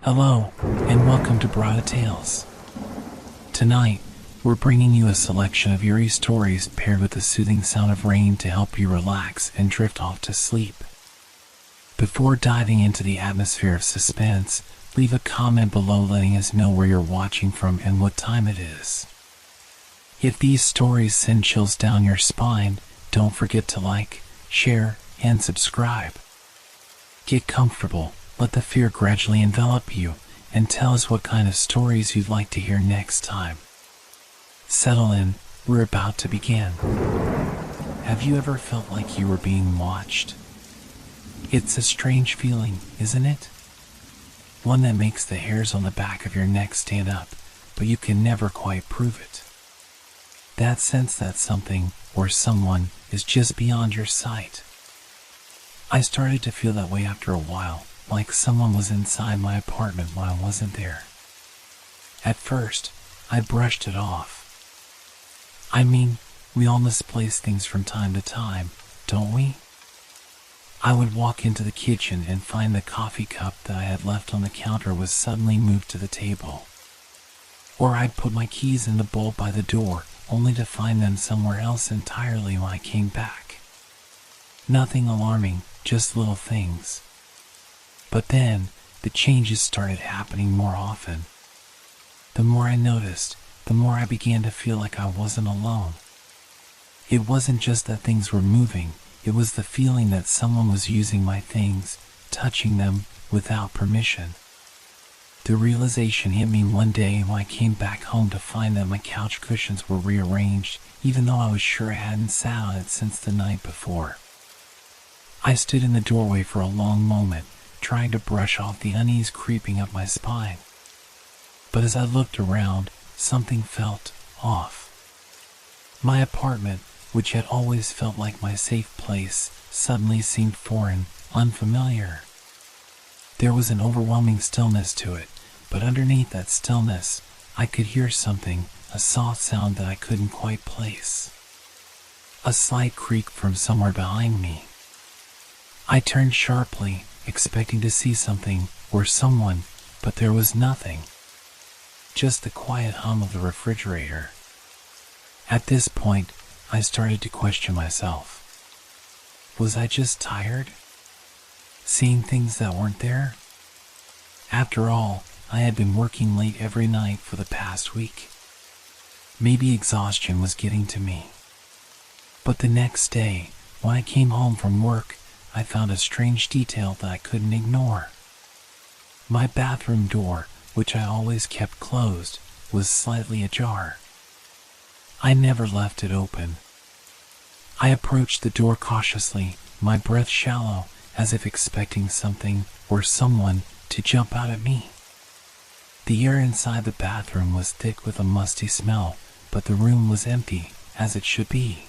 Hello, and welcome to Brada Tales. Tonight, we're bringing you a selection of eerie stories paired with the soothing sound of rain to help you relax and drift off to sleep. Before diving into the atmosphere of suspense, leave a comment below letting us know where you're watching from and what time it is. If these stories send chills down your spine, don't forget to like, share, and subscribe. Get comfortable, let the fear gradually envelop you, and tell us what kind of stories you'd like to hear next time. Settle in, we're about to begin. Have you ever felt like you were being watched? It's a strange feeling, isn't it? One that makes the hairs on the back of your neck stand up, but you can never quite prove it. That sense that something or someone is just beyond your sight. I started to feel that way after a while, like someone was inside my apartment while I wasn't there. At first, I brushed it off. I mean, we all misplace things from time to time, don't we? I would walk into the kitchen and find the coffee cup that I had left on the counter was suddenly moved to the table. Or I'd put my keys in the bowl by the door, only to find them somewhere else entirely when I came back. Nothing alarming, just little things. But then, the changes started happening more often. The more I noticed, the more I began to feel like I wasn't alone. It wasn't just that things were moving, it was the feeling that someone was using my things, touching them, without permission. The realization hit me one day when I came back home to find that my couch cushions were rearranged, even though I was sure I hadn't sat on it since the night before. I stood in the doorway for a long moment, trying to brush off the unease creeping up my spine. But as I looked around, something felt off. My apartment, which had always felt like my safe place, suddenly seemed foreign, unfamiliar. There was an overwhelming stillness to it, but underneath that stillness, I could hear something, a soft sound that I couldn't quite place. A slight creak from somewhere behind me. I turned sharply, expecting to see something or someone, but there was nothing. Just the quiet hum of the refrigerator. At this point, I started to question myself. Was I just tired? Seeing things that weren't there? After all, I had been working late every night for the past week. Maybe exhaustion was getting to me. But the next day, when I came home from work, I found a strange detail that I couldn't ignore. My bathroom door, which I always kept closed, was slightly ajar. I never left it open. I approached the door cautiously, my breath shallow, as if expecting something or someone to jump out at me. The air inside the bathroom was thick with a musty smell, but the room was empty, as it should be.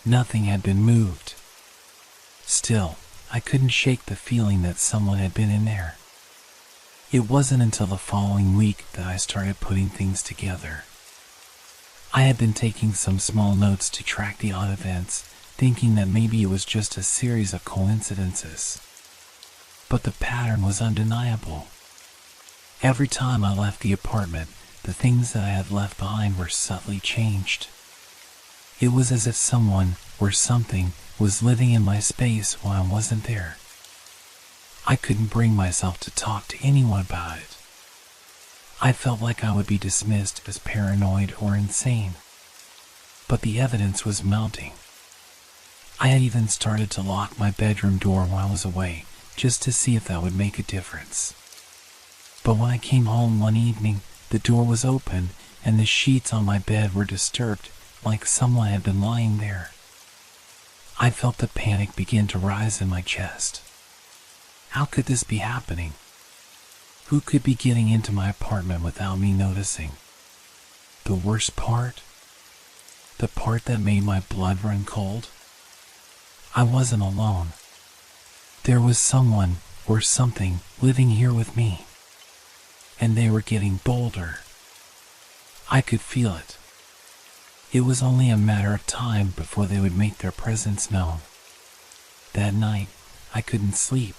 Nothing had been moved. Still, I couldn't shake the feeling that someone had been in there. It wasn't until the following week that I started putting things together. I had been taking some small notes to track the odd events, thinking that maybe it was just a series of coincidences. But the pattern was undeniable. Every time I left the apartment, the things that I had left behind were subtly changed. It was as if someone or something was living in my space while I wasn't there. I couldn't bring myself to talk to anyone about it. I felt like I would be dismissed as paranoid or insane. But the evidence was mounting. I had even started to lock my bedroom door while I was away, just to see if that would make a difference. But when I came home one evening, the door was open and the sheets on my bed were disturbed, like someone had been lying there. I felt the panic begin to rise in my chest. How could this be happening? Who could be getting into my apartment without me noticing? The worst part? The part that made my blood run cold? I wasn't alone. There was someone or something living here with me. And they were getting bolder. I could feel it. It was only a matter of time before they would make their presence known. That night, I couldn't sleep.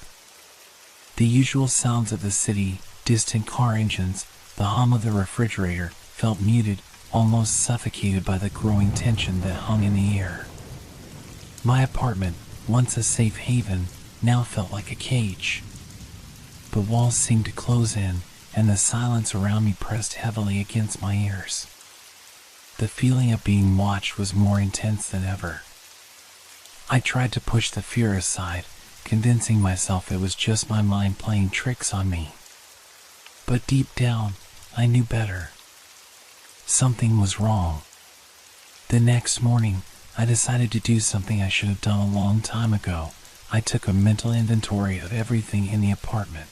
The usual sounds of the city, distant car engines, the hum of the refrigerator, felt muted, almost suffocated by the growing tension that hung in the air. My apartment, once a safe haven, now felt like a cage. The walls seemed to close in, and the silence around me pressed heavily against my ears. The feeling of being watched was more intense than ever. I tried to push the fear aside, convincing myself it was just my mind playing tricks on me. But deep down, I knew better. Something was wrong. The next morning, I decided to do something I should have done a long time ago. I took a mental inventory of everything in the apartment.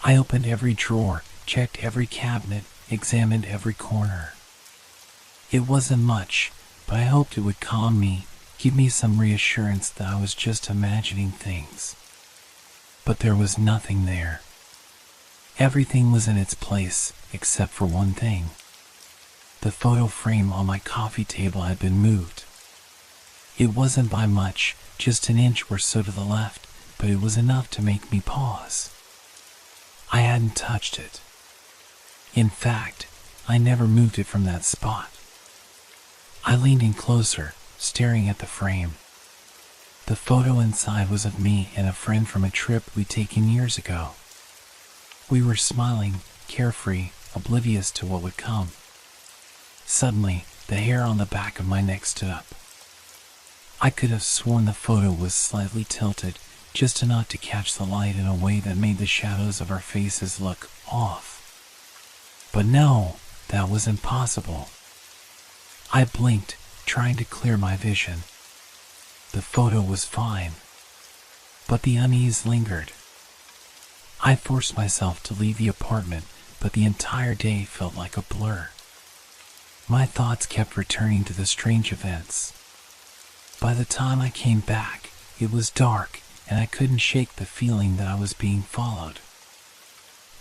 I opened every drawer, checked every cabinet, examined every corner. It wasn't much, but I hoped it would calm me, give me some reassurance that I was just imagining things. But there was nothing there. Everything was in its place, except for one thing. The photo frame on my coffee table had been moved. It wasn't by much, just an inch or so to the left, but it was enough to make me pause. I hadn't touched it. In fact, I never moved it from that spot. I leaned in closer, staring at the frame. The photo inside was of me and a friend from a trip we'd taken years ago. We were smiling, carefree, oblivious to what would come. Suddenly, the hair on the back of my neck stood up. I could have sworn the photo was slightly tilted, just enough to catch the light in a way that made the shadows of our faces look off. But no, that was impossible. I blinked, trying to clear my vision. The photo was fine, but the unease lingered. I forced myself to leave the apartment, but the entire day felt like a blur. My thoughts kept returning to the strange events. By the time I came back, it was dark, and I couldn't shake the feeling that I was being followed.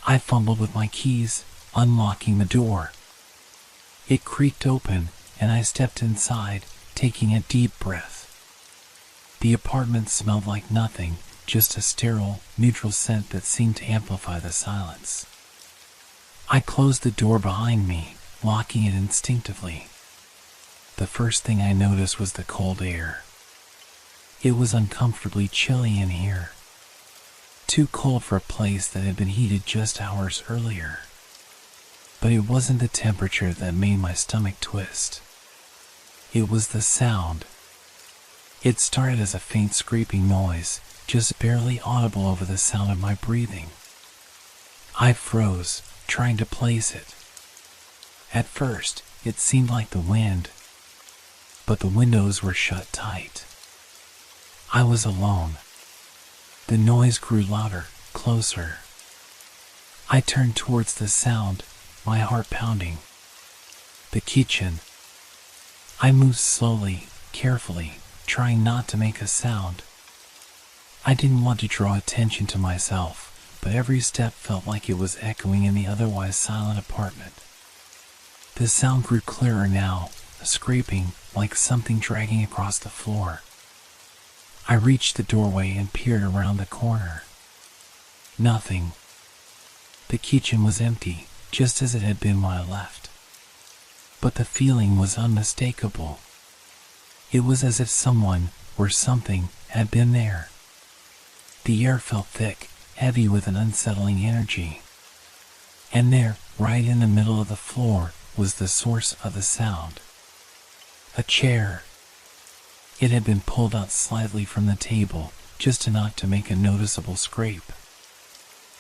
I fumbled with my keys, unlocking the door. It creaked open, and I stepped inside, taking a deep breath. The apartment smelled like nothing, just a sterile, neutral scent that seemed to amplify the silence. I closed the door behind me, locking it instinctively. The first thing I noticed was the cold air. It was uncomfortably chilly in here. Too cold for a place that had been heated just hours earlier. But it wasn't the temperature that made my stomach twist. It was the sound. It started as a faint scraping noise, just barely audible over the sound of my breathing. I froze, trying to place it. At first, it seemed like the wind, but the windows were shut tight. I was alone. The noise grew louder, closer. I turned towards the sound, my heart pounding. The kitchen. I moved slowly, carefully, trying not to make a sound. I didn't want to draw attention to myself, but every step felt like it was echoing in the otherwise silent apartment. The sound grew clearer now, a scraping, like something dragging across the floor. I reached the doorway and peered around the corner. Nothing. The kitchen was empty, just as it had been when I left. But the feeling was unmistakable. It was as if someone, or something, had been there. The air felt thick, heavy with an unsettling energy. And there, right in the middle of the floor, was the source of the sound. A chair. It had been pulled out slightly from the table, just enough to make a noticeable scrape.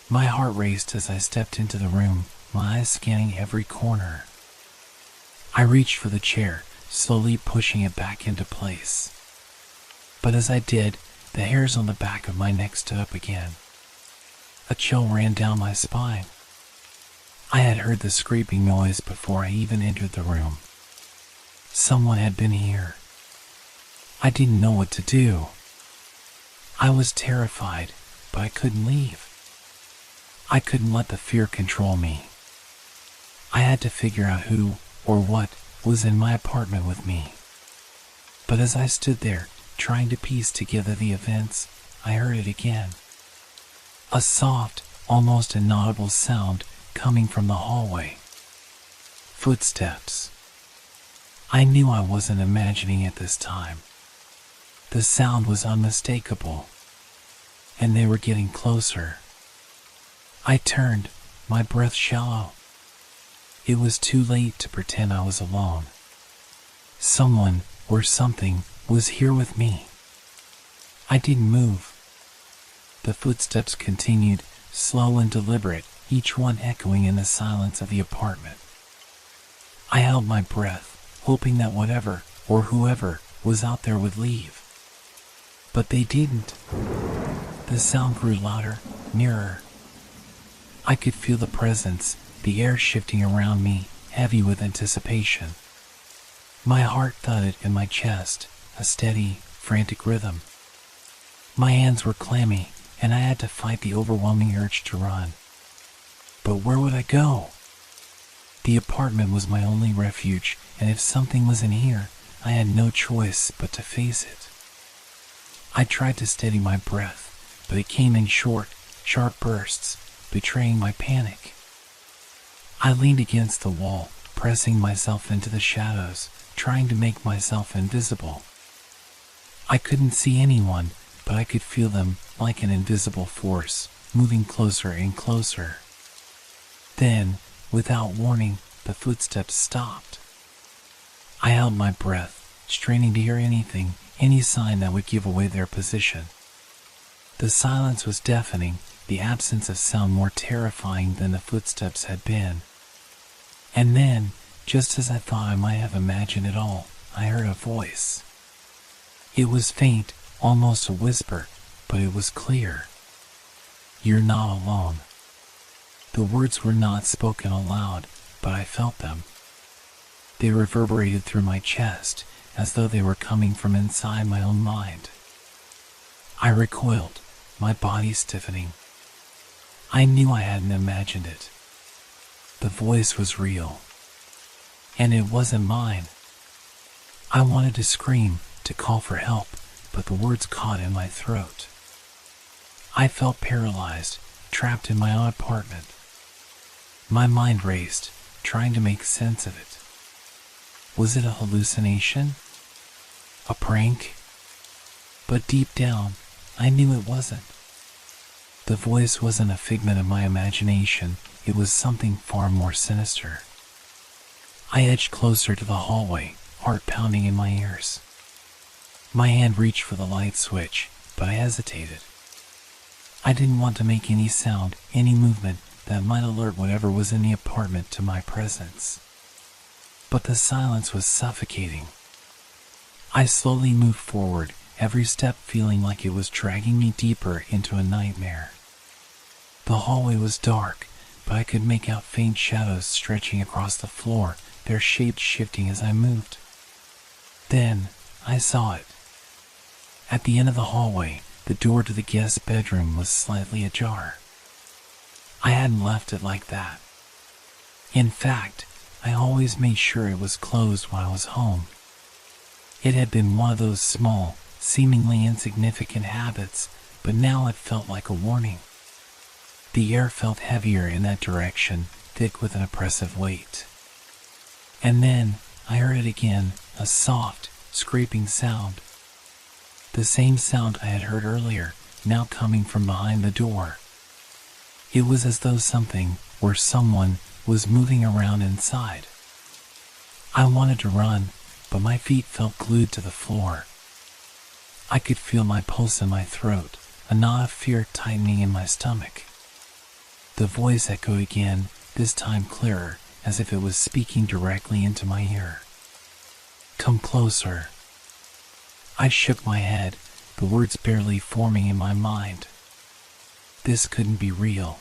My heart raced as I stepped into the room, my eyes scanning every corner. I reached for the chair, slowly pushing it back into place. But as I did, the hairs on the back of my neck stood up again. A chill ran down my spine. I had heard the scraping noise before I even entered the room. Someone had been here. I didn't know what to do. I was terrified, but I couldn't leave. I couldn't let the fear control me. I had to figure out who, or what, was in my apartment with me. But as I stood there, trying to piece together the events, I heard it again. A soft, almost inaudible sound coming from the hallway. Footsteps. I knew I wasn't imagining it this time. The sound was unmistakable, and they were getting closer. I turned, my breath shallow. It was too late to pretend I was alone. Someone, or something, was here with me. I didn't move. The footsteps continued, slow and deliberate, each one echoing in the silence of the apartment. I held my breath, hoping that whatever, or whoever, was out there would leave. But they didn't. The sound grew louder, nearer. I could feel the presence, the air shifting around me, heavy with anticipation. My heart thudded in my chest, a steady, frantic rhythm. My hands were clammy, and I had to fight the overwhelming urge to run. But where would I go? The apartment was my only refuge, and if something was in here, I had no choice but to face it. I tried to steady my breath, but it came in short, sharp bursts, betraying my panic. I leaned against the wall, pressing myself into the shadows, trying to make myself invisible. I couldn't see anyone, but I could feel them, like an invisible force, moving closer and closer. Then, without warning, the footsteps stopped. I held my breath, straining to hear anything, any sign that would give away their position. The silence was deafening, the absence of sound more terrifying than the footsteps had been. And then, just as I thought I might have imagined it all, I heard a voice. It was faint, almost a whisper, but it was clear. "You're not alone." The words were not spoken aloud, but I felt them. They reverberated through my chest, as though they were coming from inside my own mind. I recoiled, my body stiffening. I knew I hadn't imagined it. The voice was real. And it wasn't mine. I wanted to scream, to call for help, but the words caught in my throat. I felt paralyzed, trapped in my own apartment. My mind raced, trying to make sense of it. Was it a hallucination? A prank? But deep down, I knew it wasn't. The voice wasn't a figment of my imagination, it was something far more sinister. I edged closer to the hallway, heart pounding in my ears. My hand reached for the light switch, but I hesitated. I didn't want to make any sound, any movement that might alert whatever was in the apartment to my presence. But the silence was suffocating. I slowly moved forward, every step feeling like it was dragging me deeper into a nightmare. The hallway was dark, but I could make out faint shadows stretching across the floor, their shapes shifting as I moved. Then, I saw it. At the end of the hallway, the door to the guest bedroom was slightly ajar. I hadn't left it like that. In fact, I always made sure it was closed when I was home. It had been one of those small, seemingly insignificant habits, but now it felt like a warning. The air felt heavier in that direction, thick with an oppressive weight. And then, I heard it again, a soft, scraping sound. The same sound I had heard earlier, now coming from behind the door. It was as though something, or someone, was moving around inside. I wanted to run, but my feet felt glued to the floor. I could feel my pulse in my throat, a knot of fear tightening in my stomach. The voice echoed again, this time clearer, as if it was speaking directly into my ear. "Come closer." I shook my head, the words barely forming in my mind. This couldn't be real.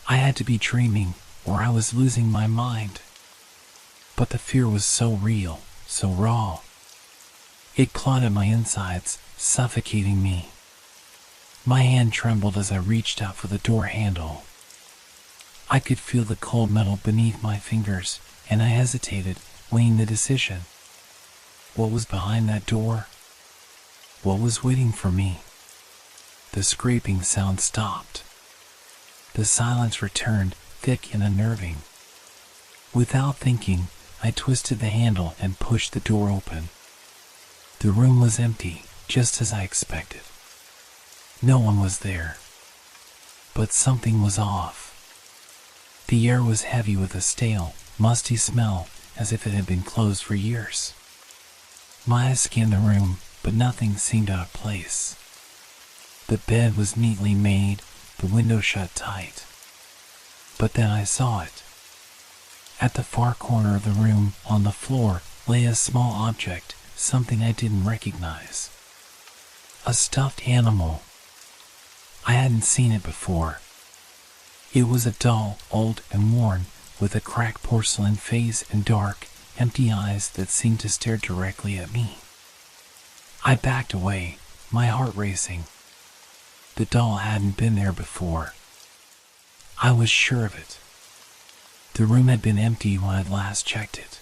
I had to be dreaming, or I was losing my mind. But the fear was so real, so raw. It clawed at my insides, suffocating me. My hand trembled as I reached out for the door handle. I could feel the cold metal beneath my fingers, and I hesitated, weighing the decision. What was behind that door? What was waiting for me? the scraping sound stopped. The silence returned, thick and unnerving. Without thinking, I twisted the handle and pushed the door open. The room was empty, just as I expected. No one was there. But something was off. The air was heavy with a stale, musty smell, as if it had been closed for years. My eyes scanned the room, but nothing seemed out of place. The bed was neatly made, the window shut tight. But then I saw it. At the far corner of the room, on the floor, lay a small object, something I didn't recognize. A stuffed animal. I hadn't seen it before. It was a doll, old and worn, with a cracked porcelain face and dark, empty eyes that seemed to stare directly at me. I backed away, my heart racing. The doll hadn't been there before. I was sure of it. The room had been empty when I'd last checked it.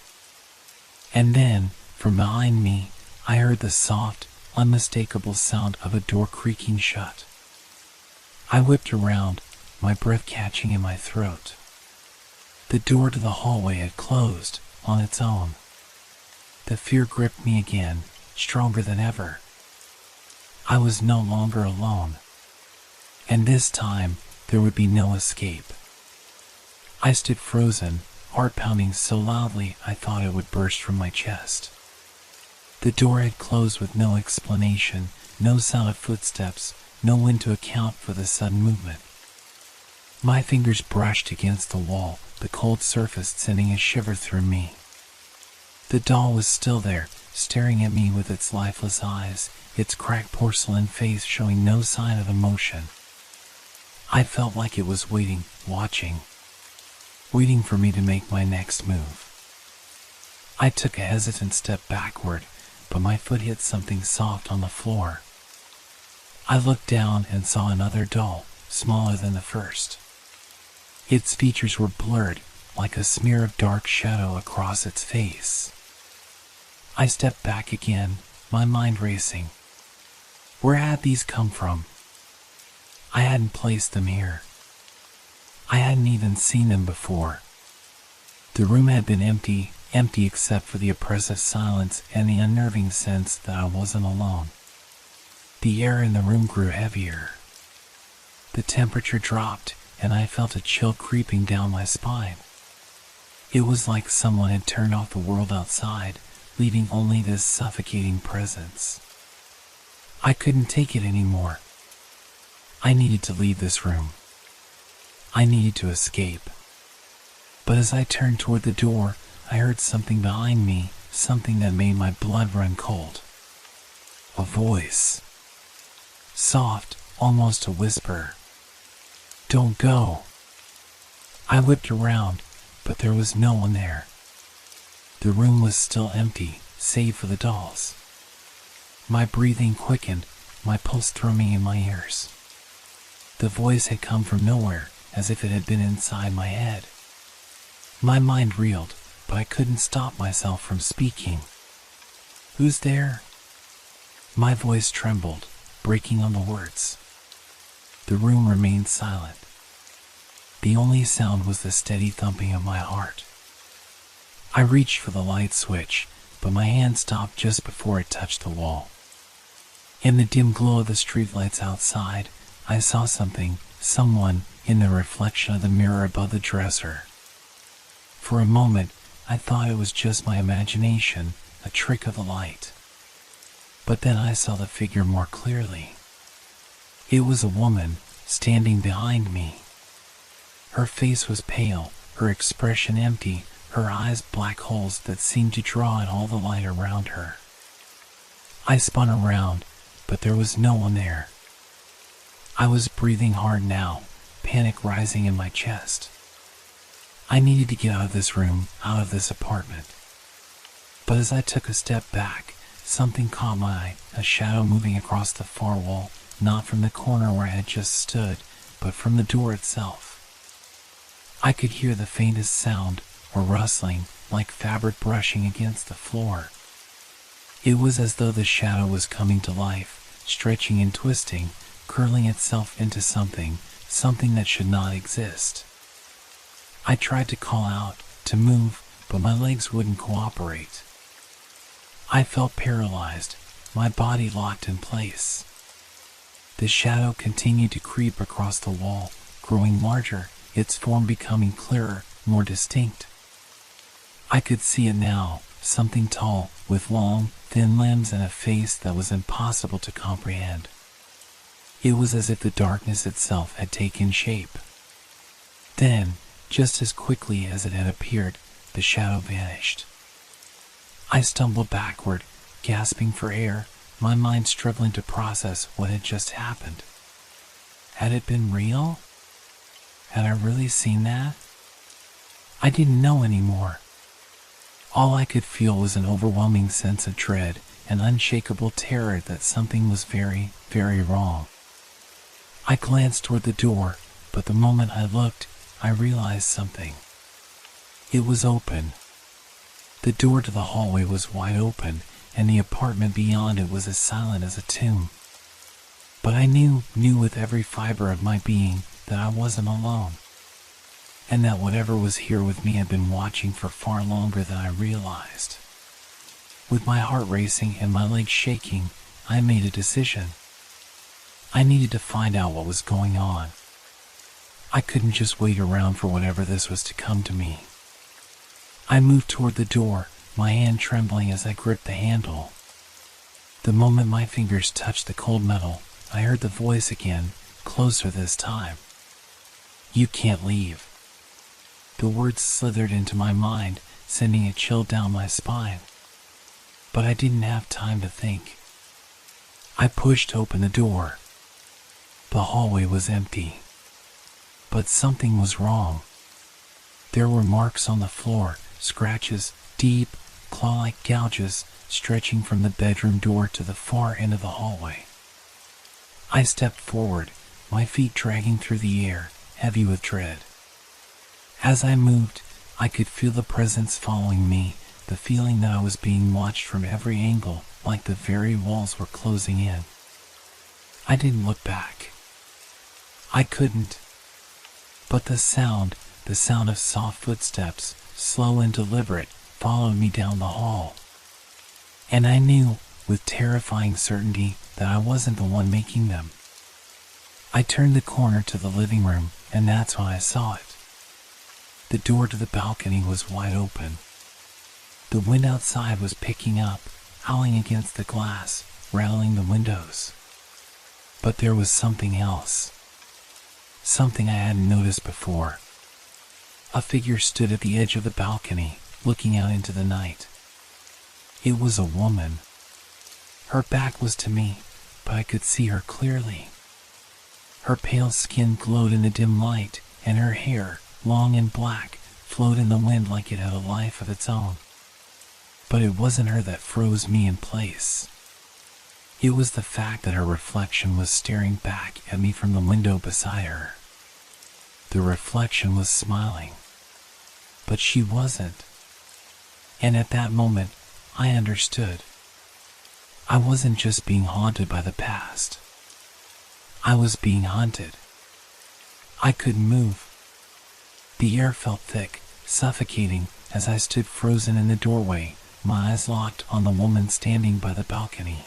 And then, from behind me, I heard the soft, unmistakable sound of a door creaking shut. I whipped around, my breath catching in my throat. The door to the hallway had closed, on its own. The fear gripped me again, stronger than ever. I was no longer alone. And this time, there would be no escape. I stood frozen, heart pounding so loudly I thought it would burst from my chest. The door had closed with no explanation, no sound of footsteps, no wind to account for the sudden movement. My fingers brushed against the wall, the cold surface sending a shiver through me. The doll was still there, staring at me with its lifeless eyes, its cracked porcelain face showing no sign of emotion. I felt like it was waiting, watching for me to make my next move. I took a hesitant step backward, but my foot hit something soft on the floor. I looked down and saw another doll, smaller than the first. Its features were blurred, like a smear of dark shadow across its face. I stepped back again, my mind racing. Where had these come from? I hadn't placed them here. I hadn't even seen them before. The room had been empty except for the oppressive silence and the unnerving sense that I wasn't alone. The air in the room grew heavier. The temperature dropped, and I felt a chill creeping down my spine. It was like someone had turned off the world outside, leaving only this suffocating presence. I couldn't take it anymore. I needed to leave this room. I needed to escape. But as I turned toward the door, I heard something behind me, something that made my blood run cold. A voice. Soft, almost a whisper. Don't go. I whipped around, but there was no one there. The room was still empty, save for the dolls. My breathing quickened, my pulse thrumming in my ears. The voice had come from nowhere, as if it had been inside my head. My mind reeled, but I couldn't stop myself from speaking. Who's there? My voice trembled, breaking on the words. The room remained silent. The only sound was the steady thumping of my heart. I reached for the light switch, but my hand stopped just before it touched the wall. In the dim glow of the streetlights outside, I saw someone, in the reflection of the mirror above the dresser. For a moment, I thought it was just my imagination, a trick of the light. But then I saw the figure more clearly. It was a woman, standing behind me. Her face was pale, her expression empty, her eyes black holes that seemed to draw in all the light around her. I spun around, but there was no one there. I was breathing hard now, panic rising in my chest. I needed to get out of this room, out of this apartment. But as I took a step back, something caught my eye, a shadow moving across the far wall, not from the corner where I had just stood, but from the door itself. I could hear the faintest sound, or rustling, like fabric brushing against the floor. It was as though the shadow was coming to life, stretching and twisting, curling itself into something that should not exist. I tried to call out, to move, but my legs wouldn't cooperate. I felt paralyzed, my body locked in place. The shadow continued to creep across the wall, growing larger, its form becoming clearer, more distinct. I could see it now, something tall, with long, thin limbs and a face that was impossible to comprehend. It was as if the darkness itself had taken shape. Then, just as quickly as it had appeared, the shadow vanished. I stumbled backward, gasping for air, my mind struggling to process what had just happened. Had it been real? Had I really seen that? I didn't know anymore. All I could feel was an overwhelming sense of dread, an unshakable terror that something was very, very wrong. I glanced toward the door, but the moment I looked, I realized something. It was open. The door to the hallway was wide open, and the apartment beyond it was as silent as a tomb. But I knew with every fiber of my being that I wasn't alone, and that whatever was here with me had been watching for far longer than I realized. With my heart racing and my legs shaking, I made a decision. I needed to find out what was going on. I couldn't just wait around for whatever this was to come to me. I moved toward the door, my hand trembling as I gripped the handle. The moment my fingers touched the cold metal, I heard the voice again, closer this time. "You can't leave." The words slithered into my mind, sending a chill down my spine. But I didn't have time to think. I pushed open the door. The hallway was empty. But something was wrong. There were marks on the floor, scratches, deep, claw-like gouges stretching from the bedroom door to the far end of the hallway. I stepped forward, my feet dragging through the air, heavy with dread. As I moved, I could feel the presence following me, the feeling that I was being watched from every angle, like the very walls were closing in. I didn't look back. I couldn't. But the sound of soft footsteps, slow and deliberate, followed me down the hall. And I knew, with terrifying certainty, that I wasn't the one making them. I turned the corner to the living room, and that's when I saw it. The door to the balcony was wide open. The wind outside was picking up, howling against the glass, rattling the windows. But there was something else. Something I hadn't noticed before. A figure stood at the edge of the balcony, looking out into the night. It was a woman. Her back was to me, but I could see her clearly. Her pale skin glowed in the dim light, and her hair, long and black, flowed in the wind like it had a life of its own. But it wasn't her that froze me in place. It was the fact that her reflection was staring back at me from the window beside her. The reflection was smiling, but she wasn't. And at that moment, I understood. I wasn't just being haunted by the past. I was being hunted. I couldn't move. The air felt thick, suffocating, as I stood frozen in the doorway, my eyes locked on the woman standing by the balcony.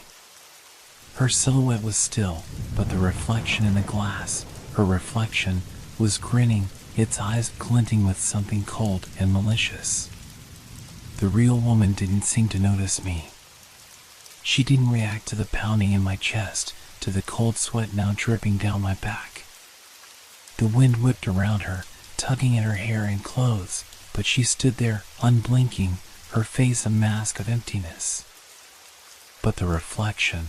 Her silhouette was still, but the reflection in the glass, her reflection, was grinning, its eyes glinting with something cold and malicious. The real woman didn't seem to notice me. She didn't react to the pounding in my chest, to the cold sweat now dripping down my back. The wind whipped around her, tugging at her hair and clothes, but she stood there, unblinking, her face a mask of emptiness. But the reflection,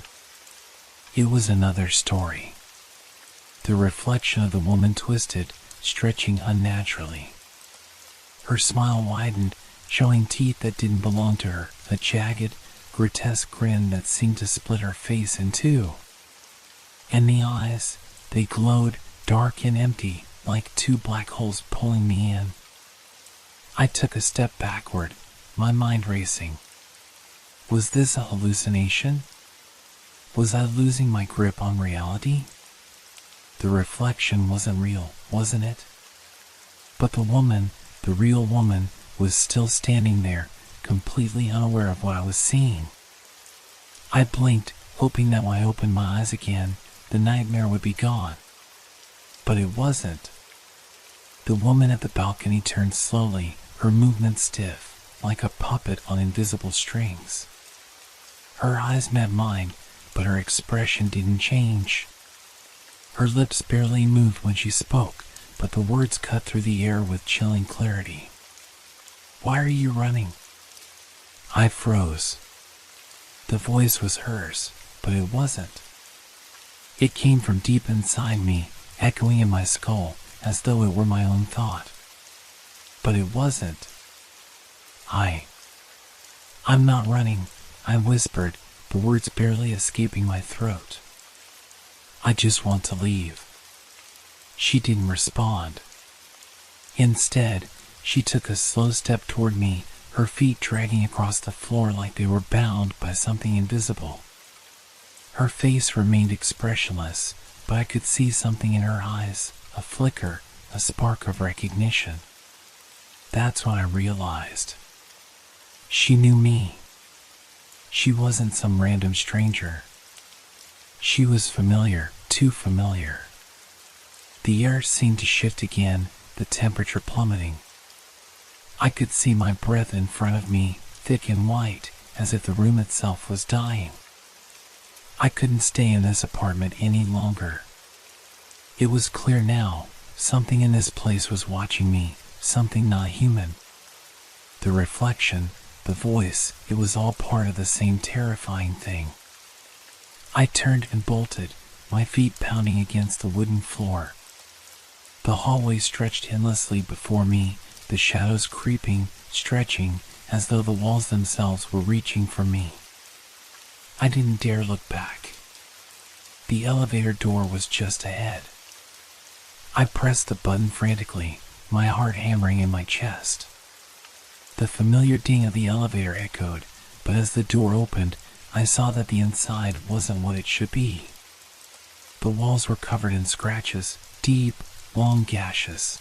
it was another story. The reflection of the woman twisted, stretching unnaturally. Her smile widened, showing teeth that didn't belong to her, a jagged, grotesque grin that seemed to split her face in two. And the eyes, they glowed, dark and empty, like two black holes pulling me in. I took a step backward, my mind racing. Was this a hallucination? Was I losing my grip on reality? The reflection wasn't real, wasn't it? But the woman, the real woman, was still standing there, completely unaware of what I was seeing. I blinked, hoping that when I opened my eyes again, the nightmare would be gone. But it wasn't. The woman at the balcony turned slowly, her movements stiff, like a puppet on invisible strings. Her eyes met mine, but her expression didn't change. Her lips barely moved when she spoke, but the words cut through the air with chilling clarity. "Why are you running?" I froze. The voice was hers, but it wasn't. It came from deep inside me, echoing in my skull as though it were my own thought. But it wasn't. I'm not running," I whispered, the words barely escaping my throat. "I just want to leave." She didn't respond. Instead, she took a slow step toward me, her feet dragging across the floor like they were bound by something invisible. Her face remained expressionless, but I could see something in her eyes, a flicker, a spark of recognition. That's when I realized. She knew me. She wasn't some random stranger. She was familiar, too familiar. The air seemed to shift again, the temperature plummeting. I could see my breath in front of me, thick and white, as if the room itself was dying. I couldn't stay in this apartment any longer. It was clear now, something in this place was watching me, something not human. The reflection, the voice, it was all part of the same terrifying thing. I turned and bolted, my feet pounding against the wooden floor. The hallway stretched endlessly before me, the shadows creeping, stretching, as though the walls themselves were reaching for me. I didn't dare look back. The elevator door was just ahead. I pressed the button frantically, my heart hammering in my chest. The familiar ding of the elevator echoed, but as the door opened, I saw that the inside wasn't what it should be. The walls were covered in scratches, deep, long gashes.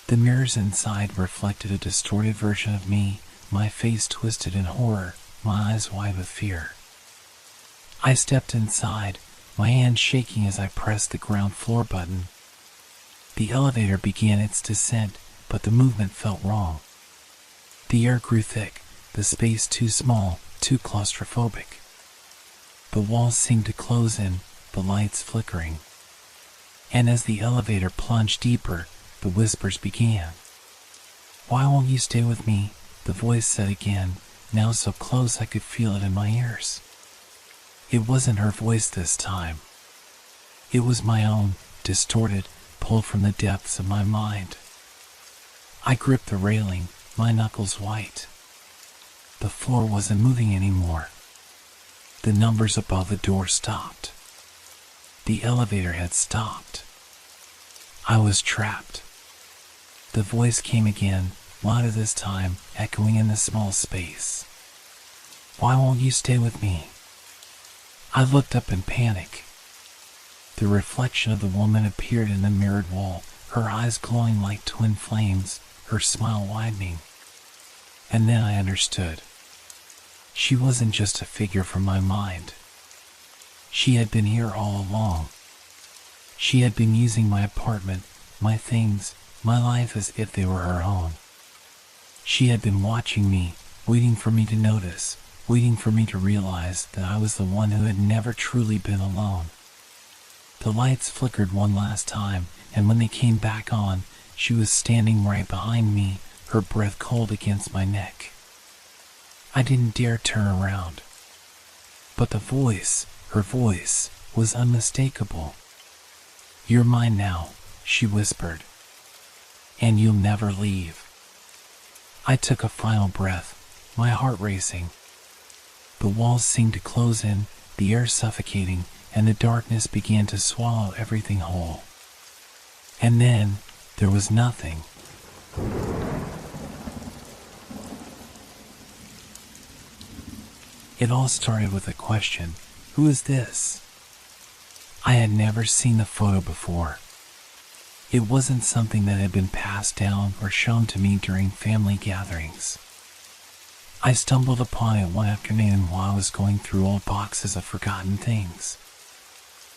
The mirrors inside reflected a distorted version of me, my face twisted in horror, my eyes wide with fear. I stepped inside, my hand shaking as I pressed the ground floor button. The elevator began its descent, but the movement felt wrong. The air grew thick, the space too small, too claustrophobic. The walls seemed to close in, the lights flickering. And as the elevator plunged deeper, the whispers began. "Why won't you stay with me?" the voice said again, now so close I could feel it in my ears. It wasn't her voice this time. It was my own, distorted, pulled from the depths of my mind. I gripped the railing, my knuckles white. The floor wasn't moving anymore. The numbers above the door stopped. The elevator had stopped. I was trapped. The voice came again, louder this time, echoing in the small space. "Why won't you stay with me?" I looked up in panic. The reflection of the woman appeared in the mirrored wall, her eyes glowing like twin flames, her smile widening. And then I understood. She wasn't just a figure from my mind. She had been here all along. She had been using my apartment, my things, my life as if they were her own. She had been watching me, waiting for me to notice, waiting for me to realize that I was the one who had never truly been alone. The lights flickered one last time, and when they came back on, she was standing right behind me, her breath cold against my neck. I didn't dare turn around. But the voice, her voice, was unmistakable. "You're mine now," she whispered. "And you'll never leave." I took a final breath, my heart racing. The walls seemed to close in, the air suffocating, and the darkness began to swallow everything whole. And then, there was nothing. It all started with a question: who is this? I had never seen the photo before. It wasn't something that had been passed down or shown to me during family gatherings. I stumbled upon it one afternoon while I was going through old boxes of forgotten things.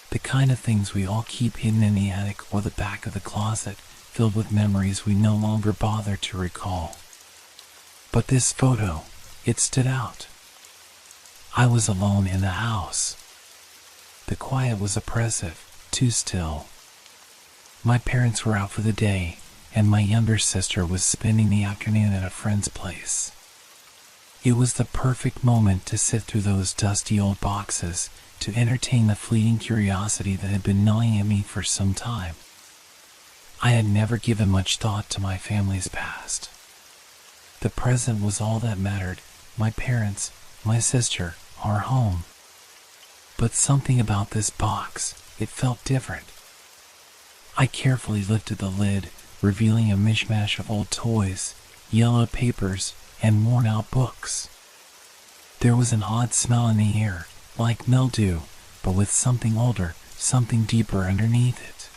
The kind of things we all keep hidden in the attic or the back of the closet, filled with memories we no longer bother to recall. But this photo, it stood out. I was alone in the house. The quiet was oppressive, too still. My parents were out for the day, and my younger sister was spending the afternoon at a friend's place. It was the perfect moment to sift through those dusty old boxes, to entertain the fleeting curiosity that had been gnawing at me for some time. I had never given much thought to my family's past. The present was all that mattered, my parents, my sister, our home. But something about this box, it felt different. I carefully lifted the lid, revealing a mishmash of old toys, yellowed papers, and worn-out books. There was an odd smell in the air, like mildew, but with something older, something deeper underneath it.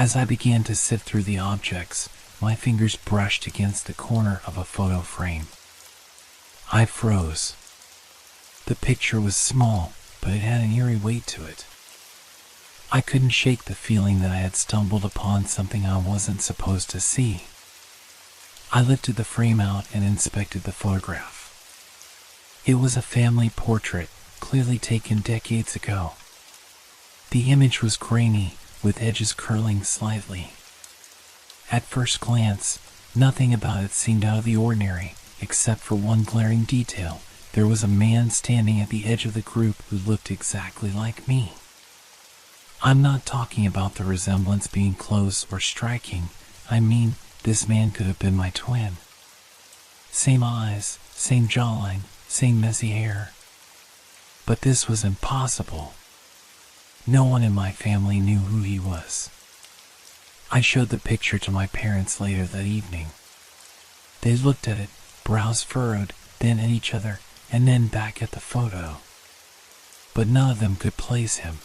As I began to sift through the objects, my fingers brushed against the corner of a photo frame. I froze. The picture was small, but it had an eerie weight to it. I couldn't shake the feeling that I had stumbled upon something I wasn't supposed to see. I lifted the frame out and inspected the photograph. It was a family portrait, clearly taken decades ago. The image was grainy, with edges curling slightly. At first glance, nothing about it seemed out of the ordinary, except for one glaring detail. There was a man standing at the edge of the group who looked exactly like me. I'm not talking about the resemblance being close or striking. I mean, this man could have been my twin. Same eyes, same jawline, same messy hair. But this was impossible. No one in my family knew who he was. I showed the picture to my parents later that evening. They looked at it, brows furrowed, then at each other, and then back at the photo. But none of them could place him.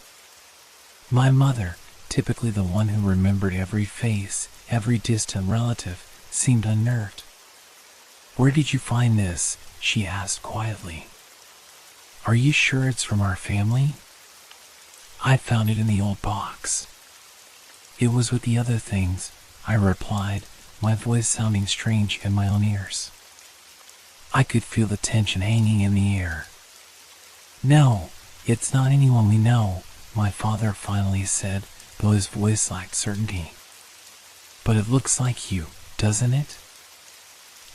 My mother, typically the one who remembered every face, every distant relative, seemed unnerved. "Where did you find this?" she asked quietly. "Are you sure it's from our family?" "I found it in the old box." "It was with the other things," I replied, my voice sounding strange in my own ears. I could feel the tension hanging in the air. "No, it's not anyone we know," my father finally said, though his voice lacked certainty. "But it looks like you, doesn't it?"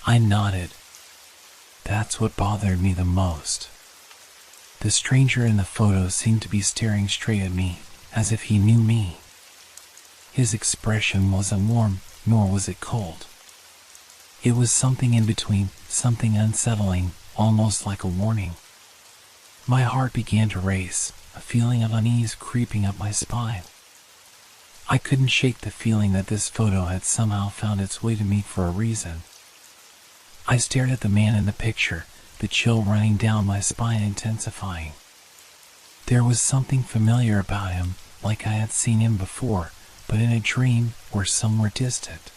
I nodded. That's what bothered me the most. The stranger in the photo seemed to be staring straight at me, as if he knew me. His expression wasn't warm, nor was it cold. It was something in between, something unsettling, almost like a warning. My heart began to race, a feeling of unease creeping up my spine. I couldn't shake the feeling that this photo had somehow found its way to me for a reason. I stared at the man in the picture, the chill running down my spine intensifying. There was something familiar about him, like I had seen him before, but in a dream or somewhere distant.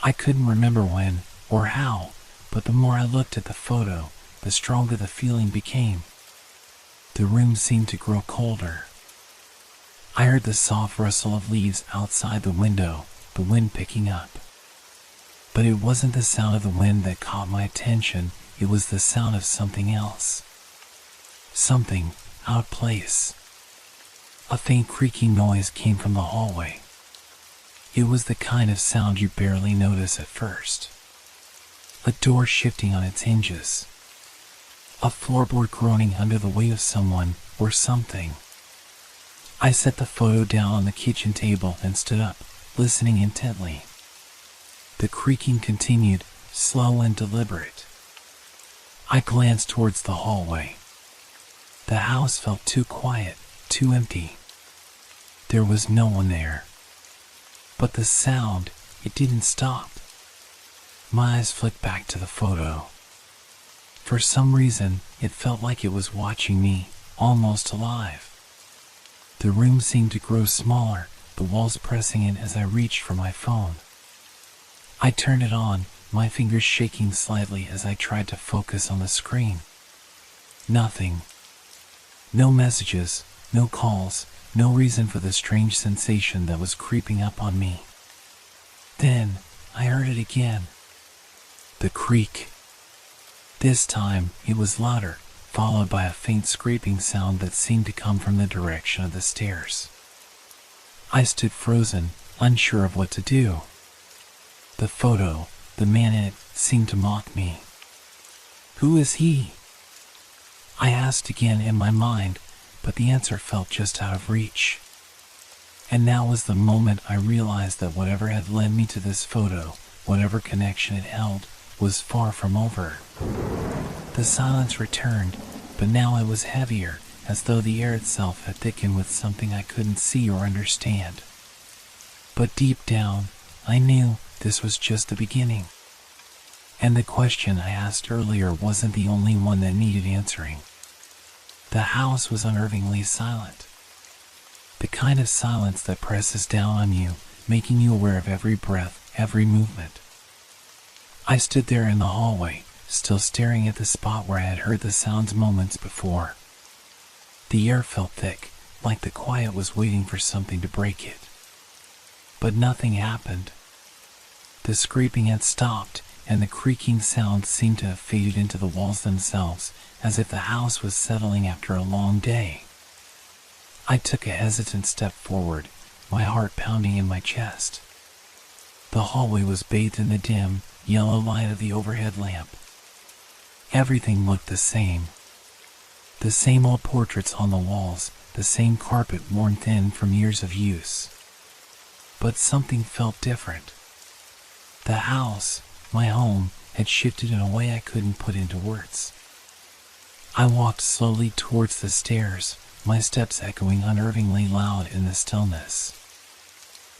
I couldn't remember when or how, but the more I looked at the photo, the stronger the feeling became. The room seemed to grow colder. I heard the soft rustle of leaves outside the window, the wind picking up. But it wasn't the sound of the wind that caught my attention, it was the sound of something else. Something out of place. A faint creaking noise came from the hallway. It was the kind of sound you barely notice at first. A door shifting on its hinges. A floorboard groaning under the weight of someone or something. I set the photo down on the kitchen table and stood up, listening intently. The creaking continued, slow and deliberate. I glanced towards the hallway. The house felt too quiet, too empty. There was no one there. But the sound, it didn't stop. My eyes flicked back to the photo. For some reason, it felt like it was watching me, almost alive. The room seemed to grow smaller, the walls pressing in as I reached for my phone. I turned it on, my fingers shaking slightly as I tried to focus on the screen. Nothing. No messages, no calls, no reason for the strange sensation that was creeping up on me. Then, I heard it again. The creak. This time, it was louder, followed by a faint scraping sound that seemed to come from the direction of the stairs. I stood frozen, unsure of what to do. The photo, the man in it, seemed to mock me. Who is he? I asked again in my mind, but the answer felt just out of reach. And now was the moment I realized that whatever had led me to this photo, whatever connection it held, was far from over. The silence returned, but now it was heavier, as though the air itself had thickened with something I couldn't see or understand. But deep down, I knew this was just the beginning. And the question I asked earlier wasn't the only one that needed answering. The house was unnervingly silent. The kind of silence that presses down on you, making you aware of every breath, every movement. I stood there in the hallway, still staring at the spot where I had heard the sounds moments before. The air felt thick, like the quiet was waiting for something to break it. But nothing happened. The scraping had stopped, and the creaking sound seemed to have faded into the walls themselves, as if the house was settling after a long day. I took a hesitant step forward, my heart pounding in my chest. The hallway was bathed in the dim, yellow light of the overhead lamp. Everything looked the same. The same old portraits on the walls, the same carpet worn thin from years of use. But something felt different. The house, my home, had shifted in a way I couldn't put into words. I walked slowly towards the stairs, my steps echoing unnervingly loud in the stillness.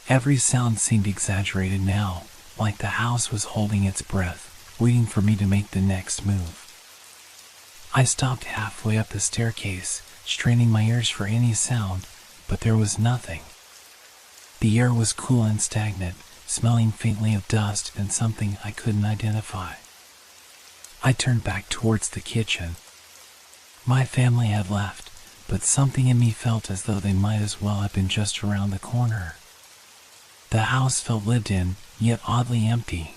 Every sound seemed exaggerated now, like the house was holding its breath, waiting for me to make the next move. I stopped halfway up the staircase, straining my ears for any sound, but there was nothing. The air was cool and stagnant, smelling faintly of dust and something I couldn't identify. I turned back towards the kitchen. My family had left, but something in me felt as though they might as well have been just around the corner. The house felt lived in, yet oddly empty.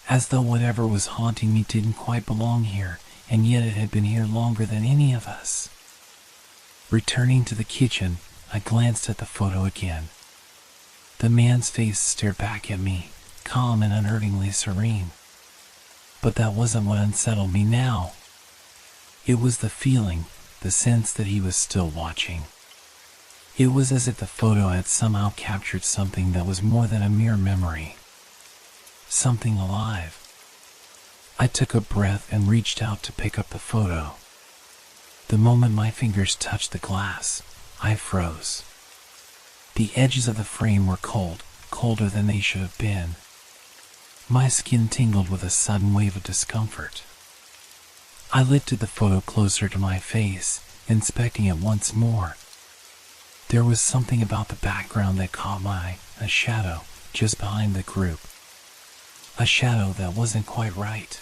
As though whatever was haunting me didn't quite belong here, and yet it had been here longer than any of us. Returning to the kitchen, I glanced at the photo again. The man's face stared back at me, calm and unnervingly serene. But that wasn't what unsettled me now. It was the feeling, the sense that he was still watching. It was as if the photo had somehow captured something that was more than a mere memory. Something alive. I took a breath and reached out to pick up the photo. The moment my fingers touched the glass, I froze. The edges of the frame were cold, colder than they should have been. My skin tingled with a sudden wave of discomfort. I lifted the photo closer to my face, inspecting it once more. There was something about the background that caught my eye, a shadow, just behind the group. A shadow that wasn't quite right.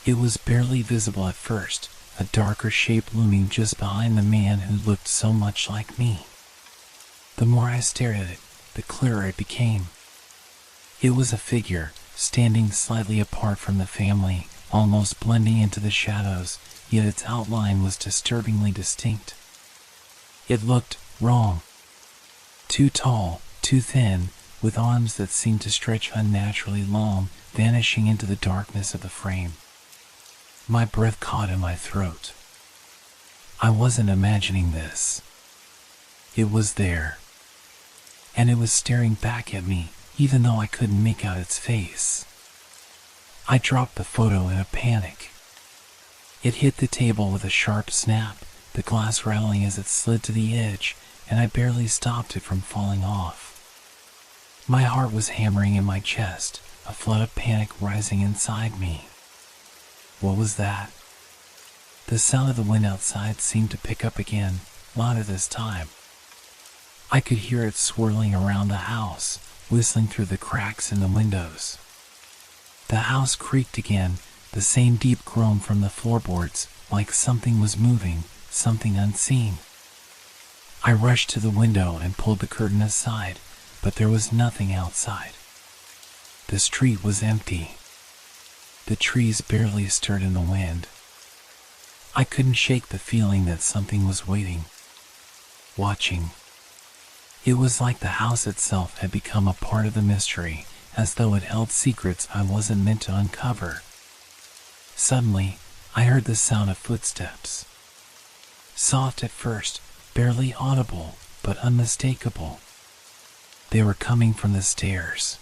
It was barely visible at first, a darker shape looming just behind the man who looked so much like me. The more I stared at it, the clearer it became. It was a figure, standing slightly apart from the family, almost blending into the shadows, yet its outline was disturbingly distinct. It looked wrong. Too tall, too thin, with arms that seemed to stretch unnaturally long, vanishing into the darkness of the frame. My breath caught in my throat. I wasn't imagining this. It was there. And it was staring back at me, even though I couldn't make out its face. I dropped the photo in a panic. It hit the table with a sharp snap, the glass rattling as it slid to the edge, and I barely stopped it from falling off. My heart was hammering in my chest, a flood of panic rising inside me. What was that? The sound of the wind outside seemed to pick up again, louder this time. I could hear it swirling around the house, whistling through the cracks in the windows. The house creaked again, the same deep groan from the floorboards, like something was moving, something unseen. I rushed to the window and pulled the curtain aside, but there was nothing outside. The street was empty. The trees barely stirred in the wind. I couldn't shake the feeling that something was waiting, watching. It was like the house itself had become a part of the mystery, as though it held secrets I wasn't meant to uncover. Suddenly, I heard the sound of footsteps. Soft at first, barely audible, but unmistakable. They were coming from the stairs.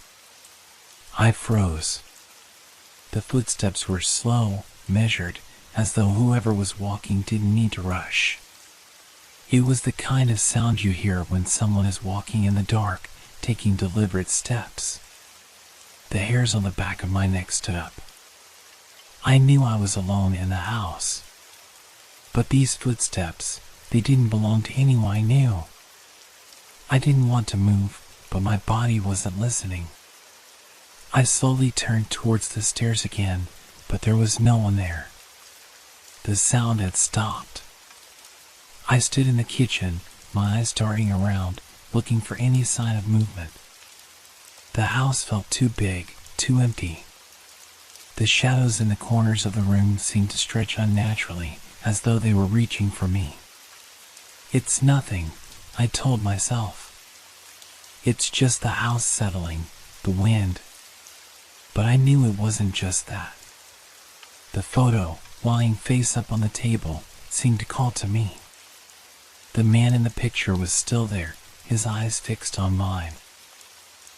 I froze. The footsteps were slow, measured, as though whoever was walking didn't need to rush. It was the kind of sound you hear when someone is walking in the dark, taking deliberate steps. The hairs on the back of my neck stood up. I knew I was alone in the house. But these footsteps, they didn't belong to anyone I knew. I didn't want to move, but my body wasn't listening. I slowly turned towards the stairs again, but there was no one there. The sound had stopped. I stood in the kitchen, my eyes darting around, looking for any sign of movement. The house felt too big, too empty. The shadows in the corners of the room seemed to stretch unnaturally, as though they were reaching for me. It's nothing, I told myself. It's just the house settling, the wind. But I knew it wasn't just that. The photo, lying face up on the table, seemed to call to me. The man in the picture was still there, his eyes fixed on mine.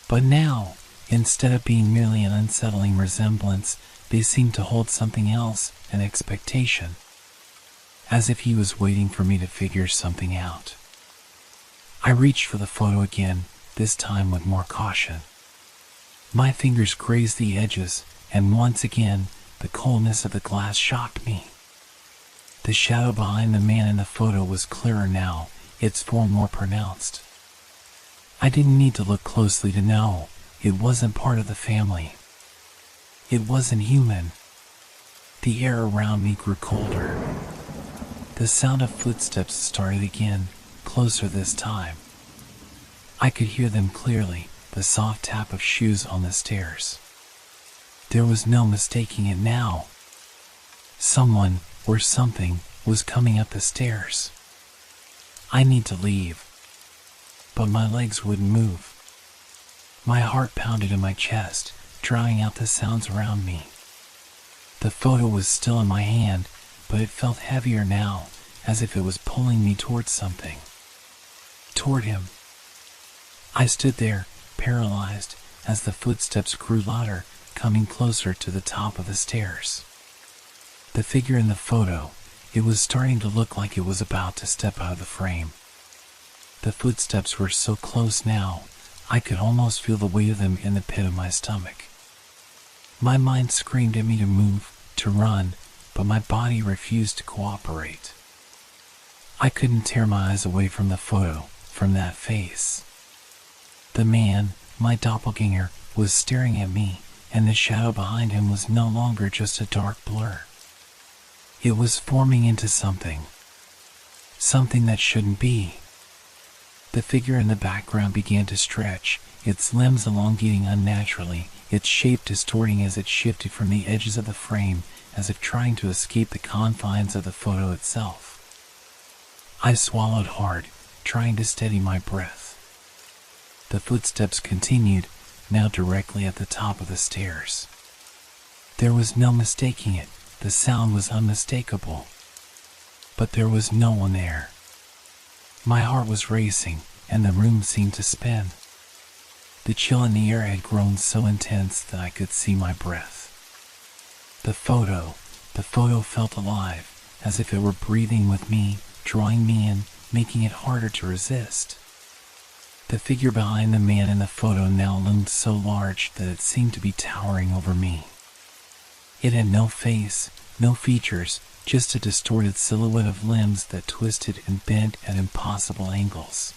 But now, instead of being merely an unsettling resemblance, they seemed to hold something else, an expectation. As if he was waiting for me to figure something out. I reached for the photo again, this time with more caution. My fingers grazed the edges, and once again, the coldness of the glass shocked me. The shadow behind the man in the photo was clearer now, its form more pronounced. I didn't need to look closely to know, it wasn't part of the family. It wasn't human. The air around me grew colder. The sound of footsteps started again, closer this time. I could hear them clearly, the soft tap of shoes on the stairs. There was no mistaking it now. Someone, or something, was coming up the stairs. I need to leave. But my legs wouldn't move. My heart pounded in my chest, drowning out the sounds around me. The photo was still in my hand, but it felt heavier now, as if it was pulling me towards something. Toward him. I stood there, paralyzed, as the footsteps grew louder, coming closer to the top of the stairs. The figure in the photo, it was starting to look like it was about to step out of the frame. The footsteps were so close now, I could almost feel the weight of them in the pit of my stomach. My mind screamed at me to move, to run, but my body refused to cooperate. I couldn't tear my eyes away from the photo, from that face. The man, my doppelganger, was staring at me, and the shadow behind him was no longer just a dark blur. It was forming into something. Something that shouldn't be. The figure in the background began to stretch, its limbs elongating unnaturally, its shape distorting as it shifted from the edges of the frame, as if trying to escape the confines of the photo itself. I swallowed hard, trying to steady my breath. The footsteps continued, now directly at the top of the stairs. There was no mistaking it, the sound was unmistakable. But there was no one there. My heart was racing, and the room seemed to spin. The chill in the air had grown so intense that I could see my breath. The photo felt alive, as if it were breathing with me, drawing me in, making it harder to resist. The figure behind the man in the photo now loomed so large that it seemed to be towering over me. It had no face, No features, just a distorted silhouette of limbs that twisted and bent at impossible angles.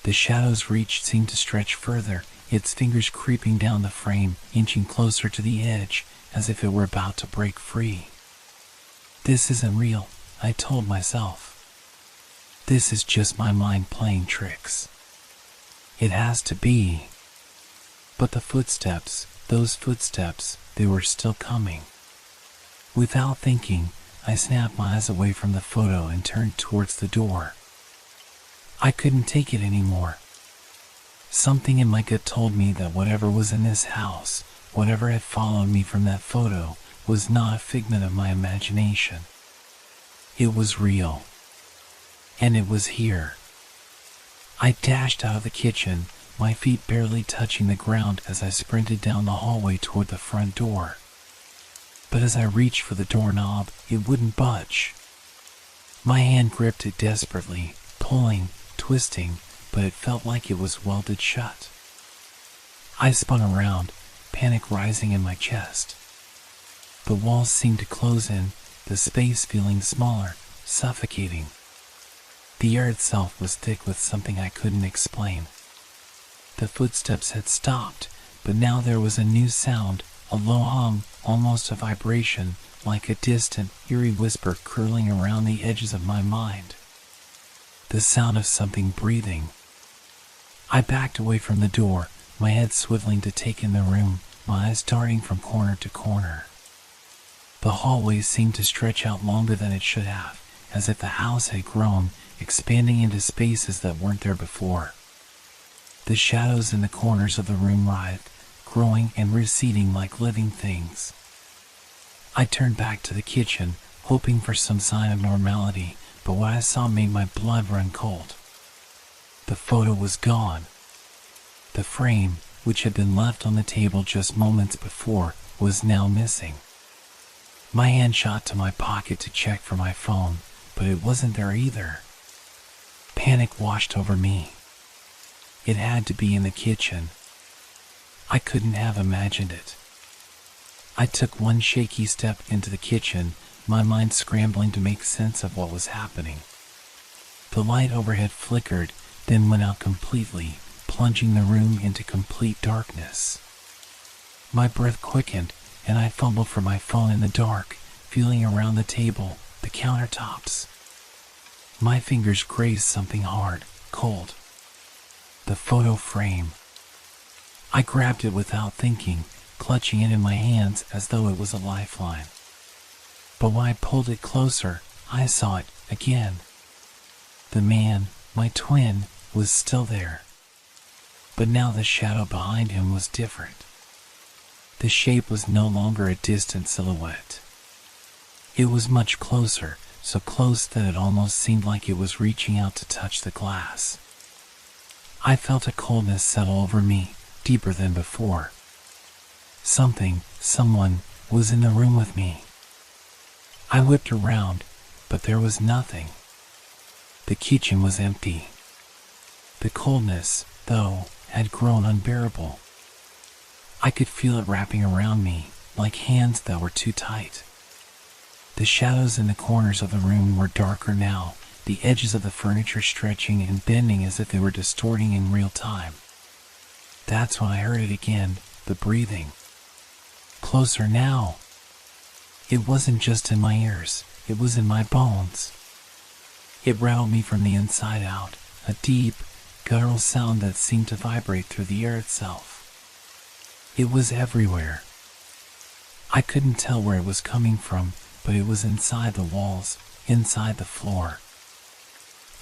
The shadow's reach seemed to stretch further, its fingers creeping down the frame, inching closer to the edge, as if it were about to break free. This isn't real, I told myself. This is just my mind playing tricks. It has to be. But the footsteps, those footsteps, they were still coming. Without thinking, I snapped my eyes away from the photo and turned towards the door. I couldn't take it anymore. Something in my gut told me that whatever was in this house, whatever had followed me from that photo, was not a figment of my imagination. It was real. And it was here. I dashed out of the kitchen, my feet barely touching the ground as I sprinted down the hallway toward the front door. But as I reached for the doorknob, it wouldn't budge. My hand gripped it desperately, pulling, twisting, but it felt like it was welded shut. I spun around, panic rising in my chest. The walls seemed to close in, the space feeling smaller, suffocating. The air itself was thick with something I couldn't explain. The footsteps had stopped, but now there was a new sound, a low hum, almost a vibration, like a distant, eerie whisper curling around the edges of my mind. The sound of something breathing. I backed away from the door, my head swiveling to take in the room, my eyes darting from corner to corner. The hallway seemed to stretch out longer than it should have, as if the house had grown, expanding into spaces that weren't there before. The shadows in the corners of the room writhed, growing and receding like living things. I turned back to the kitchen, hoping for some sign of normality, but what I saw made my blood run cold. The photo was gone. The frame, which had been left on the table just moments before, was now missing. My hand shot to my pocket to check for my phone, but it wasn't there either. Panic washed over me. It had to be in the kitchen. I couldn't have imagined it. I took one shaky step into the kitchen, my mind scrambling to make sense of what was happening. The light overhead flickered, then went out completely, plunging the room into complete darkness. My breath quickened, and I fumbled for my phone in the dark, feeling around the table, the countertops. My fingers grazed something hard, cold. The photo frame. I grabbed it without thinking, clutching it in my hands as though it was a lifeline. But when I pulled it closer, I saw it again. The man, my twin, was still there. But now the shadow behind him was different. The shape was no longer a distant silhouette. It was much closer, so close that it almost seemed like it was reaching out to touch the glass. I felt a coldness settle over me, deeper than before. Someone, was in the room with me. I whipped around, but there was nothing. The kitchen was empty. The coldness, though, had grown unbearable. I could feel it wrapping around me, like hands that were too tight. The shadows in the corners of the room were darker now, the edges of the furniture stretching and bending as if they were distorting in real time. That's when I heard it again, the breathing. Closer now. It wasn't just in my ears, it was in my bones. It rattled me from the inside out, a deep, guttural sound that seemed to vibrate through the air itself. It was everywhere. I couldn't tell where it was coming from, but it was inside the walls, inside the floor.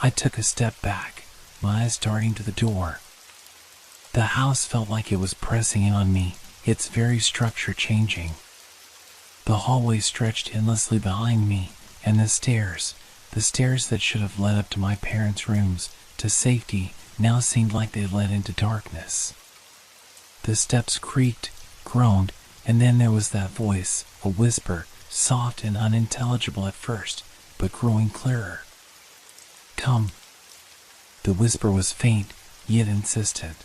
I took a step back, my eyes darting to the door. The house felt like it was pressing in on me, its very structure changing. The hallway stretched endlessly behind me, and the stairs that should have led up to my parents' rooms, to safety, now seemed like they led into darkness. The steps creaked, groaned, and then there was that voice, a whisper, soft and unintelligible at first, but growing clearer. Come. The whisper was faint, yet insistent.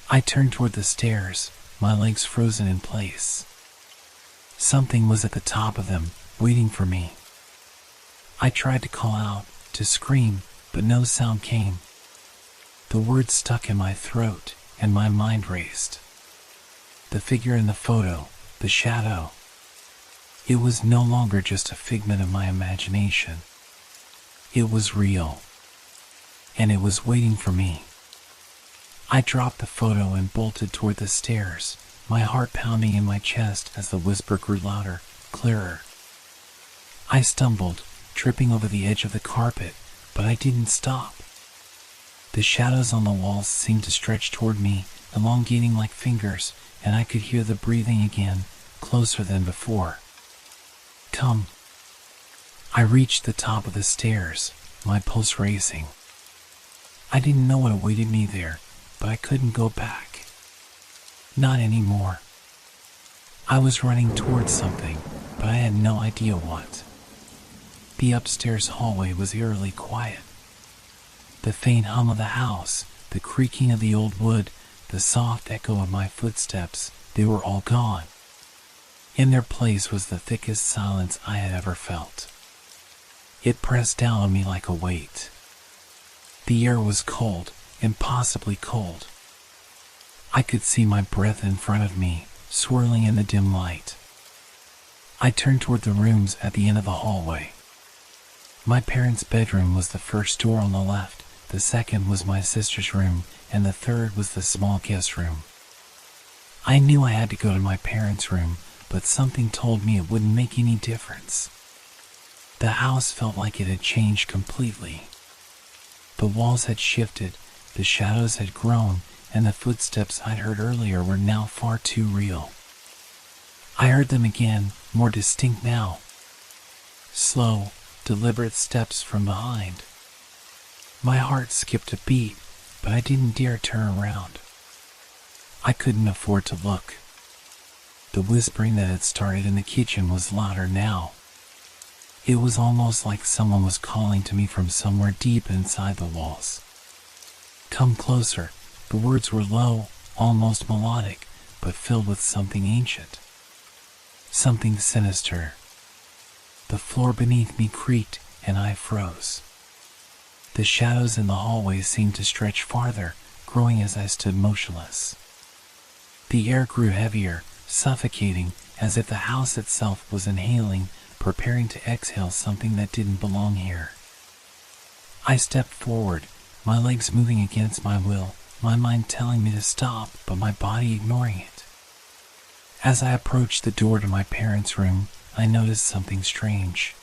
I turned toward the stairs, my legs frozen in place. Something was at the top of them, waiting for me. I tried to call out, to scream, but no sound came. The words stuck in my throat, and my mind raced. The figure in the photo, the shadow. It was no longer just a figment of my imagination. It was real. And it was waiting for me. I dropped the photo and bolted toward the stairs, my heart pounding in my chest as the whisper grew louder, clearer. I stumbled, tripping over the edge of the carpet, but I didn't stop. The shadows on the walls seemed to stretch toward me, elongating like fingers, and I could hear the breathing again, closer than before. Come. I reached the top of the stairs, my pulse racing. I didn't know what awaited me there, but I couldn't go back. Not anymore. I was running towards something, but I had no idea what. The upstairs hallway was eerily quiet. The faint hum of the house, the creaking of the old wood, the soft echo of my footsteps, they were all gone. In their place was the thickest silence I had ever felt. It pressed down on me like a weight. The air was cold, impossibly cold. I could see my breath in front of me, swirling in the dim light. I turned toward the rooms at the end of the hallway. My parents' bedroom was the first door on the left, the second was my sister's room, and the third was the small guest room. I knew I had to go to my parents' room, but something told me it wouldn't make any difference. The house felt like it had changed completely. The walls had shifted, the shadows had grown, and the footsteps I'd heard earlier were now far too real. I heard them again, more distinct now. Slow, deliberate steps from behind. My heart skipped a beat, but I didn't dare turn around. I couldn't afford to look. The whispering that had started in the kitchen was louder now. It was almost like someone was calling to me from somewhere deep inside the walls. Come closer. The words were low, almost melodic, but filled with something ancient. Something sinister. The floor beneath me creaked, and I froze. The shadows in the hallway seemed to stretch farther, growing as I stood motionless. The air grew heavier, suffocating, as if the house itself was inhaling, preparing to exhale something that didn't belong here. I stepped forward, my legs moving against my will, my mind telling me to stop, but my body ignoring it. As I approached the door to my parents' room, I noticed something strange.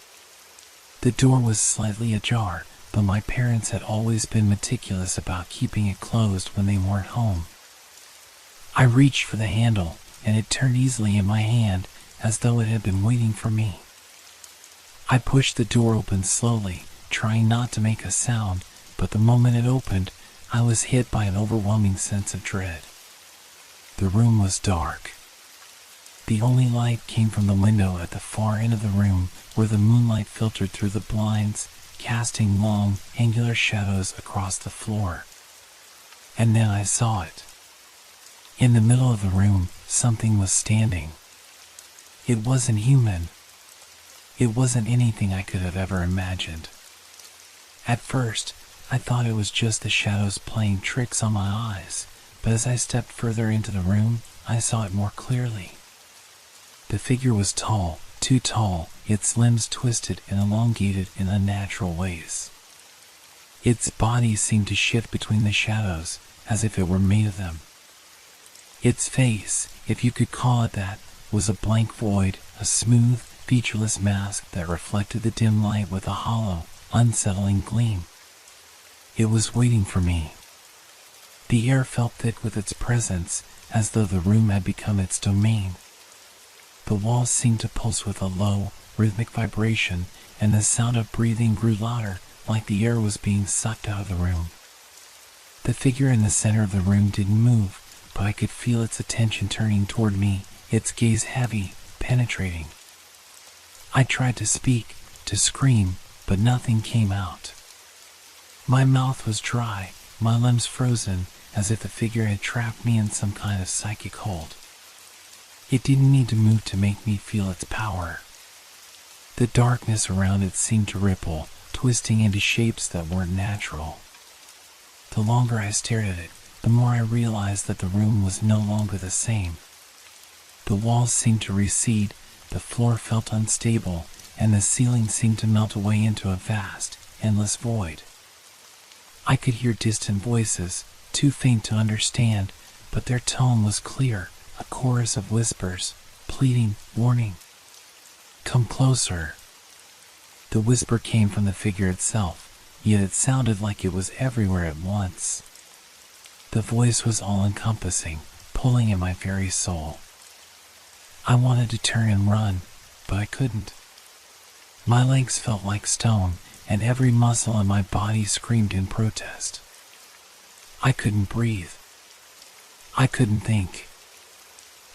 The door was slightly ajar, but my parents had always been meticulous about keeping it closed when they weren't home. I reached for the handle, and it turned easily in my hand, as though it had been waiting for me. I pushed the door open slowly, trying not to make a sound, but the moment it opened, I was hit by an overwhelming sense of dread. The room was dark. The only light came from the window at the far end of the room, where the moonlight filtered through the blinds, casting long, angular shadows across the floor. And then I saw it. In the middle of the room, something was standing. It wasn't human. It wasn't anything I could have ever imagined. At first, I thought it was just the shadows playing tricks on my eyes, but as I stepped further into the room, I saw it more clearly. The figure was tall, too tall, its limbs twisted and elongated in unnatural ways. Its body seemed to shift between the shadows, as if it were made of them. Its face, if you could call it that, was a blank void, a smooth, featureless mask that reflected the dim light with a hollow, unsettling gleam. It was waiting for me. The air felt thick with its presence, as though the room had become its domain. The walls seemed to pulse with a low, rhythmic vibration, and the sound of breathing grew louder, like the air was being sucked out of the room. The figure in the center of the room didn't move, but I could feel its attention turning toward me, its gaze heavy, penetrating. I tried to speak, to scream, but nothing came out. My mouth was dry, my limbs frozen, as if the figure had trapped me in some kind of psychic hold. It didn't need to move to make me feel its power. The darkness around it seemed to ripple, twisting into shapes that weren't natural. The longer I stared at it, the more I realized that the room was no longer the same. The walls seemed to recede, the floor felt unstable, and the ceiling seemed to melt away into a vast, endless void. I could hear distant voices, too faint to understand, but their tone was clear, a chorus of whispers, pleading, warning. Come closer. The whisper came from the figure itself, yet it sounded like it was everywhere at once. The voice was all-encompassing, pulling at my very soul. I wanted to turn and run, but I couldn't. My legs felt like stone, and every muscle in my body screamed in protest. I couldn't breathe. I couldn't think.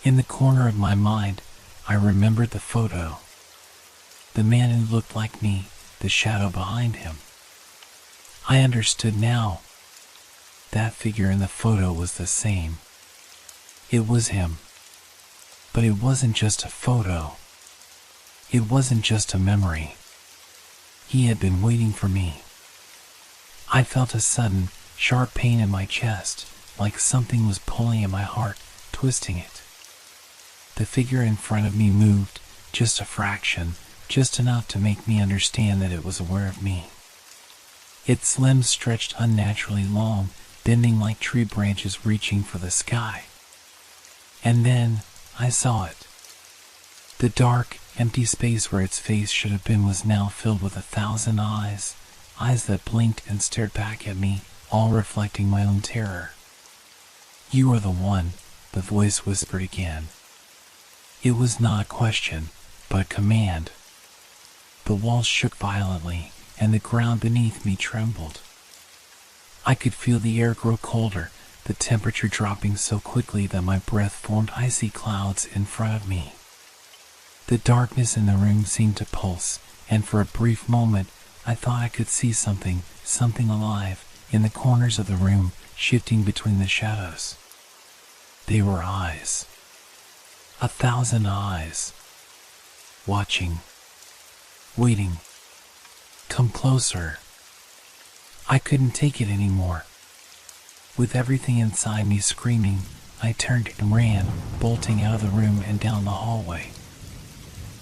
In the corner of my mind, I remembered the photo. The man who looked like me, the shadow behind him. I understood now. That figure in the photo was the same. It was him. But it wasn't just a photo. It wasn't just a memory. He had been waiting for me. I felt a sudden, sharp pain in my chest, like something was pulling at my heart, twisting it. The figure in front of me moved, just a fraction, just enough to make me understand that it was aware of me. Its limbs stretched unnaturally long, bending like tree branches reaching for the sky. And then, I saw it. The dark, empty space where its face should have been was now filled with 1,000 eyes, eyes that blinked and stared back at me, all reflecting my own terror. You are the one, the voice whispered again. It was not a question, but a command. The walls shook violently, and the ground beneath me trembled. I could feel the air grow colder, the temperature dropping so quickly that my breath formed icy clouds in front of me. The darkness in the room seemed to pulse, and for a brief moment, I thought I could see something alive, in the corners of the room, shifting between the shadows. They were eyes. 1,000 eyes. Watching. Waiting. Come closer. I couldn't take it anymore. With everything inside me screaming, I turned and ran, bolting out of the room and down the hallway.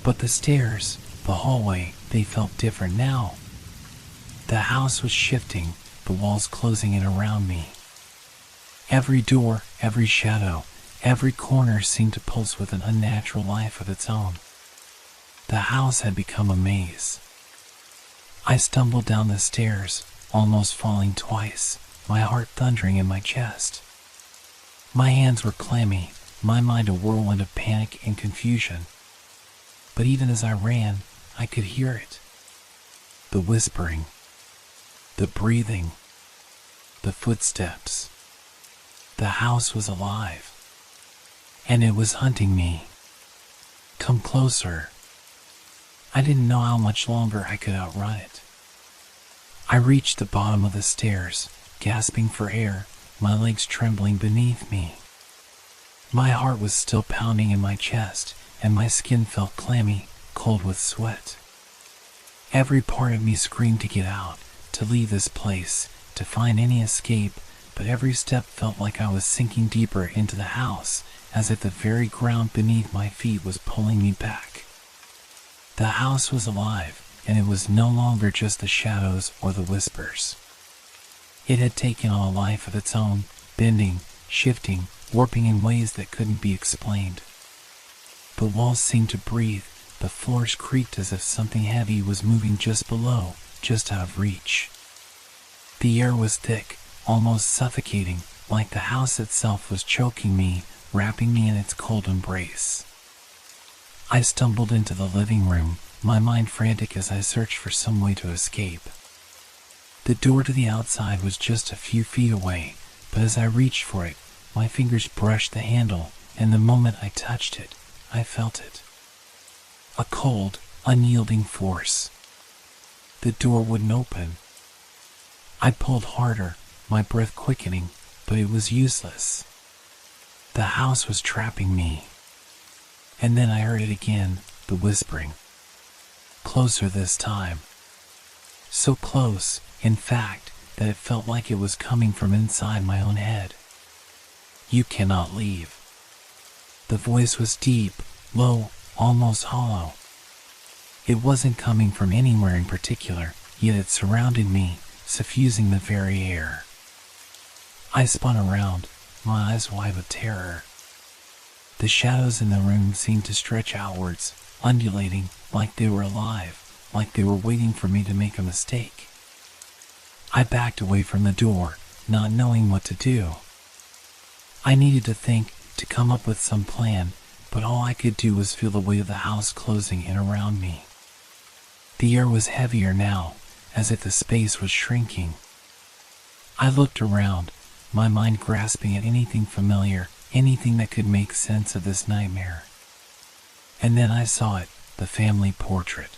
But the stairs, the hallway, they felt different now. The house was shifting, the walls closing in around me. Every door, every shadow, every corner seemed to pulse with an unnatural life of its own. The house had become a maze. I stumbled down the stairs, almost falling twice, my heart thundering in my chest. My hands were clammy, my mind a whirlwind of panic and confusion. But even as I ran, I could hear it. The whispering, the breathing, the footsteps. The house was alive, and it was hunting me. Come closer. I didn't know how much longer I could outrun it. I reached the bottom of the stairs, gasping for air, my legs trembling beneath me. My heart was still pounding in my chest, and my skin felt clammy, cold with sweat. Every part of me screamed to get out, to leave this place, to find any escape, but every step felt like I was sinking deeper into the house, as if the very ground beneath my feet was pulling me back. The house was alive, and it was no longer just the shadows or the whispers. It had taken on a life of its own, bending, shifting, warping in ways that couldn't be explained. The walls seemed to breathe, the floors creaked as if something heavy was moving just below, just out of reach. The air was thick, almost suffocating, like the house itself was choking me, wrapping me in its cold embrace. I stumbled into the living room, my mind frantic as I searched for some way to escape. The door to the outside was just a few feet away, but as I reached for it, my fingers brushed the handle, and the moment I touched it, I felt it. A cold, unyielding force. The door wouldn't open. I pulled harder, my breath quickening, but it was useless. The house was trapping me. And then I heard it again, the whispering. Closer this time. So close, in fact, that it felt like it was coming from inside my own head. You cannot leave. The voice was deep, low, almost hollow. It wasn't coming from anywhere in particular, yet it surrounded me, suffusing the very air. I spun around, my eyes wide with terror. The shadows in the room seemed to stretch outwards, undulating, like they were alive, like they were waiting for me to make a mistake. I backed away from the door, not knowing what to do. I needed to think, to come up with some plan, but all I could do was feel the weight of the house closing in around me. The air was heavier now, as if the space was shrinking. I looked around, my mind grasping at anything familiar, anything that could make sense of this nightmare. And then I saw it, the family portrait.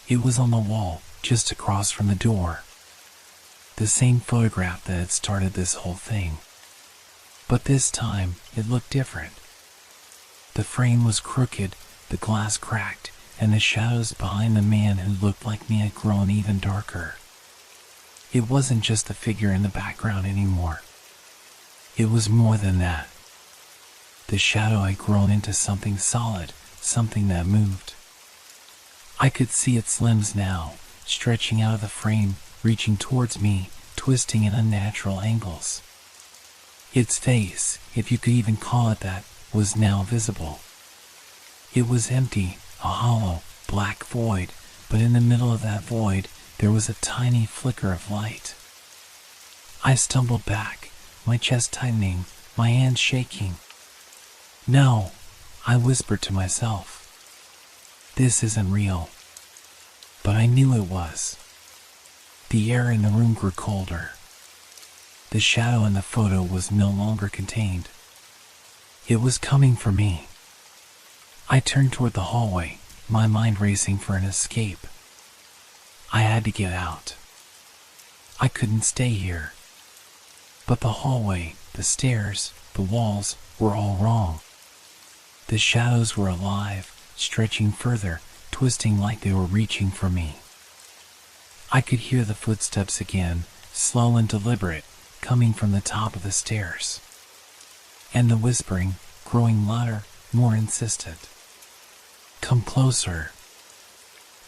It was on the wall, just across from the door. The same photograph that had started this whole thing. But this time, it looked different. The frame was crooked, the glass cracked, and the shadows behind the man who looked like me had grown even darker. It wasn't just the figure in the background anymore. It was more than that. The shadow had grown into something solid, something that moved. I could see its limbs now, stretching out of the frame, reaching towards me, twisting at unnatural angles. Its face, if you could even call it that, was now visible. It was empty, a hollow, black void, but in the middle of that void, there was a tiny flicker of light. I stumbled back, my chest tightening, my hands shaking. No, I whispered to myself. This isn't real. But I knew it was. The air in the room grew colder. The shadow in the photo was no longer contained. It was coming for me. I turned toward the hallway, my mind racing for an escape. I had to get out. I couldn't stay here. But the hallway, the stairs, the walls were all wrong. The shadows were alive, stretching further, twisting like they were reaching for me. I could hear the footsteps again, slow and deliberate, coming from the top of the stairs. And the whispering, growing louder, more insistent. Come closer.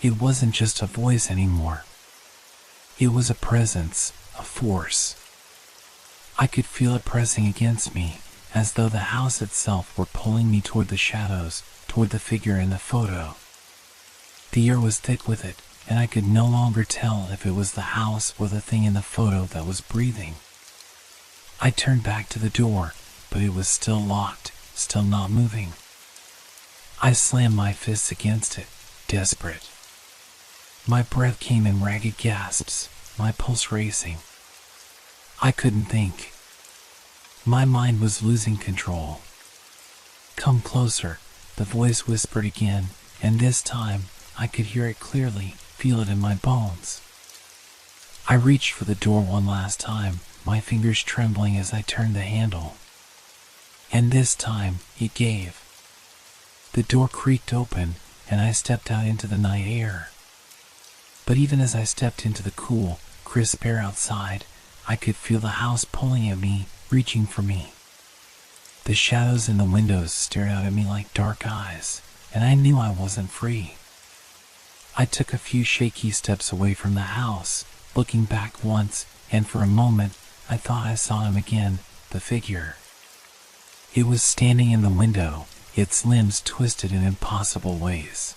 It wasn't just a voice anymore. It was a presence, a force. I could feel it pressing against me, as though the house itself were pulling me toward the shadows, toward the figure in the photo. The air was thick with it, and I could no longer tell if it was the house or the thing in the photo that was breathing. I turned back to the door, but it was still locked, still not moving. I slammed my fists against it, desperate. My breath came in ragged gasps, my pulse racing. I couldn't think. My mind was losing control. Come closer, the voice whispered again, and this time I could hear it clearly, feel it in my bones. I reached for the door one last time, my fingers trembling as I turned the handle. And this time, it gave. The door creaked open, and I stepped out into the night air. But even as I stepped into the cool, crisp air outside, I could feel the house pulling at me, reaching for me. The shadows in the windows stared out at me like dark eyes, and I knew I wasn't free. I took a few shaky steps away from the house, looking back once, and for a moment, I thought I saw him again, the figure. It was standing in the window, its limbs twisted in impossible ways.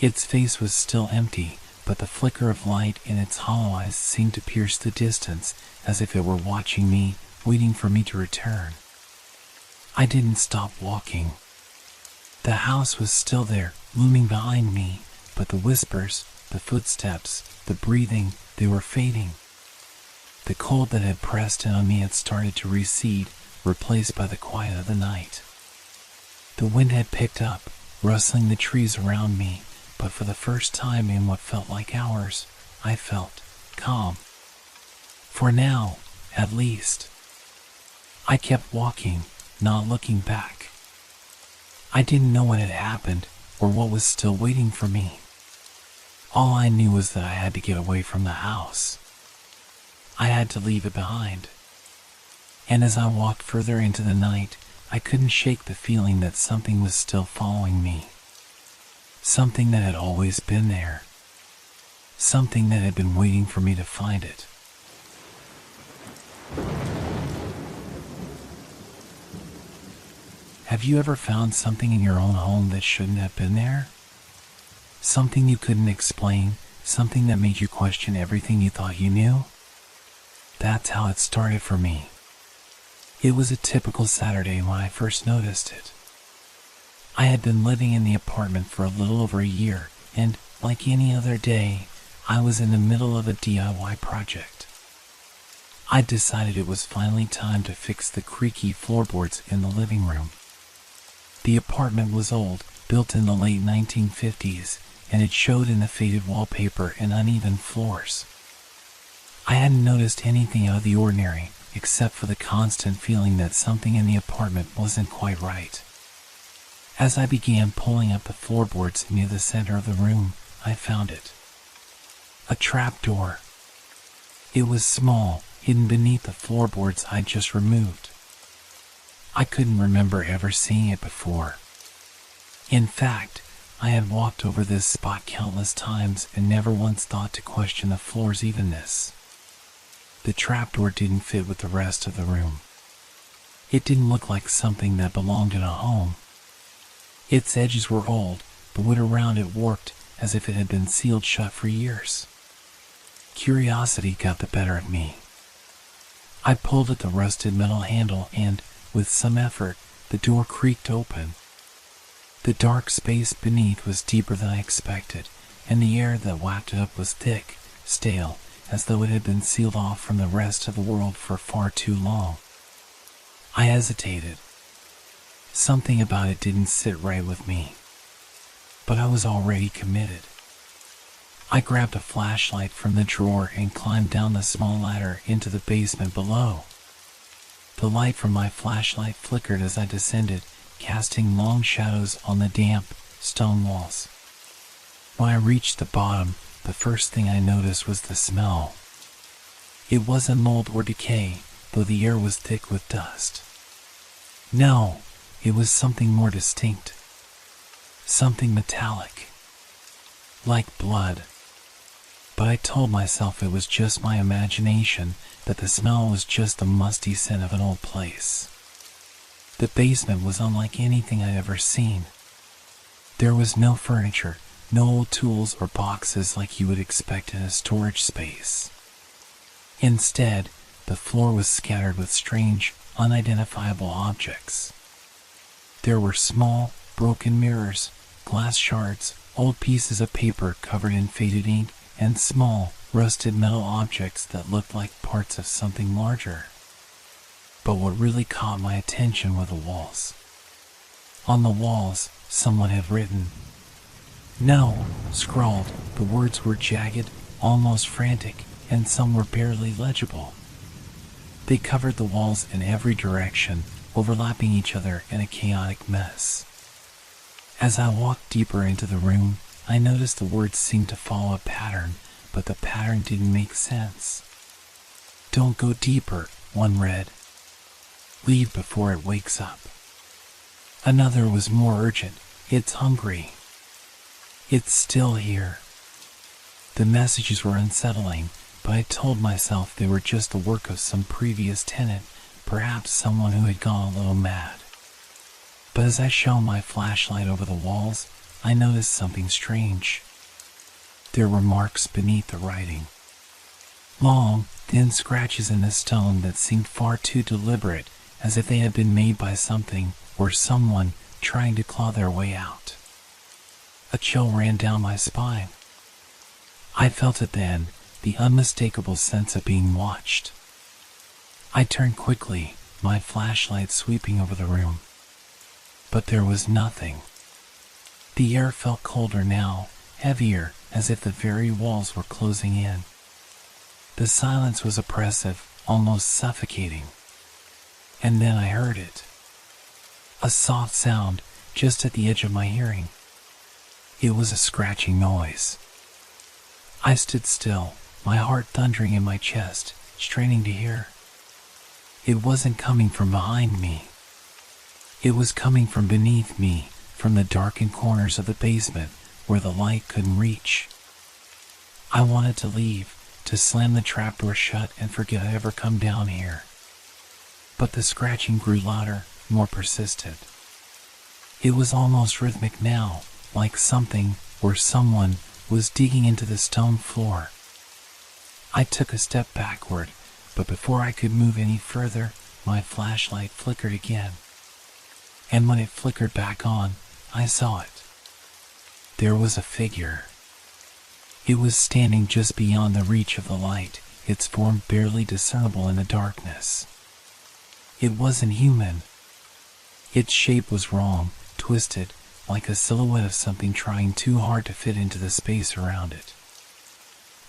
Its face was still empty, but the flicker of light in its hollow eyes seemed to pierce the distance, as if it were watching me, waiting for me to return. I didn't stop walking. The house was still there, looming behind me, but the whispers, the footsteps, the breathing, they were fading. The cold that had pressed in on me had started to recede, replaced by the quiet of the night. The wind had picked up, rustling the trees around me, but for the first time in what felt like hours, I felt calm. For now, at least. I kept walking, not looking back. I didn't know what had happened or what was still waiting for me. All I knew was that I had to get away from the house. I had to leave it behind. And as I walked further into the night, I couldn't shake the feeling that something was still following me. Something that had always been there. Something that had been waiting for me to find it. Have you ever found something in your own home that shouldn't have been there? Something you couldn't explain, something that made you question everything you thought you knew? That's how it started for me. It was a typical Saturday when I first noticed it. I had been living in the apartment for a little over a year, and, like any other day, I was in the middle of a DIY project. I decided it was finally time to fix the creaky floorboards in the living room. The apartment was old, built in the late 1950s, and it showed in the faded wallpaper and uneven floors. I hadn't noticed anything out of the ordinary, except for the constant feeling that something in the apartment wasn't quite right. As I began pulling up the floorboards near the center of the room, I found it. A trapdoor. It was small, hidden beneath the floorboards I'd just removed. I couldn't remember ever seeing it before. In fact, I had walked over this spot countless times and never once thought to question the floor's evenness. The trapdoor didn't fit with the rest of the room. It didn't look like something that belonged in a home. Its edges were old, the wood around it warped as if it had been sealed shut for years. Curiosity got the better of me. I pulled at the rusted metal handle and, with some effort, the door creaked open. The dark space beneath was deeper than I expected, and the air that wafted up was thick, stale, as though it had been sealed off from the rest of the world for far too long. I hesitated. Something about it didn't sit right with me. But I was already committed. I grabbed a flashlight from the drawer and climbed down the small ladder into the basement below. The light from my flashlight flickered as I descended, casting long shadows on the damp, stone walls. When I reached the bottom, the first thing I noticed was the smell. It wasn't mold or decay, though the air was thick with dust. No, it was something more distinct. Something metallic. Like blood. But I told myself it was just my imagination, that the smell was just the musty scent of an old place. The basement was unlike anything I'd ever seen. There was no furniture, no old tools or boxes like you would expect in a storage space. Instead, the floor was scattered with strange, unidentifiable objects. There were small, broken mirrors, glass shards, old pieces of paper covered in faded ink, and small, rusted metal objects that looked like parts of something larger. But what really caught my attention were the walls. On the walls, someone had written, "No," scrawled. The words were jagged, almost frantic, and some were barely legible. They covered the walls in every direction, overlapping each other in a chaotic mess. As I walked deeper into the room, I noticed the words seemed to follow a pattern, but the pattern didn't make sense. "Don't go deeper," one read. "Leave before it wakes up." Another was more urgent. "It's hungry. It's still here." The messages were unsettling, but I told myself they were just the work of some previous tenant, perhaps someone who had gone a little mad. But as I shone my flashlight over the walls, I noticed something strange. There were marks beneath the writing. Long, thin scratches in the stone that seemed far too deliberate, as if they had been made by something or someone trying to claw their way out. A chill ran down my spine. I felt it then, the unmistakable sense of being watched. I turned quickly, my flashlight sweeping over the room. But there was nothing. The air felt colder now, heavier, as if the very walls were closing in. The silence was oppressive, almost suffocating. And then I heard it. A soft sound, just at the edge of my hearing. It was a scratching noise. I stood still, my heart thundering in my chest, straining to hear. It wasn't coming from behind me. It was coming from beneath me, from the darkened corners of the basement where the light couldn't reach. I wanted to leave, to slam the trapdoor shut and forget I'd ever come down here. But the scratching grew louder, more persistent. It was almost rhythmic now, like something, or someone, was digging into the stone floor. I took a step backward, but before I could move any further, my flashlight flickered again. And when it flickered back on, I saw it. There was a figure. It was standing just beyond the reach of the light, its form barely discernible in the darkness. It wasn't human. Its shape was wrong, twisted, like a silhouette of something trying too hard to fit into the space around it.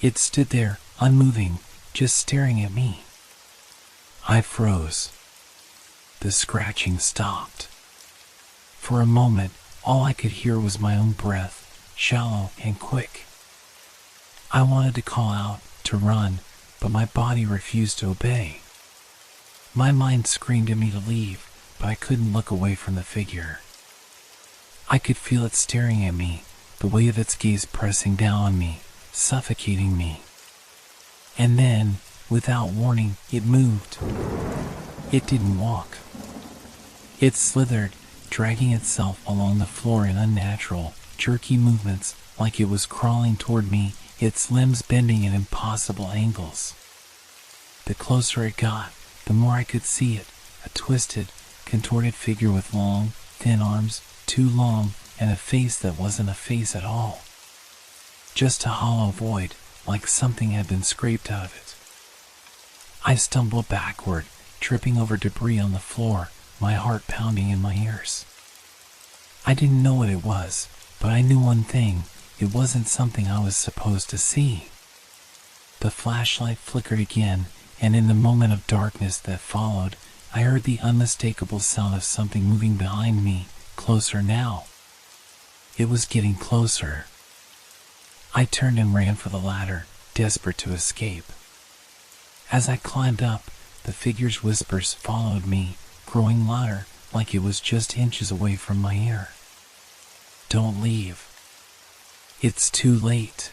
It stood there, unmoving, just staring at me. I froze. The scratching stopped. For a moment, all I could hear was my own breath, shallow and quick. I wanted to call out, to run, but my body refused to obey. My mind screamed at me to leave, but I couldn't look away from the figure. I could feel it staring at me, the weight of its gaze pressing down on me, suffocating me. And then, without warning, it moved. It didn't walk. It slithered, dragging itself along the floor in unnatural, jerky movements, like it was crawling toward me, its limbs bending at impossible angles. The closer it got, the more I could see it, a twisted, contorted figure with long, thin arms, too long, and a face that wasn't a face at all. Just a hollow void, like something had been scraped out of it. I stumbled backward, tripping over debris on the floor, my heart pounding in my ears. I didn't know what it was, but I knew one thing: it wasn't something I was supposed to see. The flashlight flickered again, and in the moment of darkness that followed, I heard the unmistakable sound of something moving behind me, closer now. It was getting closer. I turned and ran for the ladder, desperate to escape. As I climbed up, the figure's whispers followed me, growing louder, like it was just inches away from my ear. Don't leave. It's too late.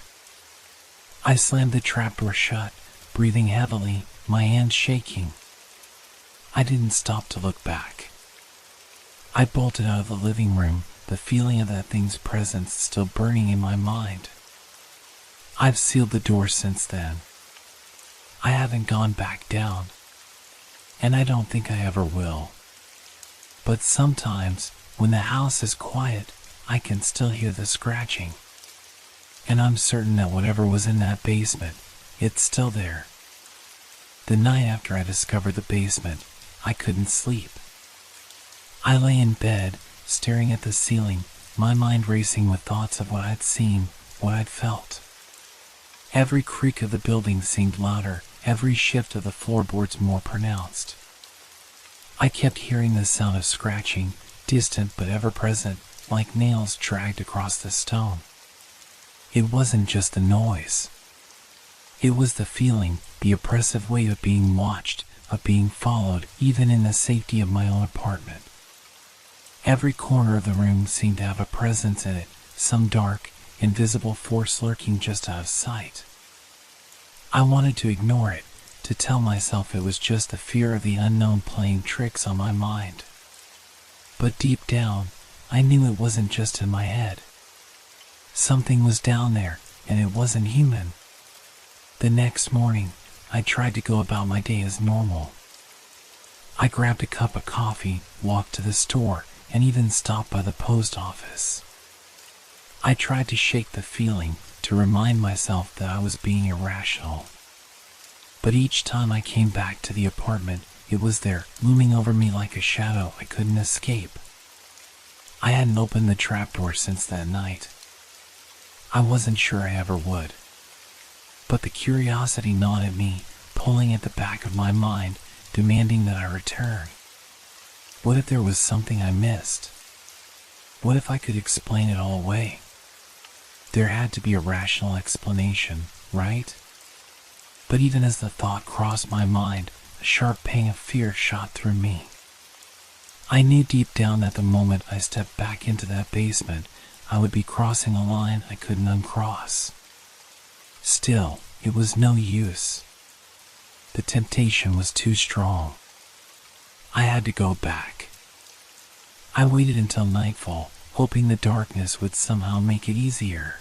I slammed the trapdoor shut, breathing heavily, my hands shaking. I didn't stop to look back. I bolted out of the living room, the feeling of that thing's presence still burning in my mind. I've sealed the door since then. I haven't gone back down, and I don't think I ever will. But sometimes, when the house is quiet, I can still hear the scratching. And I'm certain that whatever was in that basement, it's still there. The night after I discovered the basement, I couldn't sleep. I lay in bed, staring at the ceiling, my mind racing with thoughts of what I'd seen, what I'd felt. Every creak of the building seemed louder, every shift of the floorboards more pronounced. I kept hearing the sound of scratching, distant but ever present, like nails dragged across the stone. It wasn't just the noise. It was the feeling, the oppressive weight of being watched, of being followed, even in the safety of my own apartment. Every corner of the room seemed to have a presence in it, some dark, invisible force lurking just out of sight. I wanted to ignore it, to tell myself it was just the fear of the unknown playing tricks on my mind. But deep down, I knew it wasn't just in my head. Something was down there, and it wasn't human. The next morning, I tried to go about my day as normal. I grabbed a cup of coffee, walked to the store, and even stopped by the post office. I tried to shake the feeling, to remind myself that I was being irrational. But each time I came back to the apartment, it was there, looming over me like a shadow I couldn't escape. I hadn't opened the trapdoor since that night. I wasn't sure I ever would. But the curiosity gnawed at me, pulling at the back of my mind, demanding that I return. What if there was something I missed? What if I could explain it all away? There had to be a rational explanation, right? But even as the thought crossed my mind, a sharp pang of fear shot through me. I knew deep down that the moment I stepped back into that basement, I would be crossing a line I couldn't uncross. Still, it was no use. The temptation was too strong. I had to go back. I waited until nightfall, hoping the darkness would somehow make it easier.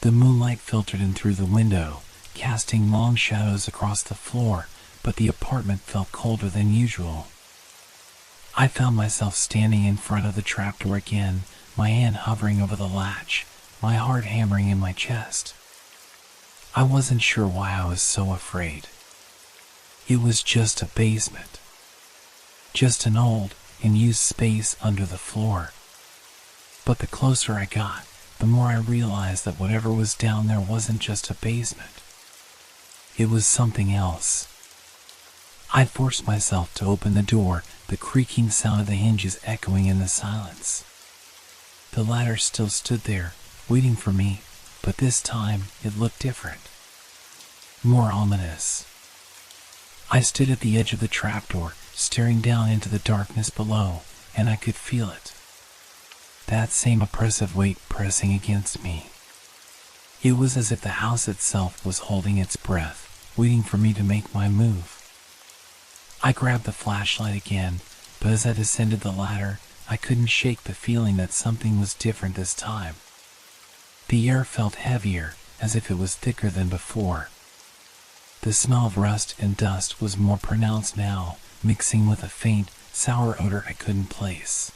The moonlight filtered in through the window, casting long shadows across the floor, but the apartment felt colder than usual. I found myself standing in front of the trapdoor again, my hand hovering over the latch, my heart hammering in my chest. I wasn't sure why I was so afraid. It was just a basement. Just an old, unused space under the floor. But the closer I got, the more I realized that whatever was down there wasn't just a basement. It was something else. I forced myself to open the door, the creaking sound of the hinges echoing in the silence. The ladder still stood there, waiting for me, but this time it looked different. More ominous. I stood at the edge of the trapdoor, staring down into the darkness below, and I could feel it. That same oppressive weight pressing against me. It was as if the house itself was holding its breath, waiting for me to make my move. I grabbed the flashlight again, but as I descended the ladder, I couldn't shake the feeling that something was different this time. The air felt heavier, as if it was thicker than before. The smell of rust and dust was more pronounced now, mixing with a faint, sour odor I couldn't place.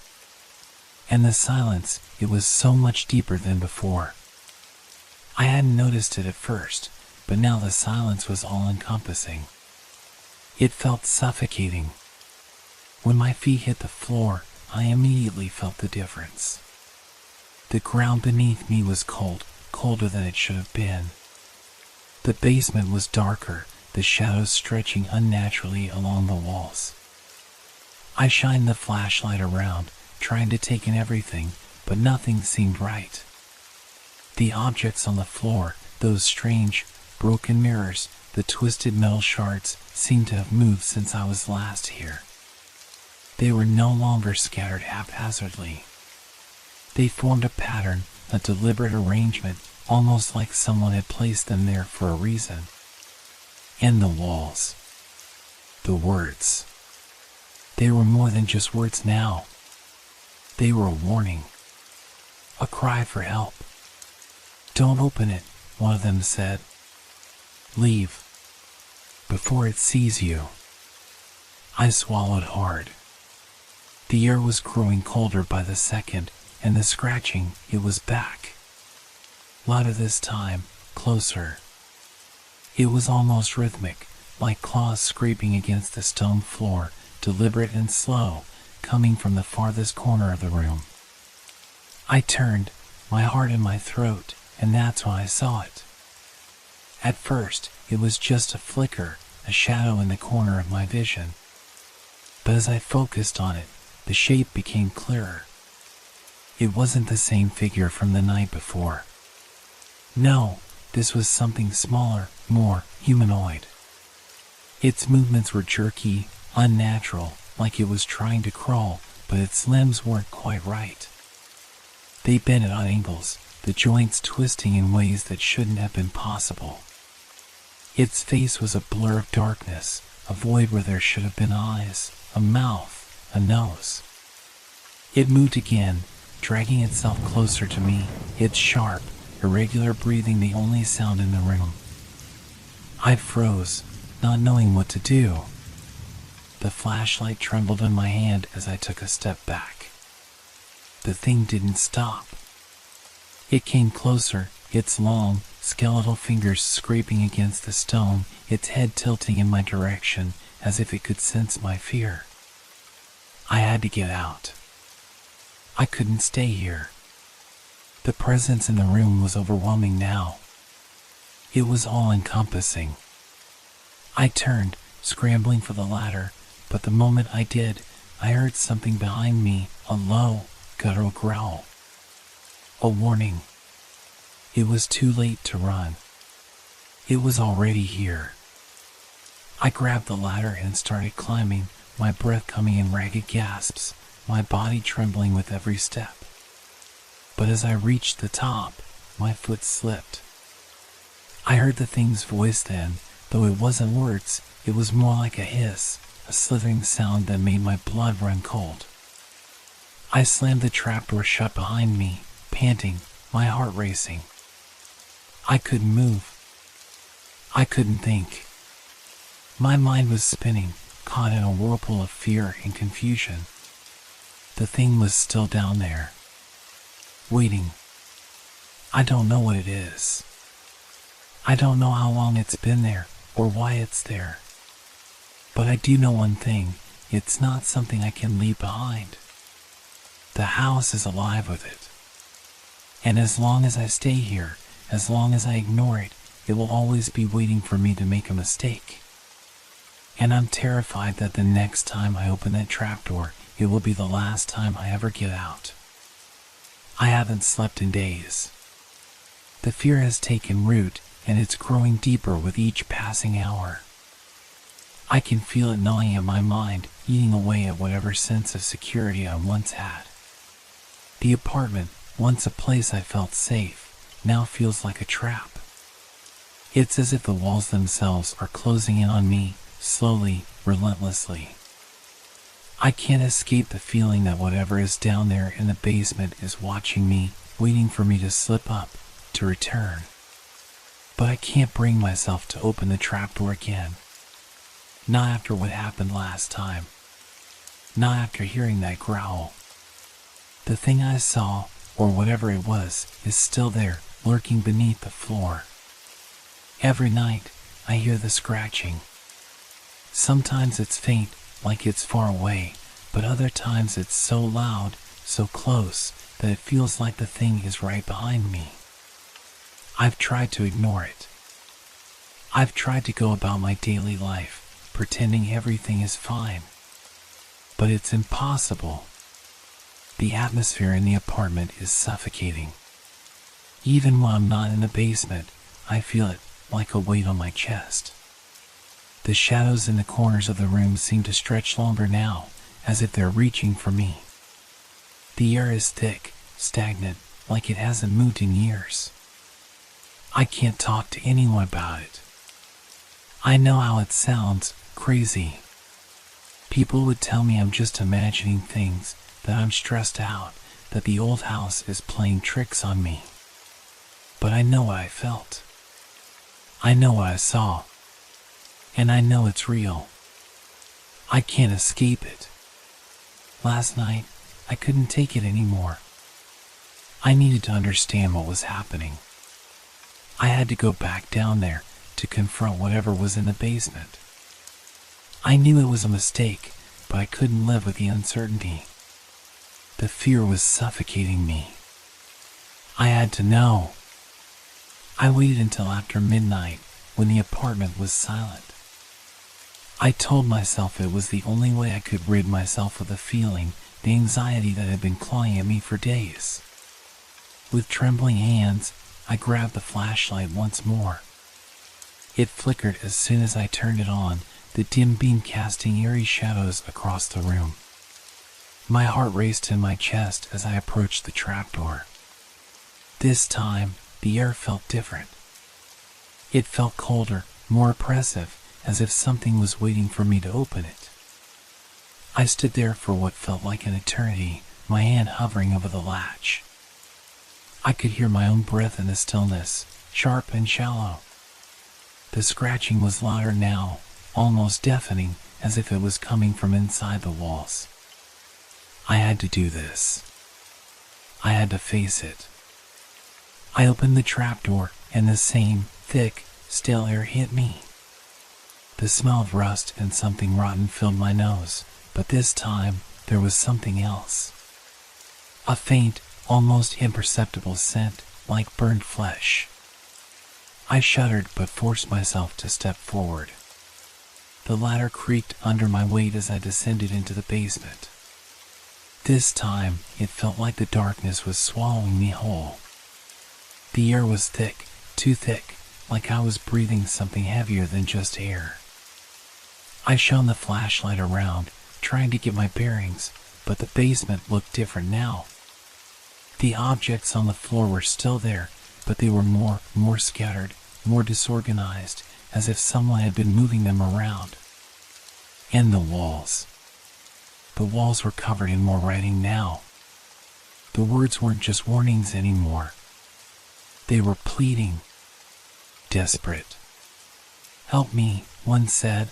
And the silence, it was so much deeper than before. I hadn't noticed it at first, but now the silence was all-encompassing. It felt suffocating. When my feet hit the floor, I immediately felt the difference. The ground beneath me was cold, colder than it should have been. The basement was darker, the shadows stretching unnaturally along the walls. I shined the flashlight around, trying to take in everything, but nothing seemed right. The objects on the floor, those strange, broken mirrors, the twisted metal shards, seemed to have moved since I was last here. They were no longer scattered haphazardly. They formed a pattern, a deliberate arrangement, almost like someone had placed them there for a reason. And the walls. The words. They were more than just words now. They were a warning. A cry for help. "Don't open it," one of them said. "Leave. Before it sees you." I swallowed hard. The air was growing colder by the second, and the scratching, it was back. Louder this time, closer. It was almost rhythmic, like claws scraping against the stone floor, deliberate and slow, coming from the farthest corner of the room. I turned, my heart in my throat, and that's when I saw it. At first, it was just a flicker, a shadow in the corner of my vision. But as I focused on it, the shape became clearer. It wasn't the same figure from the night before. No, this was something smaller, more humanoid. Its movements were jerky, unnatural, like it was trying to crawl, but its limbs weren't quite right. They bent at angles, the joints twisting in ways that shouldn't have been possible. Its face was a blur of darkness, a void where there should have been eyes, a mouth, a nose. It moved again, dragging itself closer to me, its sharp, irregular breathing the only sound in the room. I froze, not knowing what to do. The flashlight trembled in my hand as I took a step back. The thing didn't stop. It came closer, its long, skeletal fingers scraping against the stone, its head tilting in my direction as if it could sense my fear. I had to get out. I couldn't stay here. The presence in the room was overwhelming now. It was all-encompassing. I turned, scrambling for the ladder, but the moment I did, I heard something behind me, a low, guttural growl. A warning. It was too late to run. It was already here. I grabbed the ladder and started climbing, my breath coming in ragged gasps, my body trembling with every step. But as I reached the top, my foot slipped. I heard the thing's voice then, though it wasn't words, it was more like a hiss, a slithering sound that made my blood run cold. I slammed the trapdoor shut behind me, panting, my heart racing. I couldn't move. I couldn't think. My mind was spinning, caught in a whirlpool of fear and confusion. The thing was still down there, waiting. I don't know what it is. I don't know how long it's been there or why it's there. But I do know one thing, it's not something I can leave behind. The house is alive with it. And as long as I stay here, as long as I ignore it, it will always be waiting for me to make a mistake. And I'm terrified that the next time I open that trapdoor, it will be the last time I ever get out. I haven't slept in days. The fear has taken root, and it's growing deeper with each passing hour. I can feel it gnawing at my mind, eating away at whatever sense of security I once had. The apartment, once a place I felt safe, now feels like a trap. It's as if the walls themselves are closing in on me, slowly, relentlessly. I can't escape the feeling that whatever is down there in the basement is watching me, waiting for me to slip up, to return. But I can't bring myself to open the trapdoor again. Not after what happened last time. Not after hearing that growl. The thing I saw, or whatever it was, is still there, lurking beneath the floor. Every night, I hear the scratching. Sometimes it's faint, like it's far away, but other times it's so loud, so close, that it feels like the thing is right behind me. I've tried to ignore it. I've tried to go about my daily life, pretending everything is fine. But it's impossible. The atmosphere in the apartment is suffocating. Even when I'm not in the basement, I feel it, like a weight on my chest. The shadows in the corners of the room seem to stretch longer now, as if they're reaching for me. The air is thick, stagnant, like it hasn't moved in years. I can't talk to anyone about it. I know how it sounds, crazy. People would tell me I'm just imagining things, that I'm stressed out, that the old house is playing tricks on me. But I know what I felt. I know what I saw. And I know it's real. I can't escape it. Last night, I couldn't take it anymore. I needed to understand what was happening. I had to go back down there to confront whatever was in the basement. I knew it was a mistake, but I couldn't live with the uncertainty. The fear was suffocating me. I had to know. I waited until after midnight, when the apartment was silent. I told myself it was the only way I could rid myself of the feeling, the anxiety that had been clawing at me for days. With trembling hands, I grabbed the flashlight once more. It flickered as soon as I turned it on, the dim beam casting eerie shadows across the room. My heart raced in my chest as I approached the trapdoor. This time, the air felt different. It felt colder, more oppressive, as if something was waiting for me to open it. I stood there for what felt like an eternity, my hand hovering over the latch. I could hear my own breath in the stillness, sharp and shallow. The scratching was louder now, almost deafening, as if it was coming from inside the walls. I had to do this. I had to face it. I opened the trapdoor, and the same, thick, stale air hit me. The smell of rust and something rotten filled my nose, but this time, there was something else. A faint, almost imperceptible scent, like burned flesh. I shuddered but forced myself to step forward. The ladder creaked under my weight as I descended into the basement. This time, it felt like the darkness was swallowing me whole. The air was thick, too thick, like I was breathing something heavier than just air. I shone the flashlight around, trying to get my bearings, but the basement looked different now. The objects on the floor were still there, but they were more scattered, more disorganized, as if someone had been moving them around. And the walls. The walls were covered in more writing now. The words weren't just warnings anymore. They were pleading. Desperate. "Help me," one said.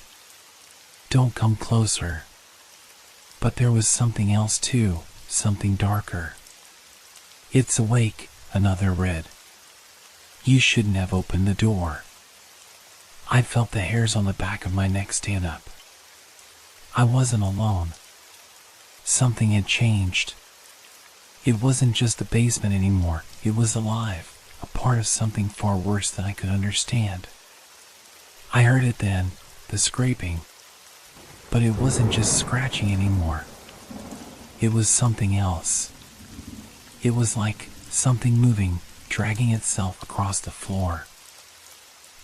"Don't come closer." But there was something else too, something darker. "It's awake," another read. "You shouldn't have opened the door." I felt the hairs on the back of my neck stand up. I wasn't alone. Something had changed. It wasn't just the basement anymore. It was alive, a part of something far worse than I could understand. I heard it then, the scraping. But it wasn't just scratching anymore. It was something else. It was like something moving, dragging itself across the floor.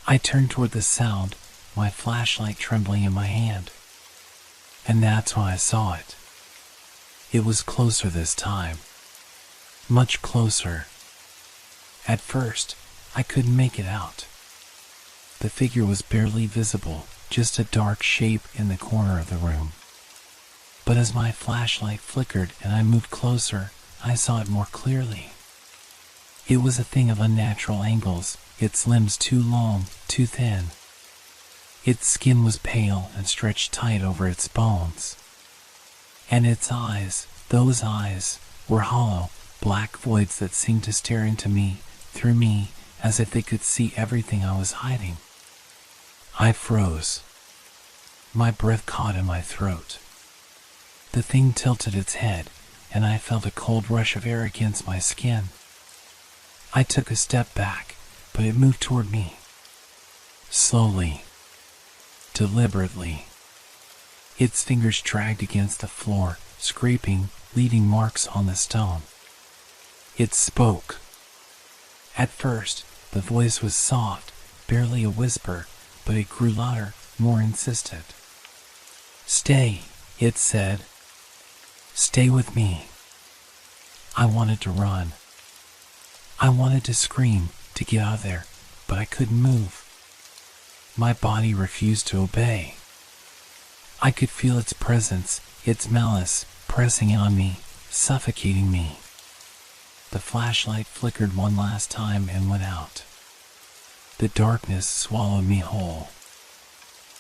I turned toward the sound, my flashlight trembling in my hand. And that's when I saw it. It was closer this time. Much closer. At first, I couldn't make it out. The figure was barely visible, just a dark shape in the corner of the room. But as my flashlight flickered and I moved closer, I saw it more clearly. It was a thing of unnatural angles, its limbs too long, too thin. Its skin was pale and stretched tight over its bones. And its eyes, those eyes, were hollow, black voids that seemed to stare into me, through me, as if they could see everything I was hiding. I froze. My breath caught in my throat. The thing tilted its head, and I felt a cold rush of air against my skin. I took a step back, but it moved toward me. Slowly. Deliberately. Its fingers dragged against the floor, scraping, leaving marks on the stone. It spoke. At first, the voice was soft, barely a whisper, but it grew louder, more insistent. "Stay," it said. "Stay with me." I wanted to run. I wanted to scream, to get out of there, but I couldn't move. My body refused to obey. I could feel its presence, its malice, pressing on me, suffocating me. The flashlight flickered one last time and went out. The darkness swallowed me whole.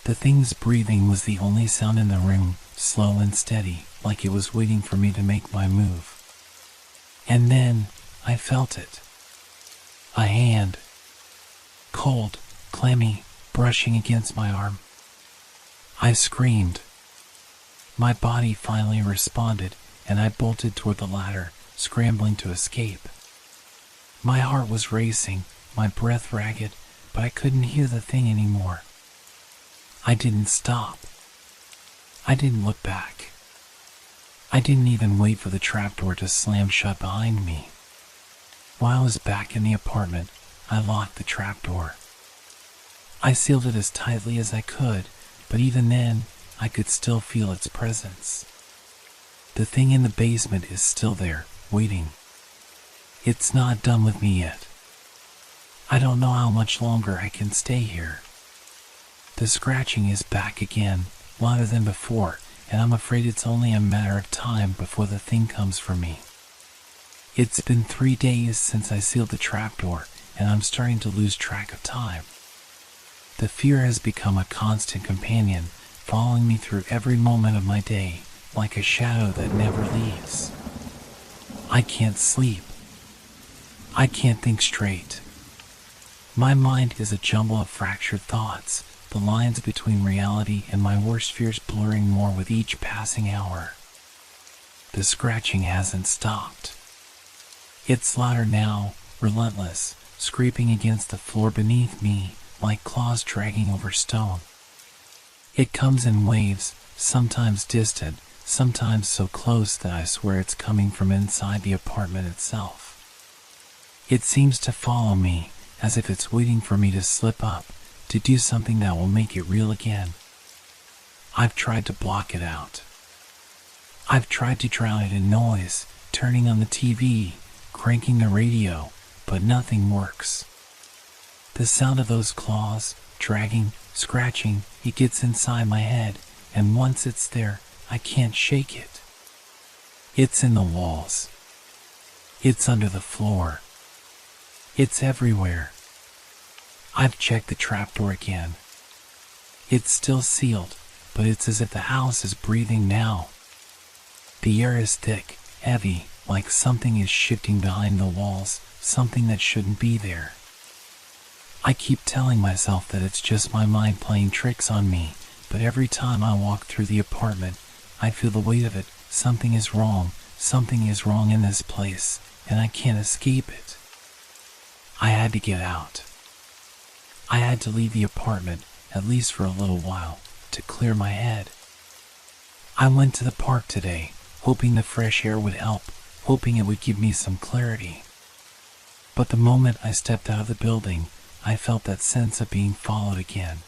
The thing's breathing was the only sound in the room, slow and steady, like it was waiting for me to make my move. And then, I felt it. A hand. Cold, clammy, brushing against my arm. I screamed. My body finally responded, and I bolted toward the ladder, scrambling to escape. My heart was racing, my breath ragged, but I couldn't hear the thing anymore. I didn't stop. I didn't look back. I didn't even wait for the trapdoor to slam shut behind me. While I was back in the apartment, I locked the trapdoor. I sealed it as tightly as I could, but even then, I could still feel its presence. The thing in the basement is still there, waiting. It's not done with me yet. I don't know how much longer I can stay here. The scratching is back again, louder than before, and I'm afraid it's only a matter of time before the thing comes for me. It's been 3 days since I sealed the trapdoor, and I'm starting to lose track of time. The fear has become a constant companion, following me through every moment of my day, like a shadow that never leaves. I can't sleep. I can't think straight. My mind is a jumble of fractured thoughts, the lines between reality and my worst fears blurring more with each passing hour. The scratching hasn't stopped. It's louder now, relentless, scraping against the floor beneath me, like claws dragging over stone. It comes in waves, sometimes distant, sometimes so close that I swear it's coming from inside the apartment itself. It seems to follow me, as if it's waiting for me to slip up, to do something that will make it real again. I've tried to block it out. I've tried to drown it in noise, turning on the TV, cranking the radio, but nothing works. The sound of those claws, dragging, scratching, it gets inside my head, and once it's there, I can't shake it. It's in the walls. It's under the floor. It's everywhere. I've checked the trapdoor again. It's still sealed, but it's as if the house is breathing now. The air is thick, heavy, like something is shifting behind the walls, something that shouldn't be there. I keep telling myself that it's just my mind playing tricks on me, but every time I walk through the apartment, I feel the weight of it. Something is wrong in this place, and I can't escape it. I had to get out. I had to leave the apartment, at least for a little while, to clear my head. I went to the park today, hoping the fresh air would help, hoping it would give me some clarity. But the moment I stepped out of the building, I felt that sense of being followed again.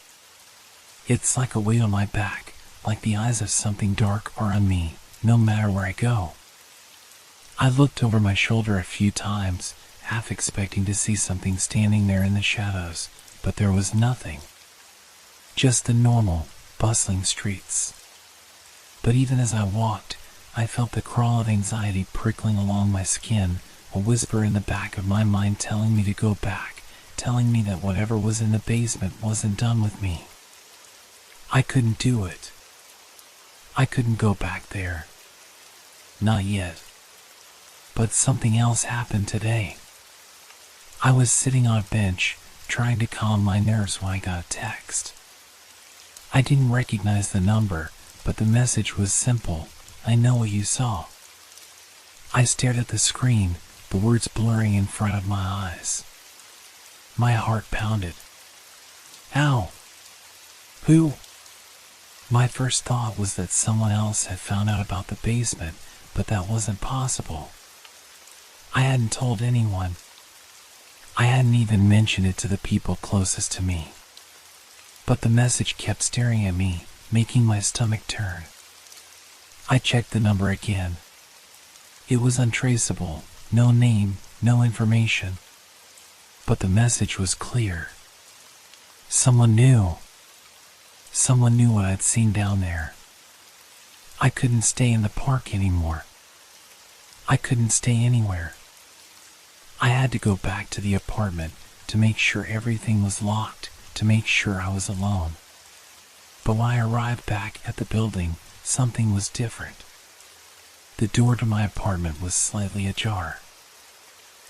It's like a weight on my back, like the eyes of something dark are on me, no matter where I go. I looked over my shoulder a few times, half expecting to see something standing there in the shadows, but there was nothing. Just the normal, bustling streets. But even as I walked, I felt the crawl of anxiety prickling along my skin, a whisper in the back of my mind telling me to go back, telling me that whatever was in the basement wasn't done with me. I couldn't do it. I couldn't go back there. Not yet. But something else happened today. I was sitting on a bench, trying to calm my nerves when I got a text. I didn't recognize the number, but the message was simple. I know what you saw. I stared at the screen, the words blurring in front of my eyes. My heart pounded. Ow! Who? My first thought was that someone else had found out about the basement, but that wasn't possible. I hadn't told anyone. I hadn't even mentioned it to the people closest to me. But the message kept staring at me, making my stomach turn. I checked the number again. It was untraceable, no name, no information. But the message was clear. Someone knew. Someone knew what I'd seen down there. I couldn't stay in the park anymore. I couldn't stay anywhere. I had to go back to the apartment to make sure everything was locked, to make sure I was alone. But when I arrived back at the building, something was different. The door to my apartment was slightly ajar.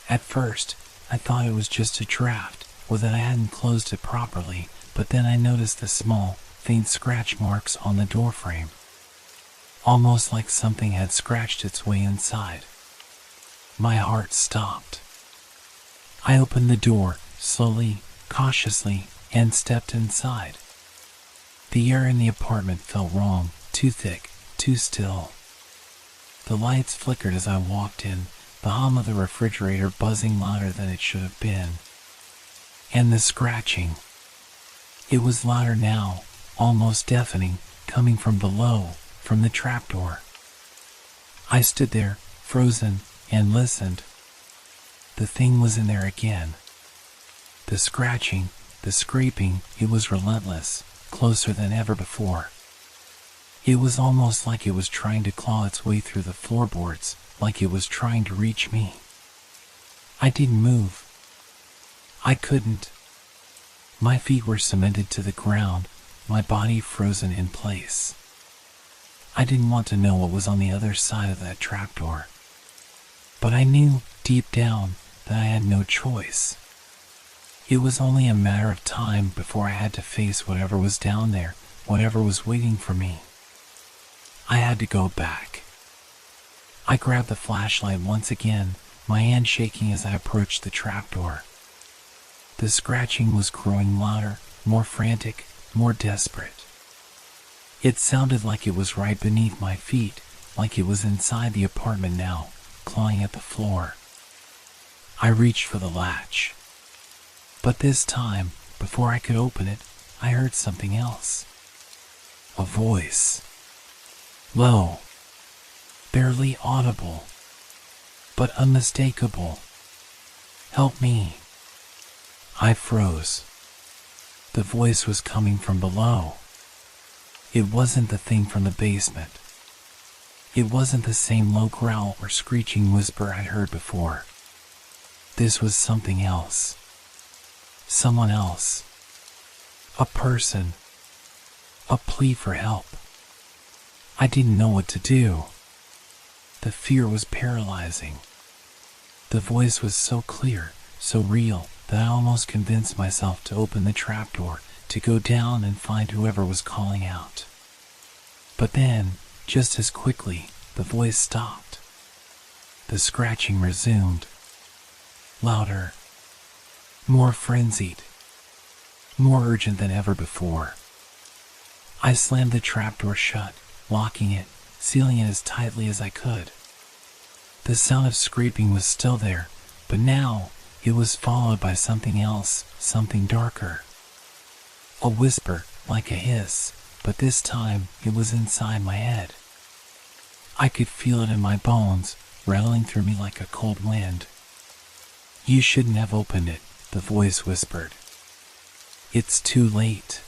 At first, I thought it was just a draft, or that I hadn't closed it properly, but then I noticed the small, faint scratch marks on the doorframe. Almost like something had scratched its way inside. My heart stopped. I opened the door, slowly, cautiously, and stepped inside. The air in the apartment felt wrong, too thick, too still. The lights flickered as I walked in, the hum of the refrigerator buzzing louder than it should have been. And the scratching. It was louder now, almost deafening, coming from below, from the trapdoor. I stood there, frozen, and listened. The thing was in there again. The scratching, the scraping, it was relentless, closer than ever before. It was almost like it was trying to claw its way through the floorboards, like it was trying to reach me. I didn't move. I couldn't. My feet were cemented to the ground, my body frozen in place. I didn't want to know what was on the other side of that trapdoor. But I knew, deep down, that I had no choice. It was only a matter of time before I had to face whatever was down there, whatever was waiting for me. I had to go back. I grabbed the flashlight once again, my hand shaking as I approached the trapdoor. The scratching was growing louder, more frantic, more desperate. It sounded like it was right beneath my feet, like it was inside the apartment now, clawing at the floor. I reached for the latch. But this time, before I could open it, I heard something else. A voice. Low. Barely audible. But unmistakable. Help me. I froze. The voice was coming from below. It wasn't the thing from the basement. It wasn't the same low growl or screeching whisper I'd heard before. This was something else. Someone else. A person. A plea for help. I didn't know what to do. The fear was paralyzing. The voice was so clear, so real, that I almost convinced myself to open the trapdoor, to go down and find whoever was calling out. But then, just as quickly, the voice stopped. The scratching resumed. Louder. More frenzied. More urgent than ever before. I slammed the trapdoor shut, locking it, sealing it as tightly as I could. The sound of scraping was still there, but now it was followed by something else, something darker. A whisper, like a hiss, but this time it was inside my head. I could feel it in my bones, rattling through me like a cold wind. You shouldn't have opened it, the voice whispered. It's too late.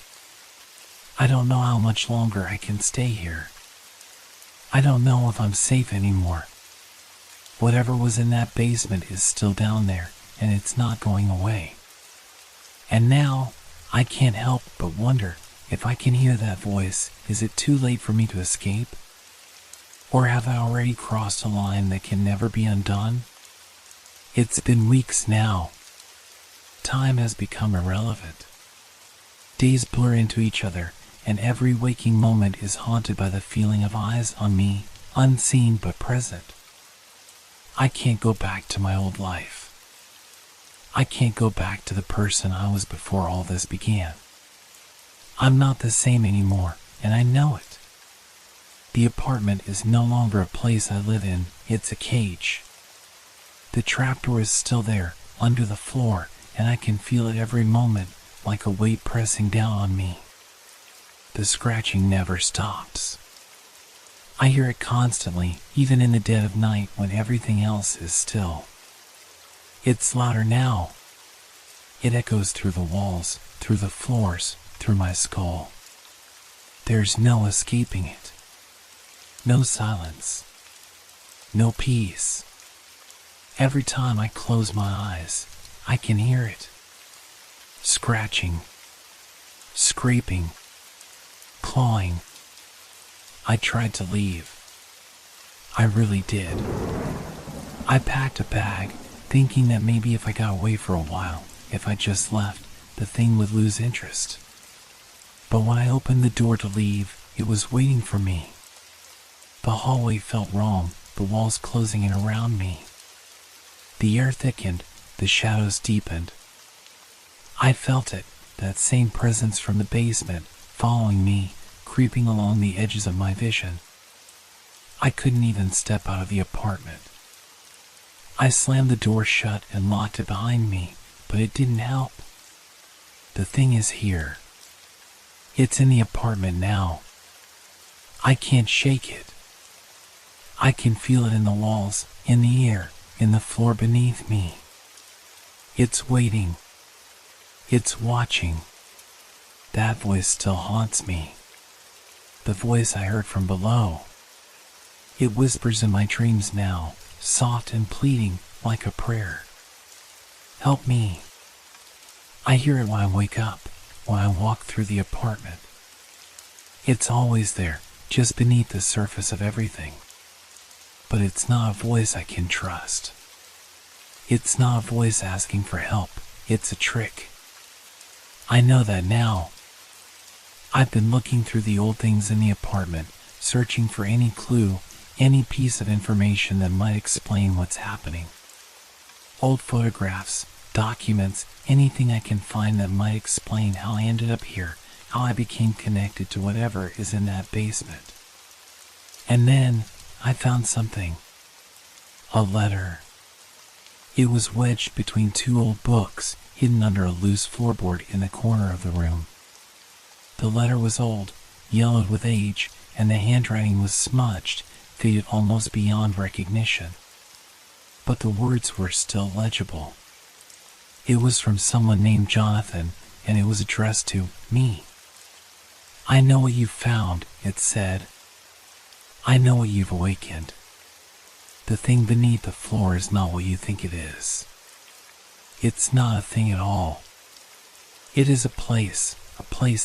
I don't know how much longer I can stay here. I don't know if I'm safe anymore. Whatever was in that basement is still down there, and it's not going away. And now, I can't help but wonder if I can hear that voice. Is it too late for me to escape? Or have I already crossed a line that can never be undone? It's been weeks now. Time has become irrelevant. Days blur into each other, and every waking moment is haunted by the feeling of eyes on me, unseen but present. I can't go back to my old life. I can't go back to the person I was before all this began. I'm not the same anymore, and I know it. The apartment is no longer a place I live in, it's a cage. The trapdoor is still there, under the floor, and I can feel it every moment, like a weight pressing down on me. The scratching never stops. I hear it constantly, even in the dead of night when everything else is still. It's louder now. It echoes through the walls, through the floors, through my skull. There's no escaping it. No silence. No peace. Every time I close my eyes, I can hear it. Scratching. Scraping. Clawing. I tried to leave. I really did. I packed a bag, thinking that maybe if I got away for a while, if I just left, the thing would lose interest. But when I opened the door to leave, it was waiting for me. The hallway felt wrong, the walls closing in around me. The air thickened, the shadows deepened. I felt it, that same presence from the basement, following me, creeping along the edges of my vision. I couldn't even step out of the apartment. I slammed the door shut and locked it behind me, but it didn't help. The thing is here. It's in the apartment now. I can't shake it. I can feel it in the walls, in the air, in the floor beneath me. It's waiting. It's watching. That voice still haunts me. The voice I heard from below. It whispers in my dreams now, soft and pleading, like a prayer. Help me. I hear it when I wake up, when I walk through the apartment. It's always there, just beneath the surface of everything. But it's not a voice I can trust. It's not a voice asking for help, it's a trick. I know that now. I've been looking through the old things in the apartment, searching for any clue, any piece of information that might explain what's happening. Old photographs, documents, anything I can find that might explain how I ended up here, how I became connected to whatever is in that basement. And then I found something. A letter. It was wedged between two old books, hidden under a loose floorboard in the corner of the room. The letter was old, yellowed with age, and the handwriting was smudged, faded almost beyond recognition. But the words were still legible. It was from someone named Jonathan, and it was addressed to me. "I know what you've found," it said. "I know what you've awakened. The thing beneath the floor is not what you think it is. It's not a thing at all. It is a place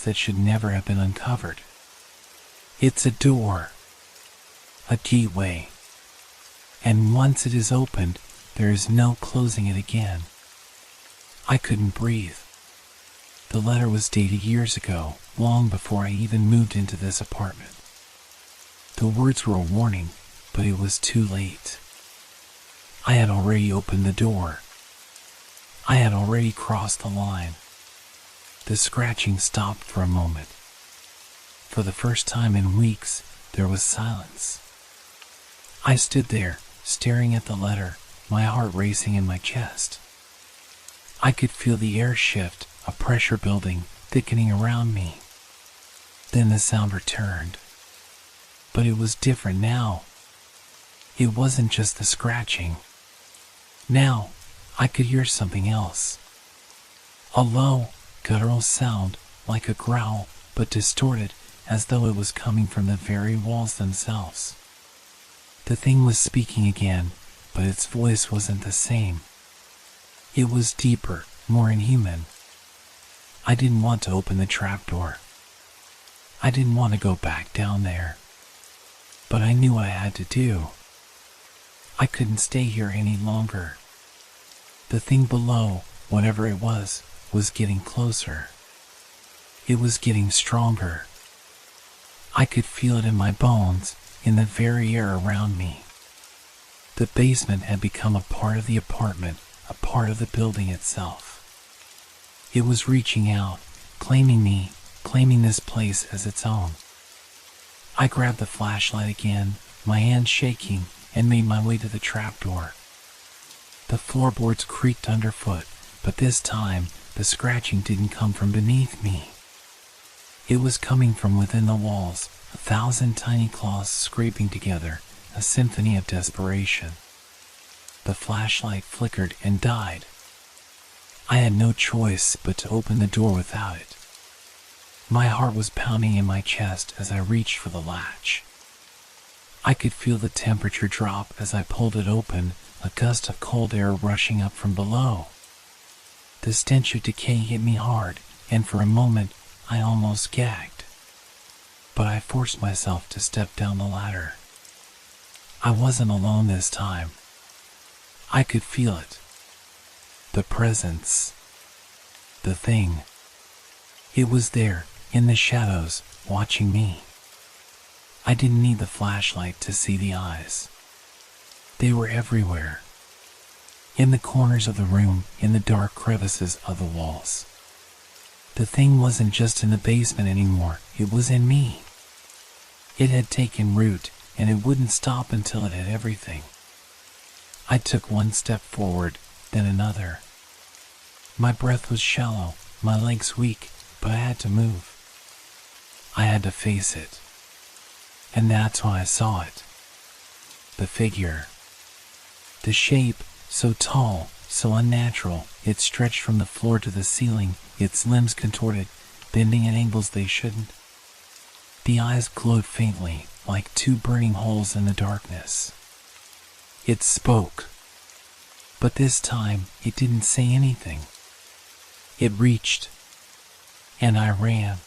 that should never have been uncovered. It's a door, a gateway, and once it is opened, there is no closing it again." I couldn't breathe. The letter was dated years ago, long before I even moved into this apartment. The words were a warning, but it was too late. I had already opened the door. I had already crossed the line. The scratching stopped for a moment. For the first time in weeks, there was silence. I stood there, staring at the letter, my heart racing in my chest. I could feel the air shift, a pressure building, thickening around me. Then the sound returned. But it was different now. It wasn't just the scratching. Now, I could hear something else. A low, guttural sound, like a growl, but distorted, as though it was coming from the very walls themselves. The thing was speaking again, but its voice wasn't the same. It was deeper, more inhuman. I didn't want to open the trapdoor. I didn't want to go back down there. But I knew what I had to do. I couldn't stay here any longer. The thing below, whatever it was getting closer. It was getting stronger. I could feel it in my bones, in the very air around me. The basement had become a part of the apartment, a part of the building itself. It was reaching out, claiming me, claiming this place as its own. I grabbed the flashlight again, my hand shaking, and made my way to the trapdoor. The floorboards creaked underfoot, but this time, the scratching didn't come from beneath me. It was coming from within the walls, 1,000 tiny claws scraping together, a symphony of desperation. The flashlight flickered and died. I had no choice but to open the door without it. My heart was pounding in my chest as I reached for the latch. I could feel the temperature drop as I pulled it open, a gust of cold air rushing up from below. The stench of decay hit me hard, and for a moment, I almost gagged. But I forced myself to step down the ladder. I wasn't alone this time. I could feel it. The presence. The thing. It was there, in the shadows, watching me. I didn't need the flashlight to see the eyes. They were everywhere. In the corners of the room, in the dark crevices of the walls. The thing wasn't just in the basement anymore, it was in me. It had taken root, and it wouldn't stop until it had everything. I took one step forward, then another. My breath was shallow, my legs weak, but I had to move. I had to face it. And that's when I saw it. The figure. The shape, so tall, so unnatural, it stretched from the floor to the ceiling, its limbs contorted, bending at angles they shouldn't. The eyes glowed faintly, like two burning holes in the darkness. It spoke. But this time, it didn't say anything. It reached. And I ran.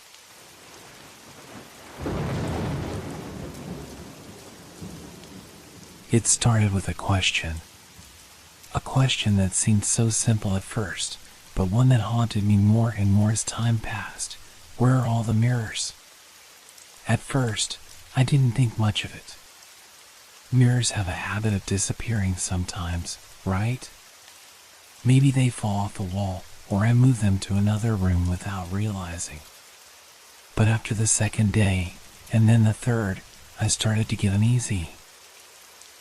It started with a question. A question that seemed so simple at first, but one that haunted me more and more as time passed. Where are all the mirrors? At first, I didn't think much of it. Mirrors have a habit of disappearing sometimes, right? Maybe they fall off the wall, or I move them to another room without realizing. But after the second day, and then the third, I started to get uneasy.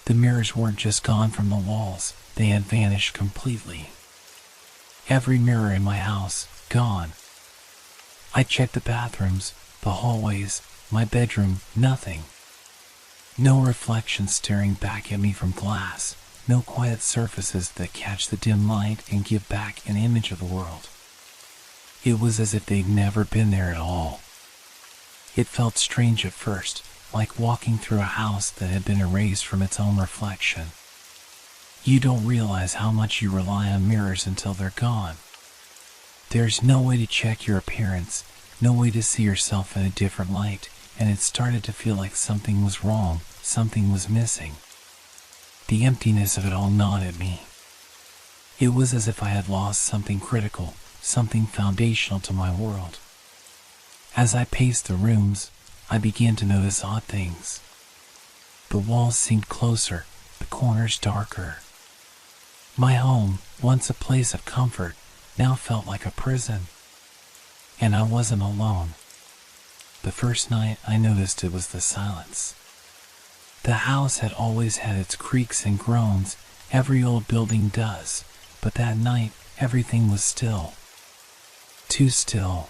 The mirrors weren't just gone from the walls, they had vanished completely. Every mirror in my house, gone. I checked the bathrooms, the hallways, my bedroom, nothing. No reflection staring back at me from glass, no quiet surfaces that catch the dim light and give back an image of the world. It was as if they'd never been there at all. It felt strange at first, like walking through a house that had been erased from its own reflection. You don't realize how much you rely on mirrors until they're gone. There's no way to check your appearance, no way to see yourself in a different light, and it started to feel like something was wrong, something was missing. The emptiness of it all gnawed at me. It was as if I had lost something critical, something foundational to my world. As I paced the rooms, I began to notice odd things. The walls seemed closer, the corners darker. My home, once a place of comfort, now felt like a prison. And I wasn't alone. The first night I noticed it was the silence. The house had always had its creaks and groans, every old building does, but that night everything was still. Too still.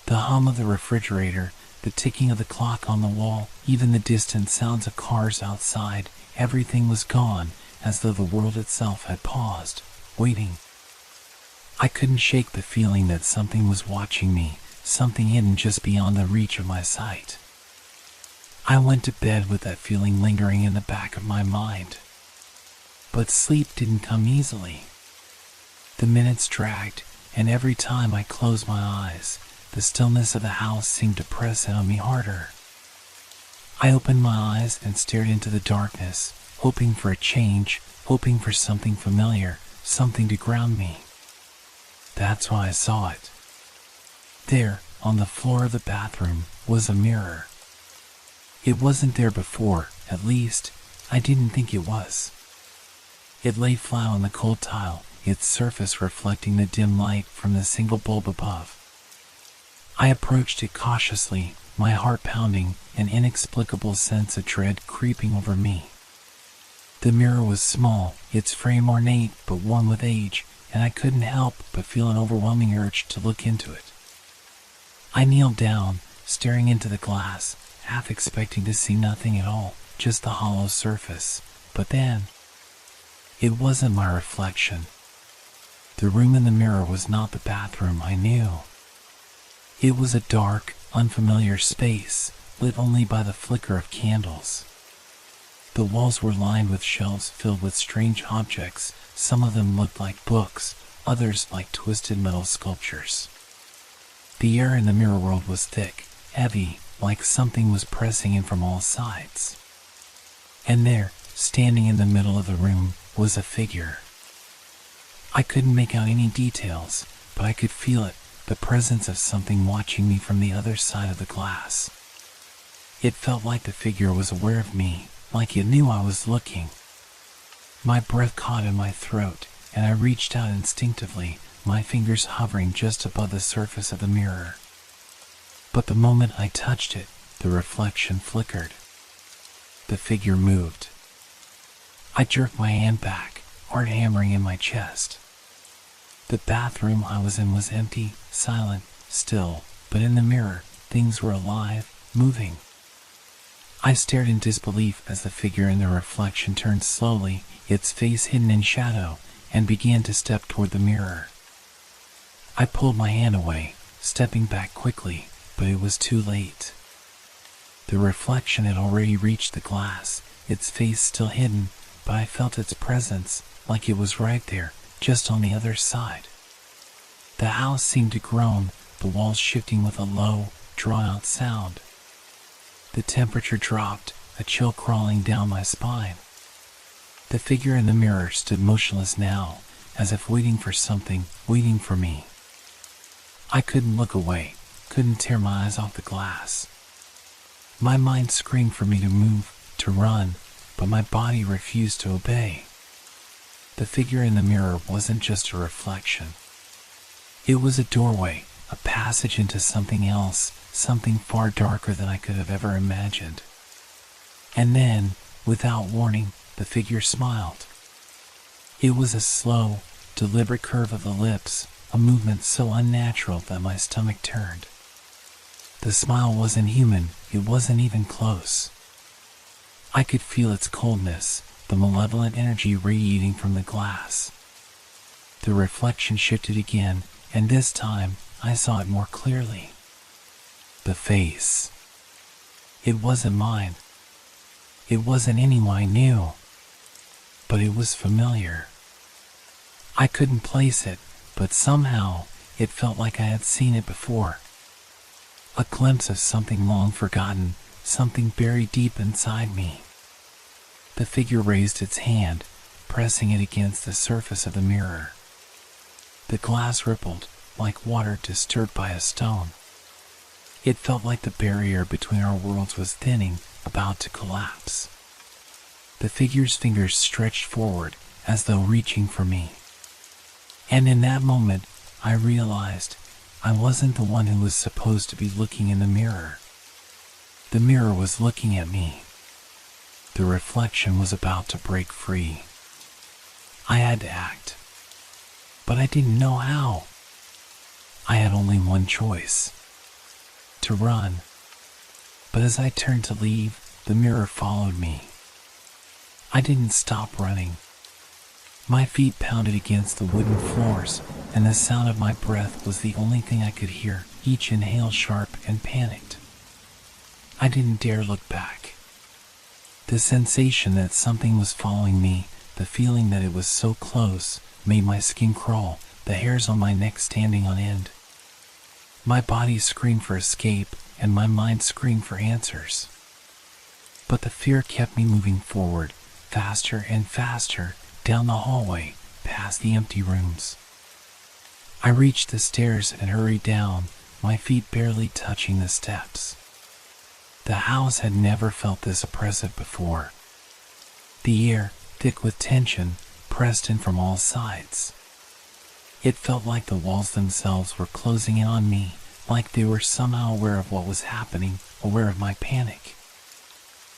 The hum of the refrigerator, the ticking of the clock on the wall, even the distant sounds of cars outside, everything was gone, as though the world itself had paused, waiting. I couldn't shake the feeling that something was watching me, something hidden just beyond the reach of my sight. I went to bed with that feeling lingering in the back of my mind. But sleep didn't come easily. The minutes dragged, and every time I closed my eyes, the stillness of the house seemed to press in on me harder. I opened my eyes and stared into the darkness, hoping for a change, hoping for something familiar, something to ground me. That's why I saw it. There, on the floor of the bathroom, was a mirror. It wasn't there before, at least, I didn't think it was. It lay flat on the cold tile, its surface reflecting the dim light from the single bulb above. I approached it cautiously, my heart pounding, an inexplicable sense of dread creeping over me. The mirror was small, its frame ornate but worn with age, and I couldn't help but feel an overwhelming urge to look into it. I kneeled down, staring into the glass, half expecting to see nothing at all, just the hollow surface, but then, it wasn't my reflection. The room in the mirror was not the bathroom I knew. It was a dark, unfamiliar space, lit only by the flicker of candles. The walls were lined with shelves filled with strange objects. Some of them looked like books, others like twisted metal sculptures. The air in the mirror world was thick, heavy, like something was pressing in from all sides. And there, standing in the middle of the room, was a figure. I couldn't make out any details, but I could feel it, the presence of something watching me from the other side of the glass. It felt like the figure was aware of me, like it knew I was looking. My breath caught in my throat, and I reached out instinctively, my fingers hovering just above the surface of the mirror. But the moment I touched it, the reflection flickered. The figure moved. I jerked my hand back, heart hammering in my chest. The bathroom I was in was empty, silent, still, but in the mirror, things were alive, moving. I stared in disbelief as the figure in the reflection turned slowly, its face hidden in shadow, and began to step toward the mirror. I pulled my hand away, stepping back quickly, but it was too late. The reflection had already reached the glass, its face still hidden, but I felt its presence, like it was right there, just on the other side. The house seemed to groan, the walls shifting with a low, drawn-out sound. The temperature dropped, a chill crawling down my spine. The figure in the mirror stood motionless now, as if waiting for something, waiting for me. I couldn't look away, couldn't tear my eyes off the glass. My mind screamed for me to move, to run, but my body refused to obey. The figure in the mirror wasn't just a reflection. It was a doorway, a passage into something else, something far darker than I could have ever imagined. And then, without warning, the figure smiled. It was a slow, deliberate curve of the lips, a movement so unnatural that my stomach turned. The smile wasn't human, it wasn't even close. I could feel its coldness, the malevolent energy radiating from the glass. The reflection shifted again, and this time I saw it more clearly. The face. It wasn't mine. It wasn't anyone I knew. But it was familiar. I couldn't place it, but somehow it felt like I had seen it before. A glimpse of something long forgotten, something buried deep inside me. The figure raised its hand, pressing it against the surface of the mirror. The glass rippled, like water disturbed by a stone. It felt like the barrier between our worlds was thinning, about to collapse. The figure's fingers stretched forward, as though reaching for me. And in that moment, I realized I wasn't the one who was supposed to be looking in the mirror. The mirror was looking at me. The reflection was about to break free. I had to act. But I didn't know how. I had only one choice. To run. But as I turned to leave, the mirror followed me. I didn't stop running. My feet pounded against the wooden floors, and the sound of my breath was the only thing I could hear, each inhale sharp and panicked. I didn't dare look back. The sensation that something was following me, the feeling that it was so close, made my skin crawl, the hairs on my neck standing on end. My body screamed for escape, and my mind screamed for answers. But the fear kept me moving forward, faster and faster, down the hallway, past the empty rooms. I reached the stairs and hurried down, my feet barely touching the steps. The house had never felt this oppressive before. The air, thick with tension, pressed in from all sides. It felt like the walls themselves were closing in on me, like they were somehow aware of what was happening, aware of my panic.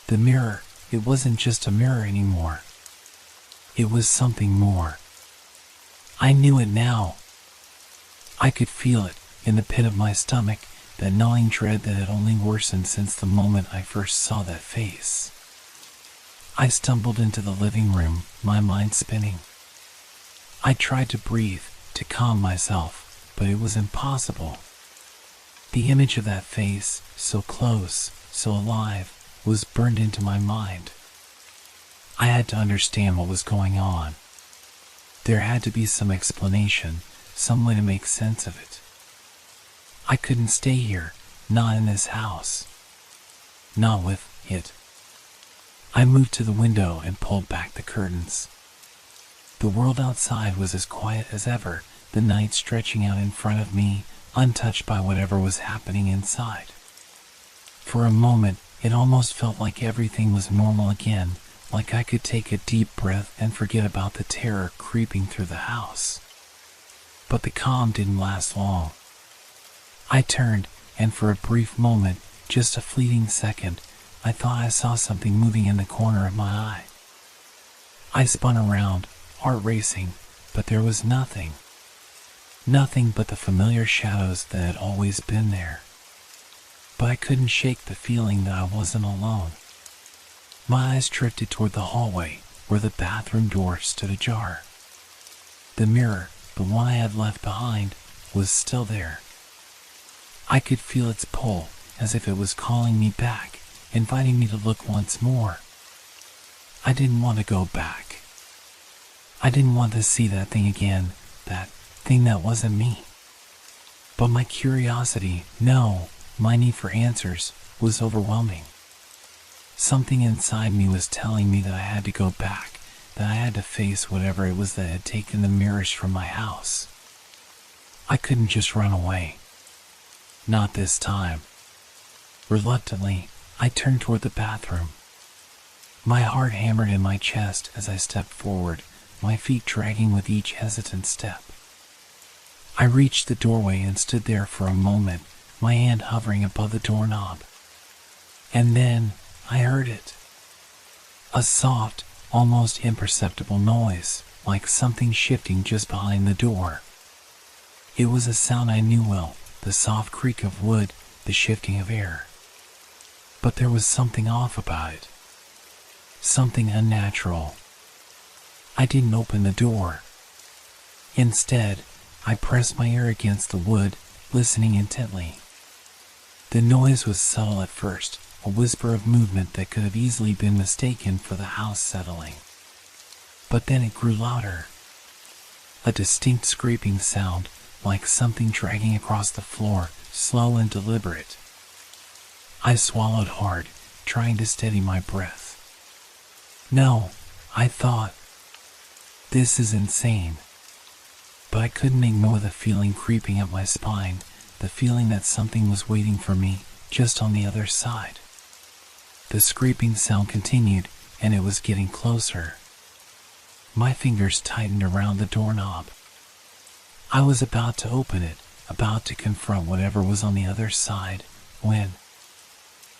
The mirror, it wasn't just a mirror anymore. It was something more. I knew it now. I could feel it, in the pit of my stomach, that gnawing dread that had only worsened since the moment I first saw that face. I stumbled into the living room, my mind spinning. I tried to breathe, to calm myself, but it was impossible. The image of that face, so close, so alive, was burned into my mind. I had to understand what was going on. There had to be some explanation, some way to make sense of it. I couldn't stay here, not in this house. Not with it. I moved to the window and pulled back the curtains. The world outside was as quiet as ever, the night stretching out in front of me, untouched by whatever was happening inside. For a moment, it almost felt like everything was normal again, like I could take a deep breath and forget about the terror creeping through the house. But the calm didn't last long. I turned, and for a brief moment, just a fleeting second, I thought I saw something moving in the corner of my eye. I spun around, heart racing, but there was nothing. Nothing but the familiar shadows that had always been there. But I couldn't shake the feeling that I wasn't alone. My eyes drifted toward the hallway, where the bathroom door stood ajar. The mirror, the one I had left behind, was still there. I could feel its pull, as if it was calling me back, inviting me to look once more. I didn't want to go back. I didn't want to see that thing again, that thing that wasn't me. But my curiosity, no, my need for answers, was overwhelming. Something inside me was telling me that I had to go back, that I had to face whatever it was that had taken the mirrors from my house. I couldn't just run away. Not this time. Reluctantly, I turned toward the bathroom. My heart hammered in my chest as I stepped forward, my feet dragging with each hesitant step. I reached the doorway and stood there for a moment, my hand hovering above the doorknob. And then I heard it. A soft, almost imperceptible noise, like something shifting just behind the door. It was a sound I knew well, the soft creak of wood, the shifting of air. But there was something off about it. Something unnatural. I didn't open the door. Instead, I pressed my ear against the wood, listening intently. The noise was subtle at first, a whisper of movement that could have easily been mistaken for the house settling. But then it grew louder. A distinct scraping sound, like something dragging across the floor, slow and deliberate. I swallowed hard, trying to steady my breath. No, I thought, this is insane. But I couldn't ignore the feeling creeping up my spine, the feeling that something was waiting for me, just on the other side. The scraping sound continued, and it was getting closer. My fingers tightened around the doorknob. I was about to open it, about to confront whatever was on the other side, when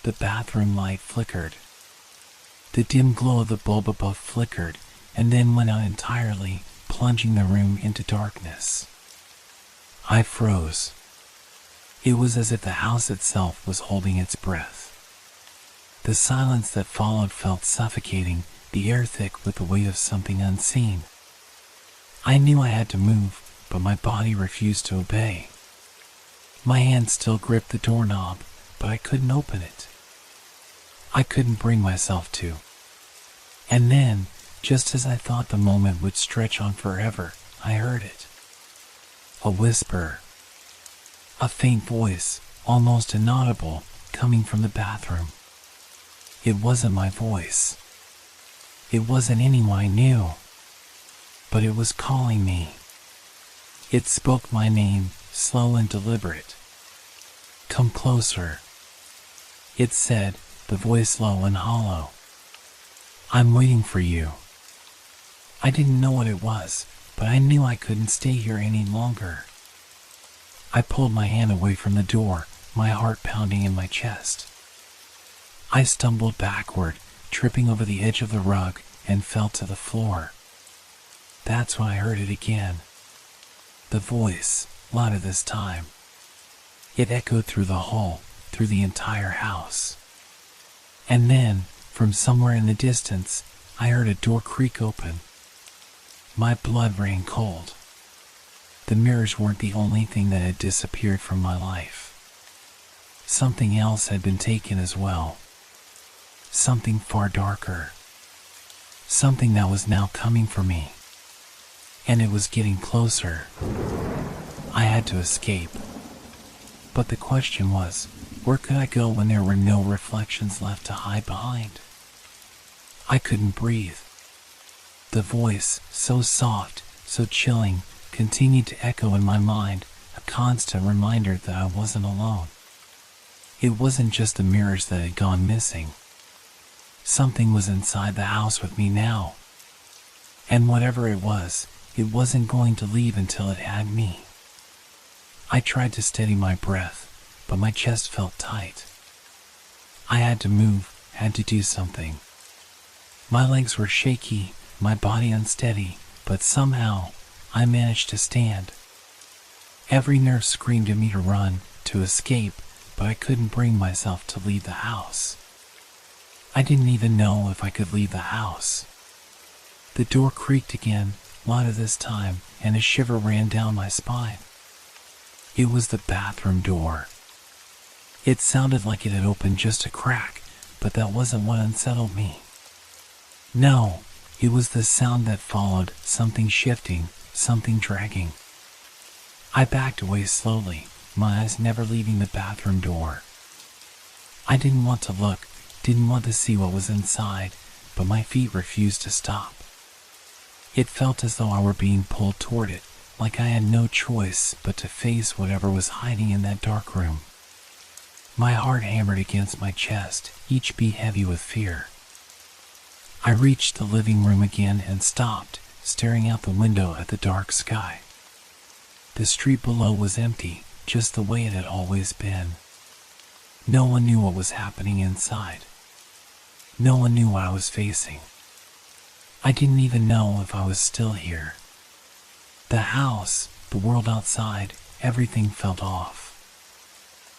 the bathroom light flickered. The dim glow of the bulb above flickered, and then went out entirely, plunging the room into darkness. I froze. It was as if the house itself was holding its breath. The silence that followed felt suffocating, the air thick with the weight of something unseen. I knew I had to move, but my body refused to obey. My hand still gripped the doorknob, but I couldn't open it. I couldn't bring myself to. And then, just as I thought the moment would stretch on forever, I heard it. A whisper. A faint voice, almost inaudible, coming from the bathroom. It wasn't my voice. It wasn't anyone I knew. But it was calling me. It spoke my name, slow and deliberate. Come closer. It said, the voice low and hollow. I'm waiting for you. I didn't know what it was, but I knew I couldn't stay here any longer. I pulled my hand away from the door, my heart pounding in my chest. I stumbled backward, tripping over the edge of the rug, and fell to the floor. That's when I heard it again. The voice, louder this time. It echoed through the hall, through the entire house. And then, from somewhere in the distance, I heard a door creak open. My blood ran cold. The mirrors weren't the only thing that had disappeared from my life. Something else had been taken as well. Something far darker. Something that was now coming for me. And it was getting closer. I had to escape. But the question was, where could I go when there were no reflections left to hide behind? I couldn't breathe. The voice, so soft, so chilling, continued to echo in my mind, a constant reminder that I wasn't alone. It wasn't just the mirrors that had gone missing. Something was inside the house with me now. And whatever it wasn't going to leave until it had me. I tried to steady my breath, but my chest felt tight. I had to move, had to do something. My legs were shaky, my body unsteady, but somehow I managed to stand. Every nerve screamed at me to run, to escape, but I couldn't bring myself to leave the house. I didn't even know if I could leave the house. The door creaked again, louder this time, and a shiver ran down my spine. It was the bathroom door. It sounded like it had opened just a crack, but that wasn't what unsettled me. No, it was the sound that followed, something shifting, something dragging. I backed away slowly, my eyes never leaving the bathroom door. I didn't want to look, didn't want to see what was inside, but my feet refused to stop. It felt as though I were being pulled toward it, like I had no choice but to face whatever was hiding in that dark room. My heart hammered against my chest, each beat heavy with fear. I reached the living room again and stopped, staring out the window at the dark sky. The street below was empty, just the way it had always been. No one knew what was happening inside. No one knew what I was facing. I didn't even know if I was still here. The house, the world outside, everything felt off.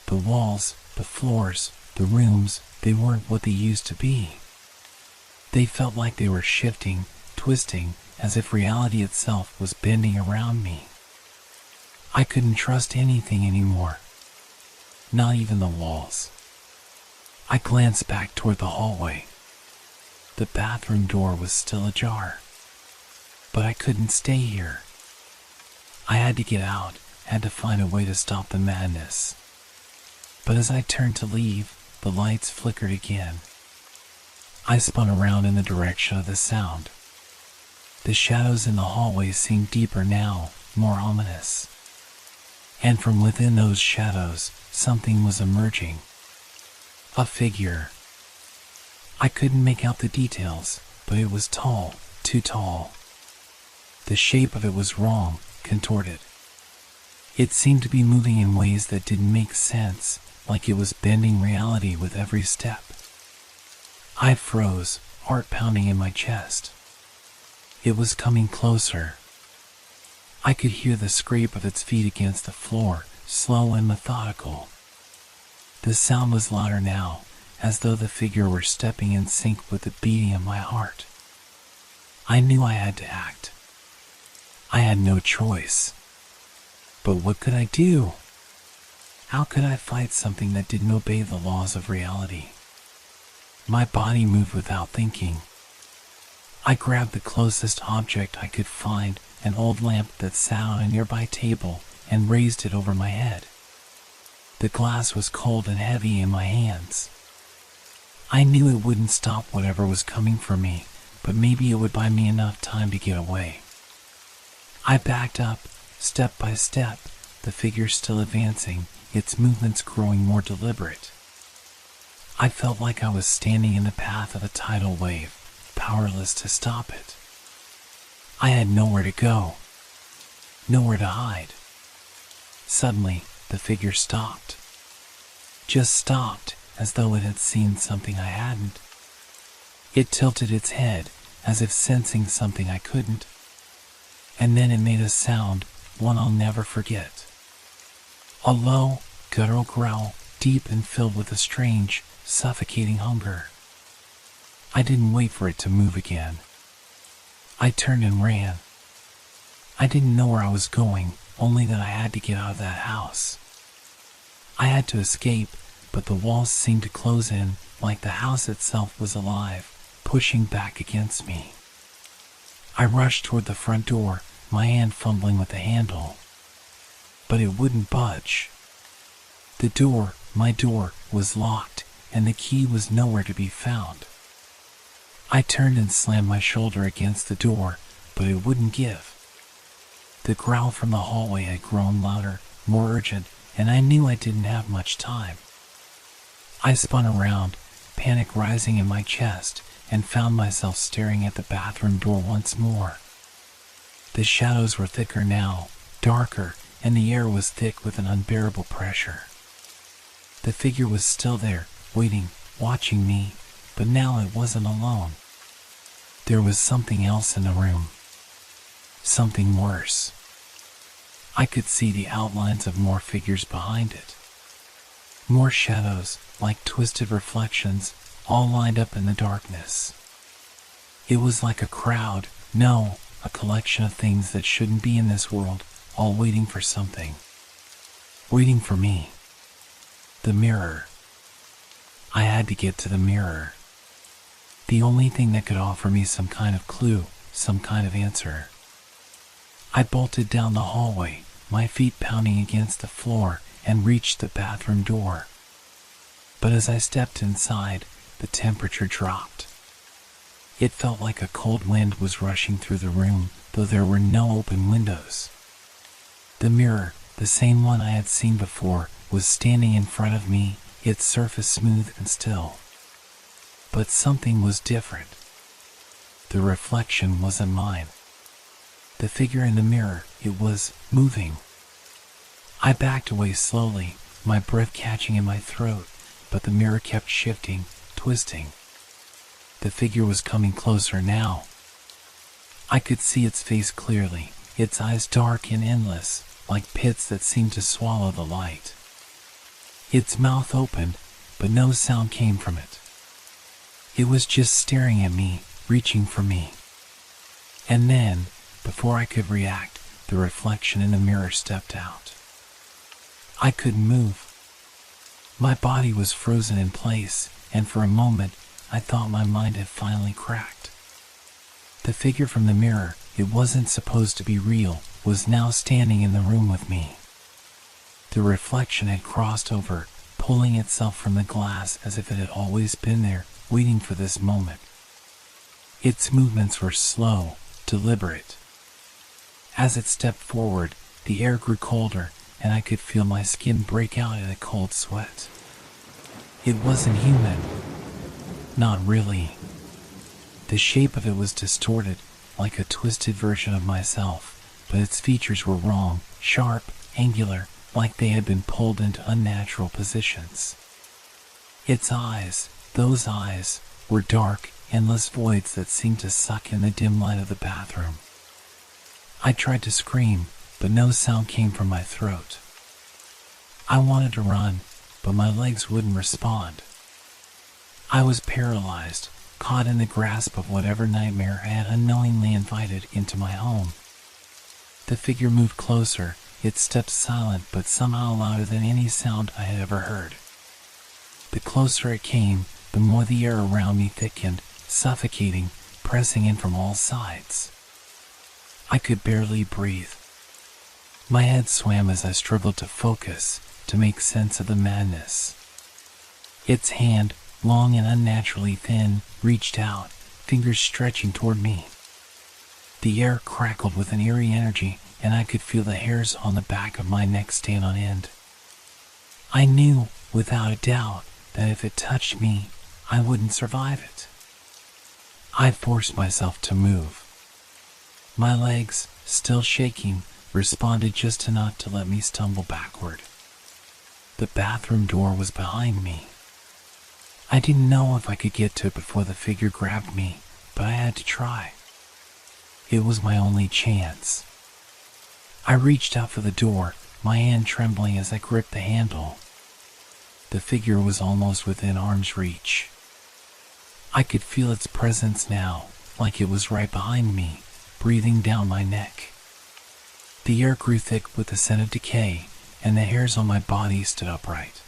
The walls, the floors, the rooms, they weren't what they used to be. They felt like they were shifting, twisting, as if reality itself was bending around me. I couldn't trust anything anymore. Not even the walls. I glanced back toward the hallway. The bathroom door was still ajar. But I couldn't stay here. I had to get out, had to find a way to stop the madness. But as I turned to leave, the lights flickered again. I spun around in the direction of the sound. The shadows in the hallway seemed deeper now, more ominous. And from within those shadows, something was emerging. A figure. I couldn't make out the details, but it was tall, too tall. The shape of it was wrong, contorted. It seemed to be moving in ways that didn't make sense, like it was bending reality with every step. I froze, heart pounding in my chest. It was coming closer. I could hear the scrape of its feet against the floor, slow and methodical. The sound was louder now, as though the figure were stepping in sync with the beating of my heart. I knew I had to act. I had no choice. But what could I do? How could I fight something that didn't obey the laws of reality? My body moved without thinking. I grabbed the closest object I could find, an old lamp that sat on a nearby table, and raised it over my head. The glass was cold and heavy in my hands. I knew it wouldn't stop whatever was coming for me, but maybe it would buy me enough time to get away. I backed up, step by step, the figure still advancing, its movements growing more deliberate. I felt like I was standing in the path of a tidal wave, powerless to stop it. I had nowhere to go, nowhere to hide. Suddenly, the figure stopped. Just stopped, as though it had seen something I hadn't. It tilted its head, as if sensing something I couldn't. And then it made a sound, one I'll never forget. A low, guttural growl, deep and filled with a strange, suffocating hunger. I didn't wait for it to move again. I turned and ran. I didn't know where I was going, only that I had to get out of that house. I had to escape, but the walls seemed to close in, like the house itself was alive, pushing back against me. I rushed toward the front door, my hand fumbling with the handle. But it wouldn't budge. The door, my door, was locked, and the key was nowhere to be found. I turned and slammed my shoulder against the door, but it wouldn't give. The growl from the hallway had grown louder, more urgent, and I knew I didn't have much time. I spun around, panic rising in my chest, and found myself staring at the bathroom door once more. The shadows were thicker now, darker, and the air was thick with an unbearable pressure. The figure was still there, waiting, watching me, but now it wasn't alone. There was something else in the room. Something worse. I could see the outlines of more figures behind it. More shadows, like twisted reflections, all lined up in the darkness. It was like a crowd, no, a collection of things that shouldn't be in this world, all waiting for something. Waiting for me. The mirror. I had to get to the mirror. The only thing that could offer me some kind of clue, some kind of answer. I bolted down the hallway, my feet pounding against the floor, and reached the bathroom door. But as I stepped inside, the temperature dropped. It felt like a cold wind was rushing through the room, though there were no open windows. The mirror, the same one I had seen before, was standing in front of me, its surface smooth and still. But something was different. The reflection wasn't mine. The figure in the mirror, it was moving, I backed away slowly, my breath catching in my throat, but the mirror kept shifting, twisting. The figure was coming closer now. I could see its face clearly, its eyes dark and endless, like pits that seemed to swallow the light. Its mouth opened, but no sound came from it. It was just staring at me, reaching for me. And then, before I could react, the reflection in the mirror stepped out. I couldn't move. My body was frozen in place, and for a moment, I thought my mind had finally cracked. The figure from the mirror, it wasn't supposed to be real, was now standing in the room with me. The reflection had crossed over, pulling itself from the glass as if it had always been there, waiting for this moment. Its movements were slow, deliberate. As it stepped forward, the air grew colder, and I could feel my skin break out in a cold sweat. It wasn't human. Not really. The shape of it was distorted, like a twisted version of myself, but its features were wrong, sharp, angular, like they had been pulled into unnatural positions. Its eyes, those eyes, were dark, endless voids that seemed to suck in the dim light of the bathroom. I tried to scream, but no sound came from my throat. I wanted to run, but my legs wouldn't respond. I was paralyzed, caught in the grasp of whatever nightmare I had unknowingly invited into my home. The figure moved closer, its steps silent but somehow louder than any sound I had ever heard. The closer it came, the more the air around me thickened, suffocating, pressing in from all sides. I could barely breathe. My head swam as I struggled to focus, to make sense of the madness. Its hand, long and unnaturally thin, reached out, fingers stretching toward me. The air crackled with an eerie energy, and I could feel the hairs on the back of my neck stand on end. I knew, without a doubt, that if it touched me, I wouldn't survive it. I forced myself to move. My legs, still shaking, responded just enough to let me stumble backward. The bathroom door was behind me. I didn't know if I could get to it before the figure grabbed me, but I had to try. It was my only chance. I reached out for the door, my hand trembling as I gripped the handle. The figure was almost within arm's reach. I could feel its presence now, like it was right behind me, breathing down my neck. The air grew thick with the scent of decay, and the hairs on my body stood upright.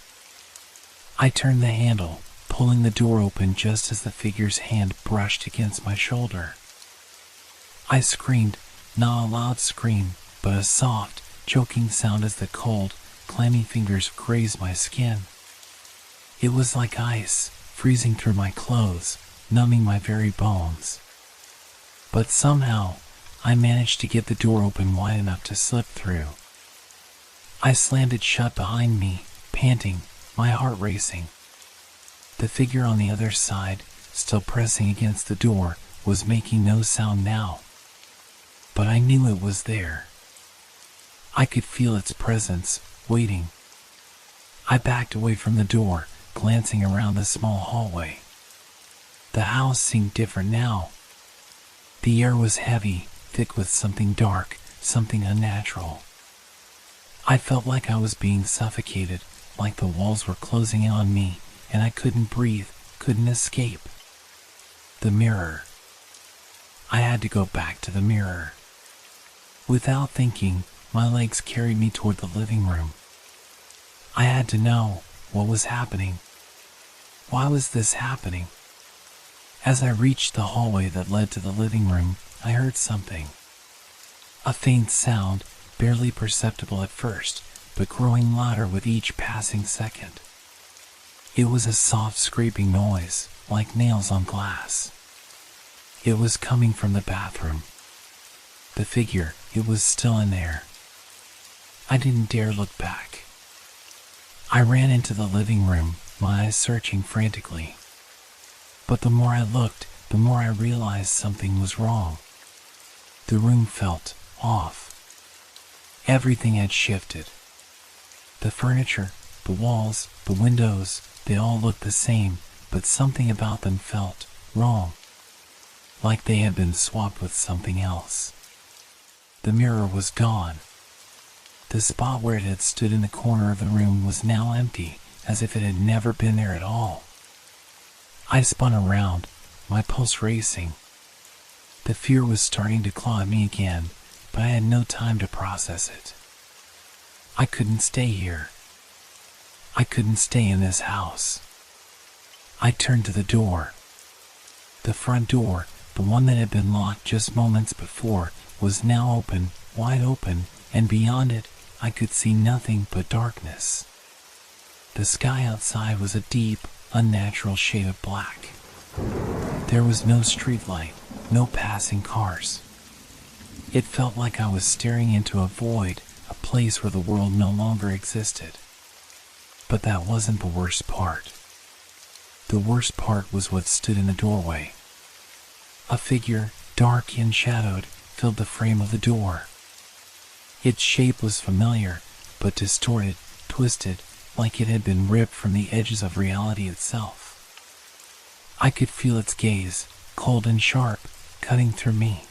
I turned the handle, pulling the door open just as the figure's hand brushed against my shoulder. I screamed, not a loud scream, but a soft, choking sound as the cold, clammy fingers grazed my skin. It was like ice, freezing through my clothes, numbing my very bones. But somehow, I managed to get the door open wide enough to slip through. I slammed it shut behind me, panting, my heart racing. The figure on the other side, still pressing against the door, was making no sound now. But I knew it was there. I could feel its presence, waiting. I backed away from the door, glancing around the small hallway. The house seemed different now. The air was heavy, thick with something dark, something unnatural. I felt like I was being suffocated, like the walls were closing in on me, and I couldn't breathe, couldn't escape. The mirror. I had to go back to the mirror. Without thinking, my legs carried me toward the living room. I had to know what was happening. Why was this happening? As I reached the hallway that led to the living room, I heard something. A faint sound, barely perceptible at first, but growing louder with each passing second. It was a soft scraping noise, like nails on glass. It was coming from the bathroom. The figure, it was still in there. I didn't dare look back. I ran into the living room, my eyes searching frantically. But the more I looked, the more I realized something was wrong. The room felt off. Everything had shifted. The furniture, the walls, the windows, they all looked the same, but something about them felt wrong, like they had been swapped with something else. The mirror was gone. The spot where it had stood in the corner of the room was now empty, as if it had never been there at all. I spun around, my pulse racing. The fear was starting to claw at me again, but I had no time to process it. I couldn't stay here. I couldn't stay in this house. I turned to the door. The front door, the one that had been locked just moments before, was now open, wide open, and beyond it, I could see nothing but darkness. The sky outside was a deep, unnatural shade of black. There was no streetlight, no passing cars. It felt like I was staring into a void, a place where the world no longer existed. But that wasn't the worst part. The worst part was what stood in the doorway. A figure, dark and shadowed, filled the frame of the door. Its shape was familiar, but distorted, twisted, like it had been ripped from the edges of reality itself. I could feel its gaze, cold and sharp, cutting through me.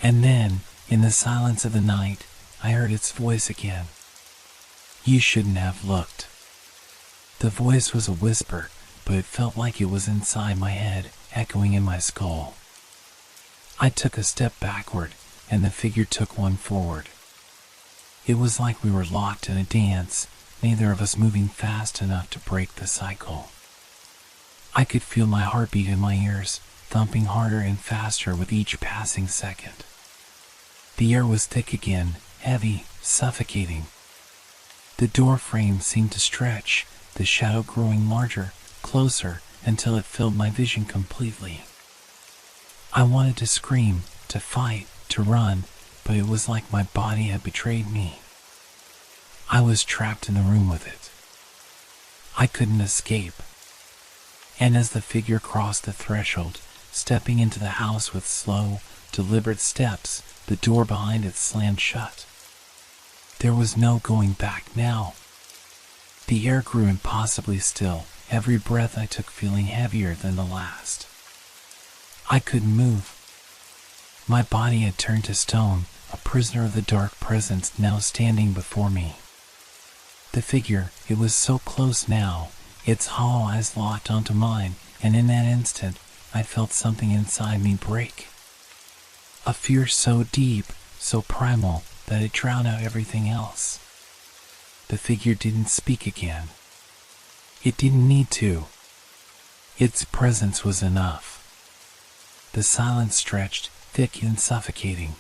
And then, in the silence of the night, I heard its voice again. "You shouldn't have looked." The voice was a whisper, but it felt like it was inside my head, echoing in my skull. I took a step backward, and the figure took one forward. It was like we were locked in a dance, neither of us moving fast enough to break the cycle. I could feel my heartbeat in my ears, thumping harder and faster with each passing second. The air was thick again, heavy, suffocating. The door frame seemed to stretch, the shadow growing larger, closer, until it filled my vision completely. I wanted to scream, to fight, to run, but it was like my body had betrayed me. I was trapped in the room with it. I couldn't escape. And as the figure crossed the threshold, stepping into the house with slow, deliberate steps, the door behind it slammed shut. There was no going back now. The air grew impossibly still, every breath I took feeling heavier than the last. I couldn't move. My body had turned to stone, a prisoner of the dark presence now standing before me. The figure, it was so close now, its hollow eyes locked onto mine, and in that instant, I felt something inside me break. A fear so deep, so primal, that it drowned out everything else. The figure didn't speak again. It didn't need to. Its presence was enough. The silence stretched, thick and suffocating.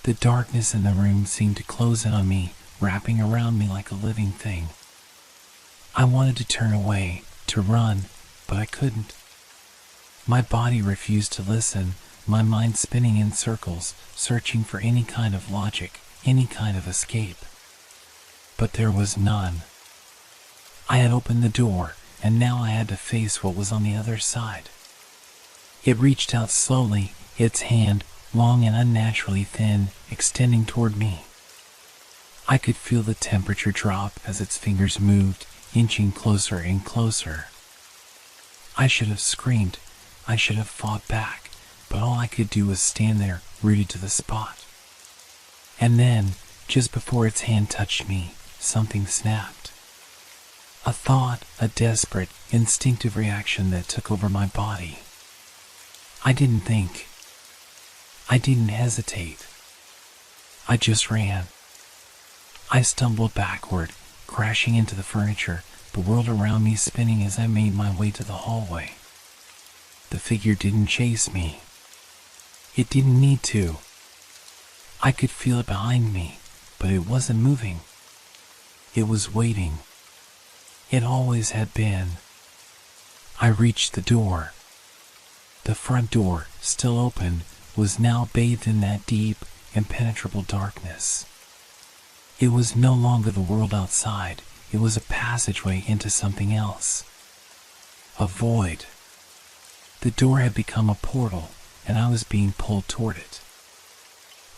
The darkness in the room seemed to close in on me, wrapping around me like a living thing. I wanted to turn away, to run, but I couldn't. My body refused to listen, my mind spinning in circles, searching for any kind of logic, any kind of escape. But there was none. I had opened the door, and now I had to face what was on the other side. It reached out slowly, its hand, long and unnaturally thin, extending toward me. I could feel the temperature drop as its fingers moved, inching closer and closer. I should have screamed, I should have fought back, but all I could do was stand there, rooted to the spot. And then, just before its hand touched me, something snapped. A thought, a desperate, instinctive reaction that took over my body. I didn't think. I didn't hesitate. I just ran. I stumbled backward, crashing into the furniture, the world around me spinning as I made my way to the hallway. The figure didn't chase me. It didn't need to. I could feel it behind me, but it wasn't moving. It was waiting. It always had been. I reached the door. The front door, still open, was now bathed in that deep, impenetrable darkness. It was no longer the world outside, it was a passageway into something else. A void. The door had become a portal, and I was being pulled toward it.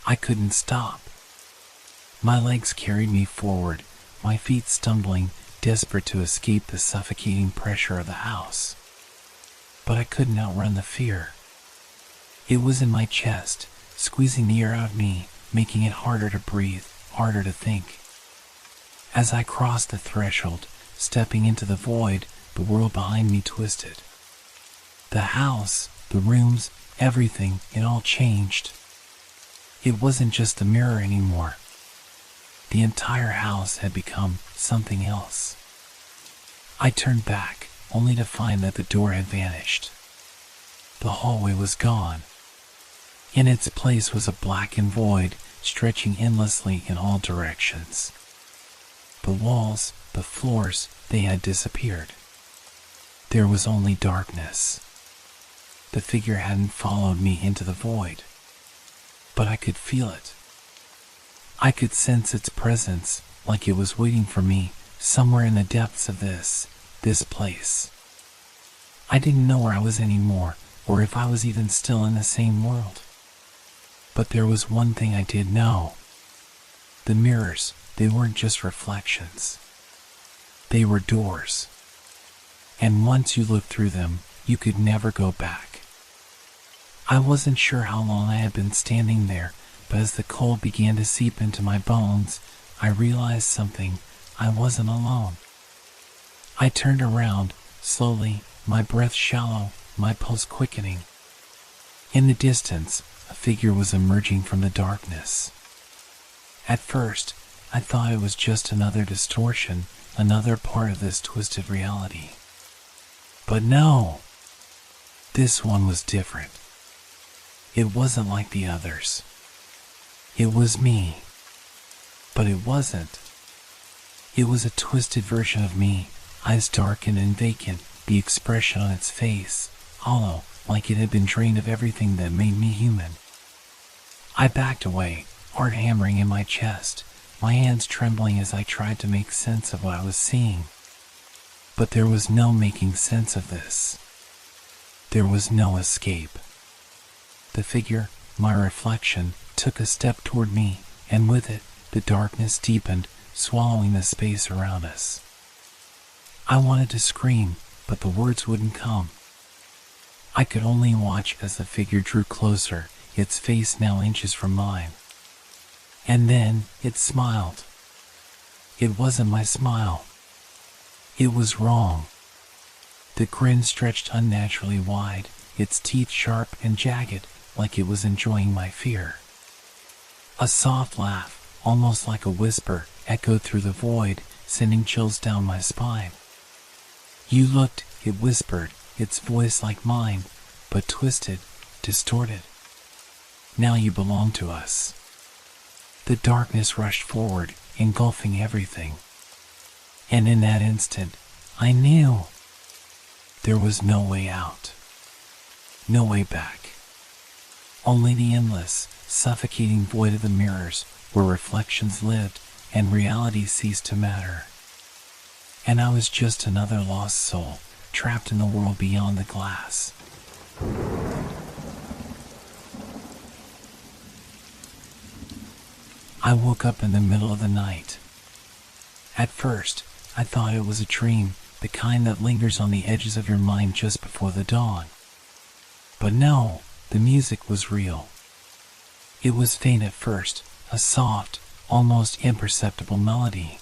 I couldn't stop. My legs carried me forward, my feet stumbling, desperate to escape the suffocating pressure of the house. But I couldn't outrun the fear. It was in my chest, squeezing the air out of me, making it harder to breathe, harder to think. As I crossed the threshold, stepping into the void, the world behind me twisted. The house, the rooms, everything, it all changed. It wasn't just the mirror anymore. The entire house had become something else. I turned back, only to find that the door had vanished. The hallway was gone. In its place was a blackened void, stretching endlessly in all directions. The walls, the floors, they had disappeared. There was only darkness. The figure hadn't followed me into the void, but I could feel it. I could sense its presence, like it was waiting for me, somewhere in the depths of this place. I didn't know where I was anymore, or if I was even still in the same world. But there was one thing I did know. The mirrors, they weren't just reflections. They were doors. And once you looked through them, you could never go back. I wasn't sure how long I had been standing there, but as the cold began to seep into my bones, I realized something. I wasn't alone. I turned around, slowly, my breath shallow, my pulse quickening. In the distance, a figure was emerging from the darkness. At first, I thought it was just another distortion, another part of this twisted reality. But no! This one was different. It wasn't like the others. It was me. But it wasn't. It was a twisted version of me, eyes darkened and vacant, the expression on its face, hollow, like it had been drained of everything that made me human. I backed away, heart hammering in my chest, my hands trembling as I tried to make sense of what I was seeing. But there was no making sense of this. There was no escape. The figure, my reflection, took a step toward me, and with it, the darkness deepened, swallowing the space around us. I wanted to scream, but the words wouldn't come. I could only watch as the figure drew closer, its face now inches from mine. And then, it smiled. It wasn't my smile. It was wrong. The grin stretched unnaturally wide, its teeth sharp and jagged, like it was enjoying my fear. A soft laugh, almost like a whisper, echoed through the void, sending chills down my spine. You looked, it whispered, its voice like mine, but twisted, distorted. Now you belong to us. The darkness rushed forward, engulfing everything. And in that instant, I knew. There was no way out. No way back. Only the endless, suffocating void of the mirrors, where reflections lived and reality ceased to matter. And I was just another lost soul, trapped in the world beyond the glass. I woke up in the middle of the night. At first, I thought it was a dream, the kind that lingers on the edges of your mind just before the dawn. But no, the music was real. It was faint at first, a soft, almost imperceptible melody.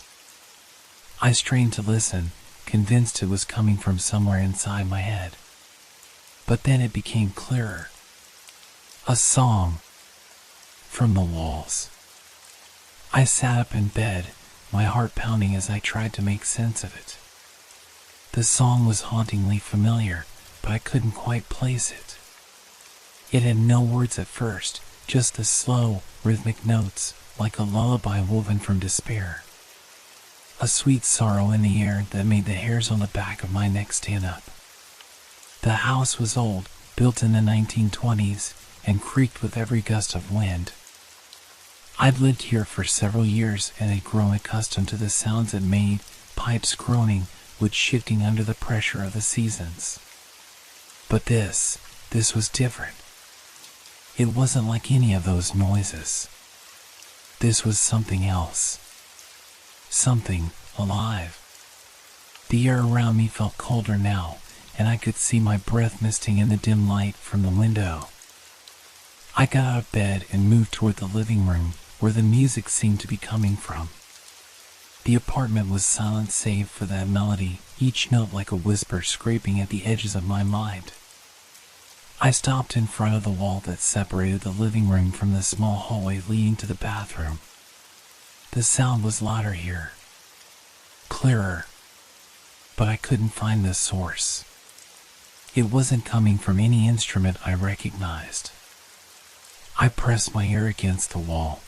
I strained to listen, convinced it was coming from somewhere inside my head. But then it became clearer. A song from the walls. I sat up in bed, my heart pounding as I tried to make sense of it. The song was hauntingly familiar, but I couldn't quite place it. It had no words at first, just the slow, rhythmic notes, like a lullaby woven from despair. A sweet sorrow in the air that made the hairs on the back of my neck stand up. The house was old, built in the 1920s, and creaked with every gust of wind. I'd lived here for several years and had grown accustomed to the sounds it made, pipes groaning, wood shifting under the pressure of the seasons. But this was different. It wasn't like any of those noises. This was something else. something alive. The air around me felt colder now, and I could see my breath misting in the dim light from the window. I got out of bed and moved toward the living room, where the music seemed to be coming from. The apartment was silent save for that melody, each note like a whisper scraping at the edges of my mind. I stopped in front of the wall that separated the living room from the small hallway leading to the bathroom. The sound was louder here, clearer, but I couldn't find the source. It wasn't coming from any instrument I recognized. I pressed my ear against the wall.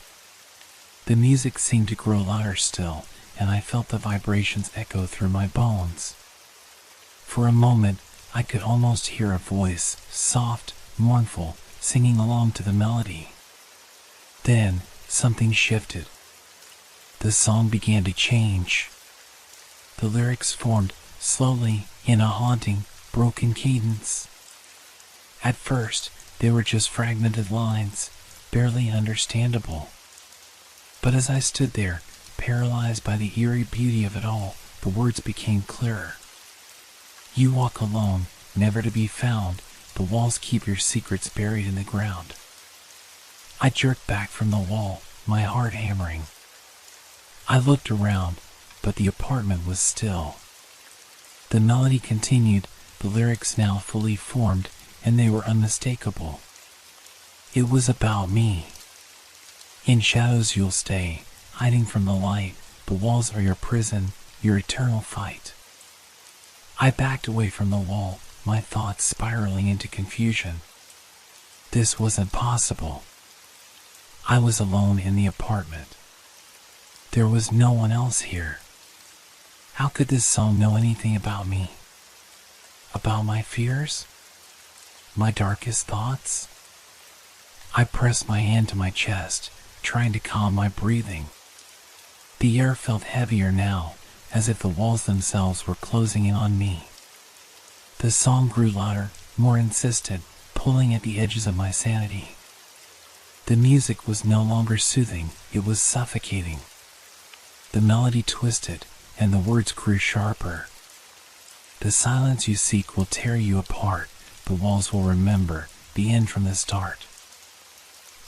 The music seemed to grow louder still, and I felt the vibrations echo through my bones. For a moment, I could almost hear a voice, soft, mournful, singing along to the melody. Then, something shifted. The song began to change. The lyrics formed, slowly, in a haunting, broken cadence. At first, they were just fragmented lines, barely understandable. But as I stood there, paralyzed by the eerie beauty of it all, the words became clearer. You walk alone, never to be found. The walls keep your secrets buried in the ground. I jerked back from the wall, my heart hammering. I looked around, but the apartment was still. The melody continued, the lyrics now fully formed, and they were unmistakable. It was about me. In shadows you'll stay, hiding from the light. The walls are your prison, your eternal fight. I backed away from the wall, my thoughts spiraling into confusion. This wasn't possible. I was alone in the apartment. There was no one else here. How could this song know anything about me? About my fears? My darkest thoughts? I pressed my hand to my chest, trying to calm my breathing. The air felt heavier now, as if the walls themselves were closing in on me. The song grew louder, more insistent, pulling at the edges of my sanity. The music was no longer soothing, it was suffocating. The melody twisted, and the words grew sharper. The silence you seek will tear you apart, the walls will remember, the end from the start.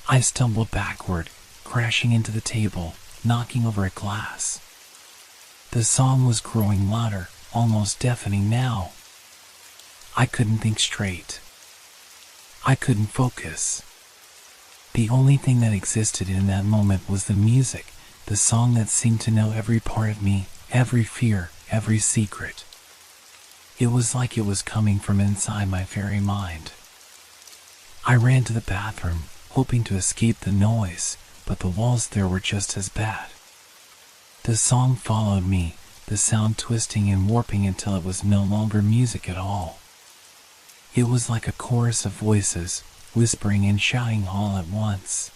I stumbled backward, crashing into the table, knocking over a glass. The song was growing louder, almost deafening now. I couldn't think straight. I couldn't focus. The only thing that existed in that moment was the music, the song that seemed to know every part of me, every fear, every secret. It was like it was coming from inside my very mind. I ran to the bathroom, hoping to escape the noise, but the walls there were just as bad. The song followed me, the sound twisting and warping until it was no longer music at all. It was like a chorus of voices, whispering and shouting all at once.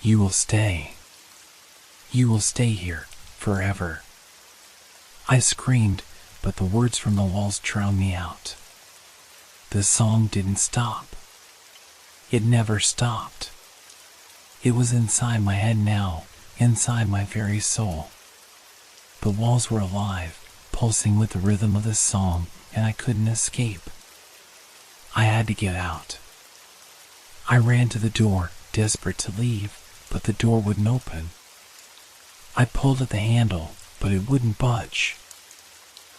You will stay. You will stay here, forever. I screamed, but the words from the walls drowned me out. The song didn't stop. It never stopped. It was inside my head now, inside my very soul. The walls were alive, pulsing with the rhythm of the song, and I couldn't escape. I had to get out. I ran to the door, desperate to leave, but the door wouldn't open. I pulled at the handle, but it wouldn't budge.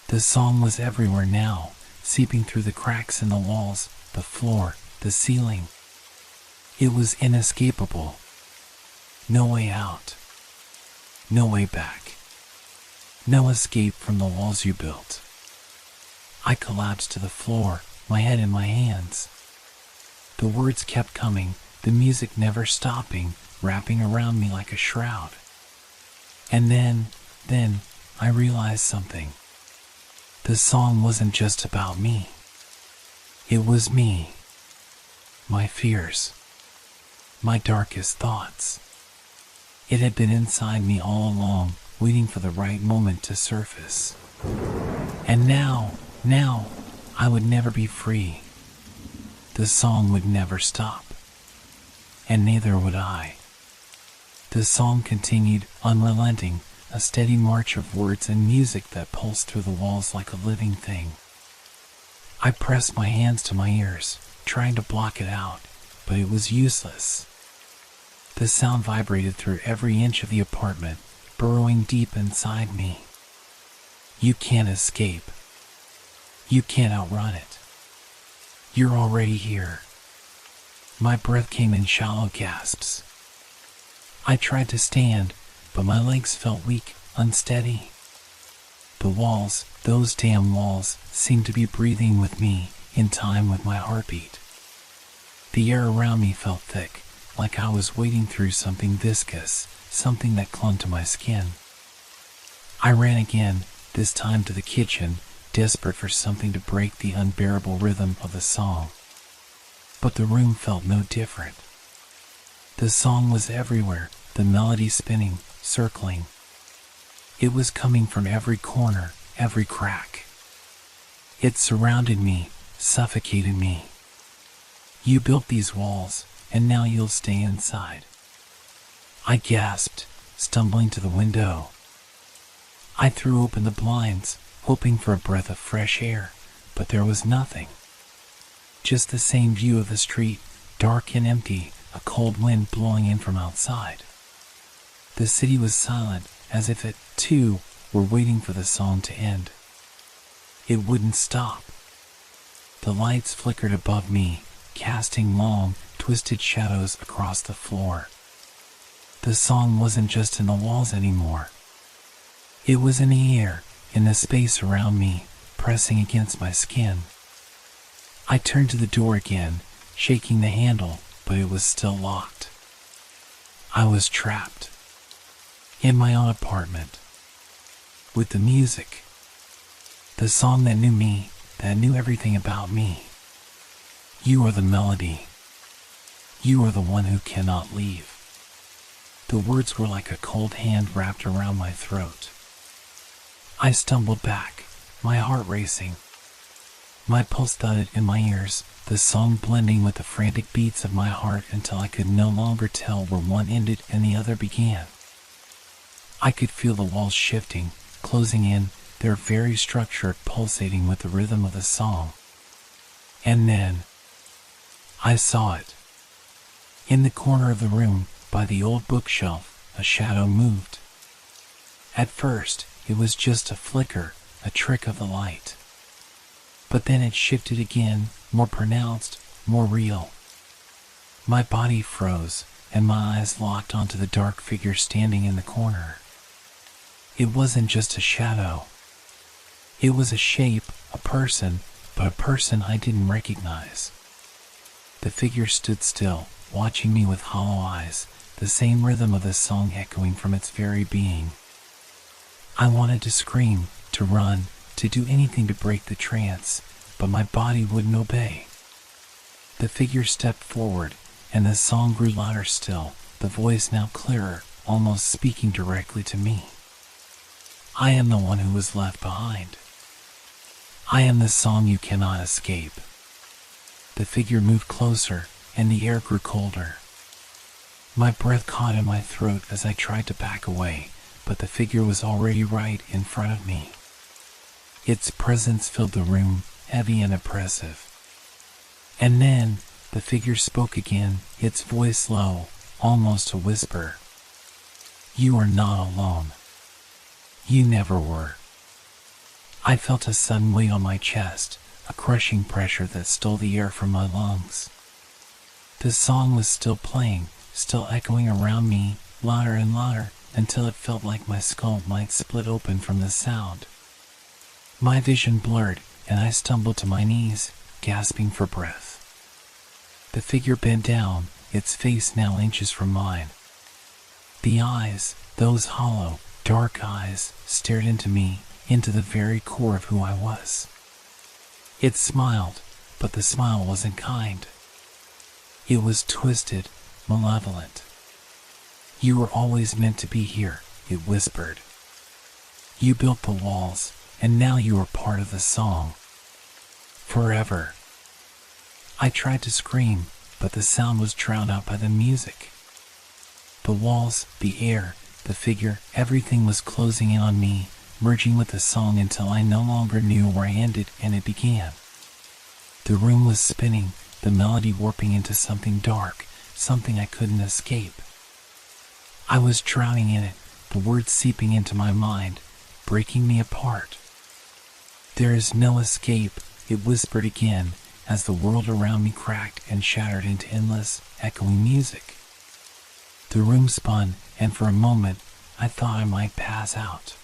The song was everywhere now, seeping through the cracks in the walls, the floor, the ceiling. It was inescapable. No way out. No way back. No escape from the walls you built. I collapsed to the floor, my head in my hands. The words kept coming, the music never stopping, wrapping around me like a shroud. And then I realized something. The song wasn't just about me. It was me. My fears. My darkest thoughts. It had been inside me all along, waiting for the right moment to surface. And now, I would never be free. The song would never stop. And neither would I. The song continued, unrelenting, a steady march of words and music that pulsed through the walls like a living thing. I pressed my hands to my ears, trying to block it out, but it was useless. The sound vibrated through every inch of the apartment, burrowing deep inside me. You can't escape. You can't outrun it. You're already here. My breath came in shallow gasps. I tried to stand, but my legs felt weak, unsteady. The walls, those damn walls, seemed to be breathing with me, in time with my heartbeat. The air around me felt thick, like I was wading through something viscous, something that clung to my skin. I ran again, this time to the kitchen, desperate for something to break the unbearable rhythm of the song. But the room felt no different. The song was everywhere, the melody spinning, circling. It was coming from every corner, every crack. It surrounded me, suffocated me. You built these walls, and now you'll stay inside. I gasped, stumbling to the window. I threw open the blinds, hoping for a breath of fresh air, but there was nothing. Just the same view of the street, dark and empty, a cold wind blowing in from outside. The city was silent, as if it, too, were waiting for the song to end. It wouldn't stop. The lights flickered above me, casting long, twisted shadows across the floor. The song wasn't just in the walls anymore. It was in the air, in the space around me, pressing against my skin. I turned to the door again, shaking the handle, but it was still locked. I was trapped. In my own apartment. With the music. The song that knew me, that knew everything about me. You are the melody. You are the one who cannot leave. The words were like a cold hand wrapped around my throat. I stumbled back, my heart racing. My pulse thudded in my ears, the song blending with the frantic beats of my heart until I could no longer tell where one ended and the other began. I could feel the walls shifting, closing in, their very structure pulsating with the rhythm of the song. And then, I saw it. In the corner of the room, by the old bookshelf, a shadow moved. At first, it was just a flicker, a trick of the light. But then it shifted again, more pronounced, more real. My body froze, and my eyes locked onto the dark figure standing in the corner. It wasn't just a shadow. It was a shape, a person, but a person I didn't recognize. The figure stood still, watching me with hollow eyes, the same rhythm of the song echoing from its very being. I wanted to scream, to run, to do anything to break the trance, but my body wouldn't obey. The figure stepped forward, and the song grew louder still, the voice now clearer, almost speaking directly to me. I am the one who was left behind. I am the song you cannot escape. The figure moved closer, and the air grew colder. My breath caught in my throat as I tried to back away, but the figure was already right in front of me. Its presence filled the room, heavy and oppressive. And then, the figure spoke again, its voice low, almost a whisper. You are not alone. You never were. I felt a sudden weight on my chest, a crushing pressure that stole the air from my lungs. The song was still playing, still echoing around me, louder and louder, until it felt like my skull might split open from the sound. My vision blurred, and I stumbled to my knees, gasping for breath. The figure bent down, its face now inches from mine. The eyes, those hollow, dark eyes, stared into me, into the very core of who I was. It smiled, but the smile wasn't kind. It was twisted, malevolent. You were always meant to be here, it whispered. You built the walls, and now you are part of the song. Forever. I tried to scream, but the sound was drowned out by the music. The walls, the air, the figure, everything was closing in on me, merging with the song until I no longer knew where I ended and it began. The room was spinning, the melody warping into something dark, something I couldn't escape. I was drowning in it, the words seeping into my mind, breaking me apart. "There is no escape," it whispered again, as the world around me cracked and shattered into endless, echoing music. The room spun, and for a moment, I thought I might pass out.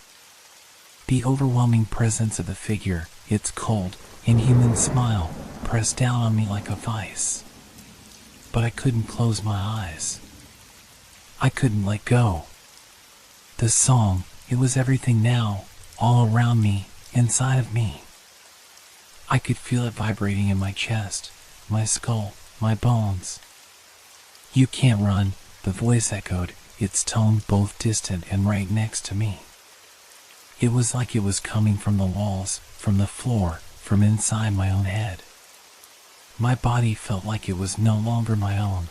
The overwhelming presence of the figure, its cold, inhuman smile, pressed down on me like a vice. But I couldn't close my eyes. I couldn't let go. The song, it was everything now, all around me, inside of me. I could feel it vibrating in my chest, my skull, my bones. "You can't run," the voice echoed, its tone both distant and right next to me. It was like it was coming from the walls, from the floor, from inside my own head. My body felt like it was no longer my own.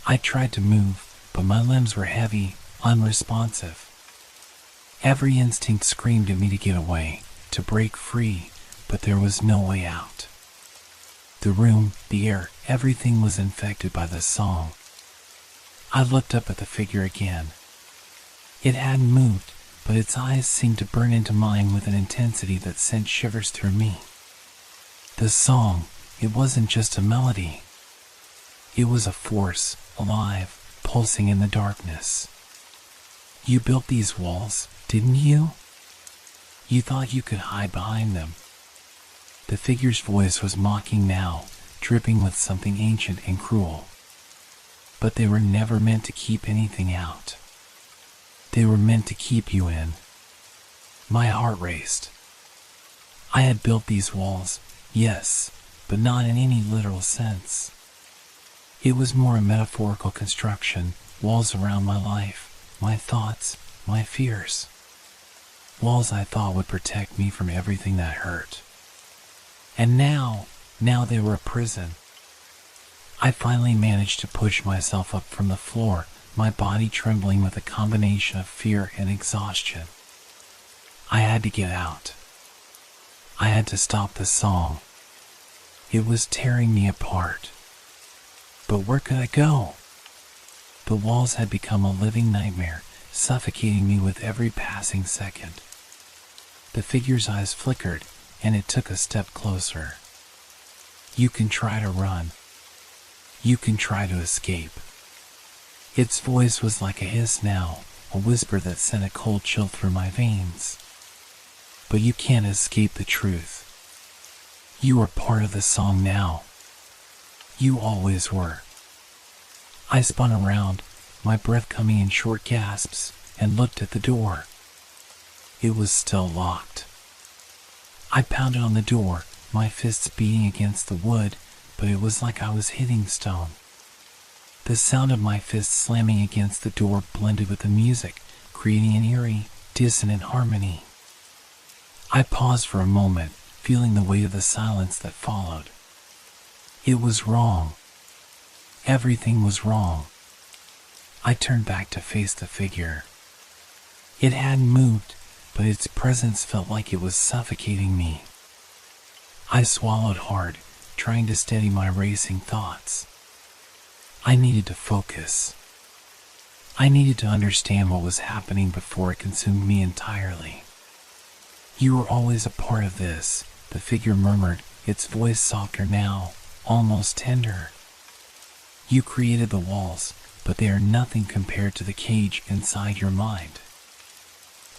I tried to move, but my limbs were heavy, unresponsive. Every instinct screamed at me to get away, to break free, but there was no way out. The room, the air, everything was infected by the song. I looked up at the figure again. It hadn't moved, but its eyes seemed to burn into mine with an intensity that sent shivers through me. The song, it wasn't just a melody. It was a force, alive, pulsing in the darkness. "You built these walls, didn't you? You thought you could hide behind them." The figure's voice was mocking now, dripping with something ancient and cruel. But they were never meant to keep anything out. They were meant to keep you in. My heart raced. I had built these walls, yes, but not in any literal sense. It was more a metaphorical construction, walls around my life, my thoughts, my fears. Walls I thought would protect me from everything that hurt. And now they were a prison. I finally managed to push myself up from the floor, my body trembling with a combination of fear and exhaustion. I had to get out. I had to stop the song. It was tearing me apart. But where could I go? The walls had become a living nightmare, suffocating me with every passing second. The figure's eyes flickered, and it took a step closer. "You can try to run. You can try to escape." Its voice was like a hiss now, a whisper that sent a cold chill through my veins. "But you can't escape the truth. You are part of the song now. You always were." I spun around, my breath coming in short gasps, and looked at the door. It was still locked. I pounded on the door, my fists beating against the wood, but it was like I was hitting stone. The sound of my fists slamming against the door blended with the music, creating an eerie, dissonant harmony. I paused for a moment, feeling the weight of the silence that followed. It was wrong. Everything was wrong. I turned back to face the figure. It hadn't moved, but its presence felt like it was suffocating me. I swallowed hard, trying to steady my racing thoughts. I needed to focus. I needed to understand what was happening before it consumed me entirely. "You were always a part of this," the figure murmured, its voice softer now, almost tender. "You created the walls, but they are nothing compared to the cage inside your mind."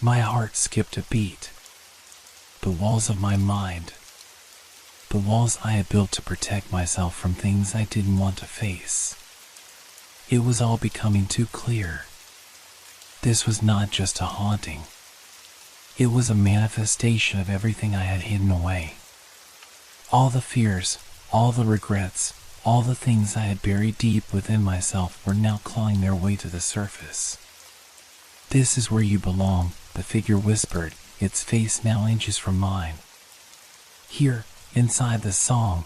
My heart skipped a beat. The walls of my mind. The walls I had built to protect myself from things I didn't want to face. It was all becoming too clear. This was not just a haunting. It was a manifestation of everything I had hidden away. All the fears, all the regrets, all the things I had buried deep within myself were now clawing their way to the surface. "This is where you belong," the figure whispered, its face now inches from mine. "Here, inside the song.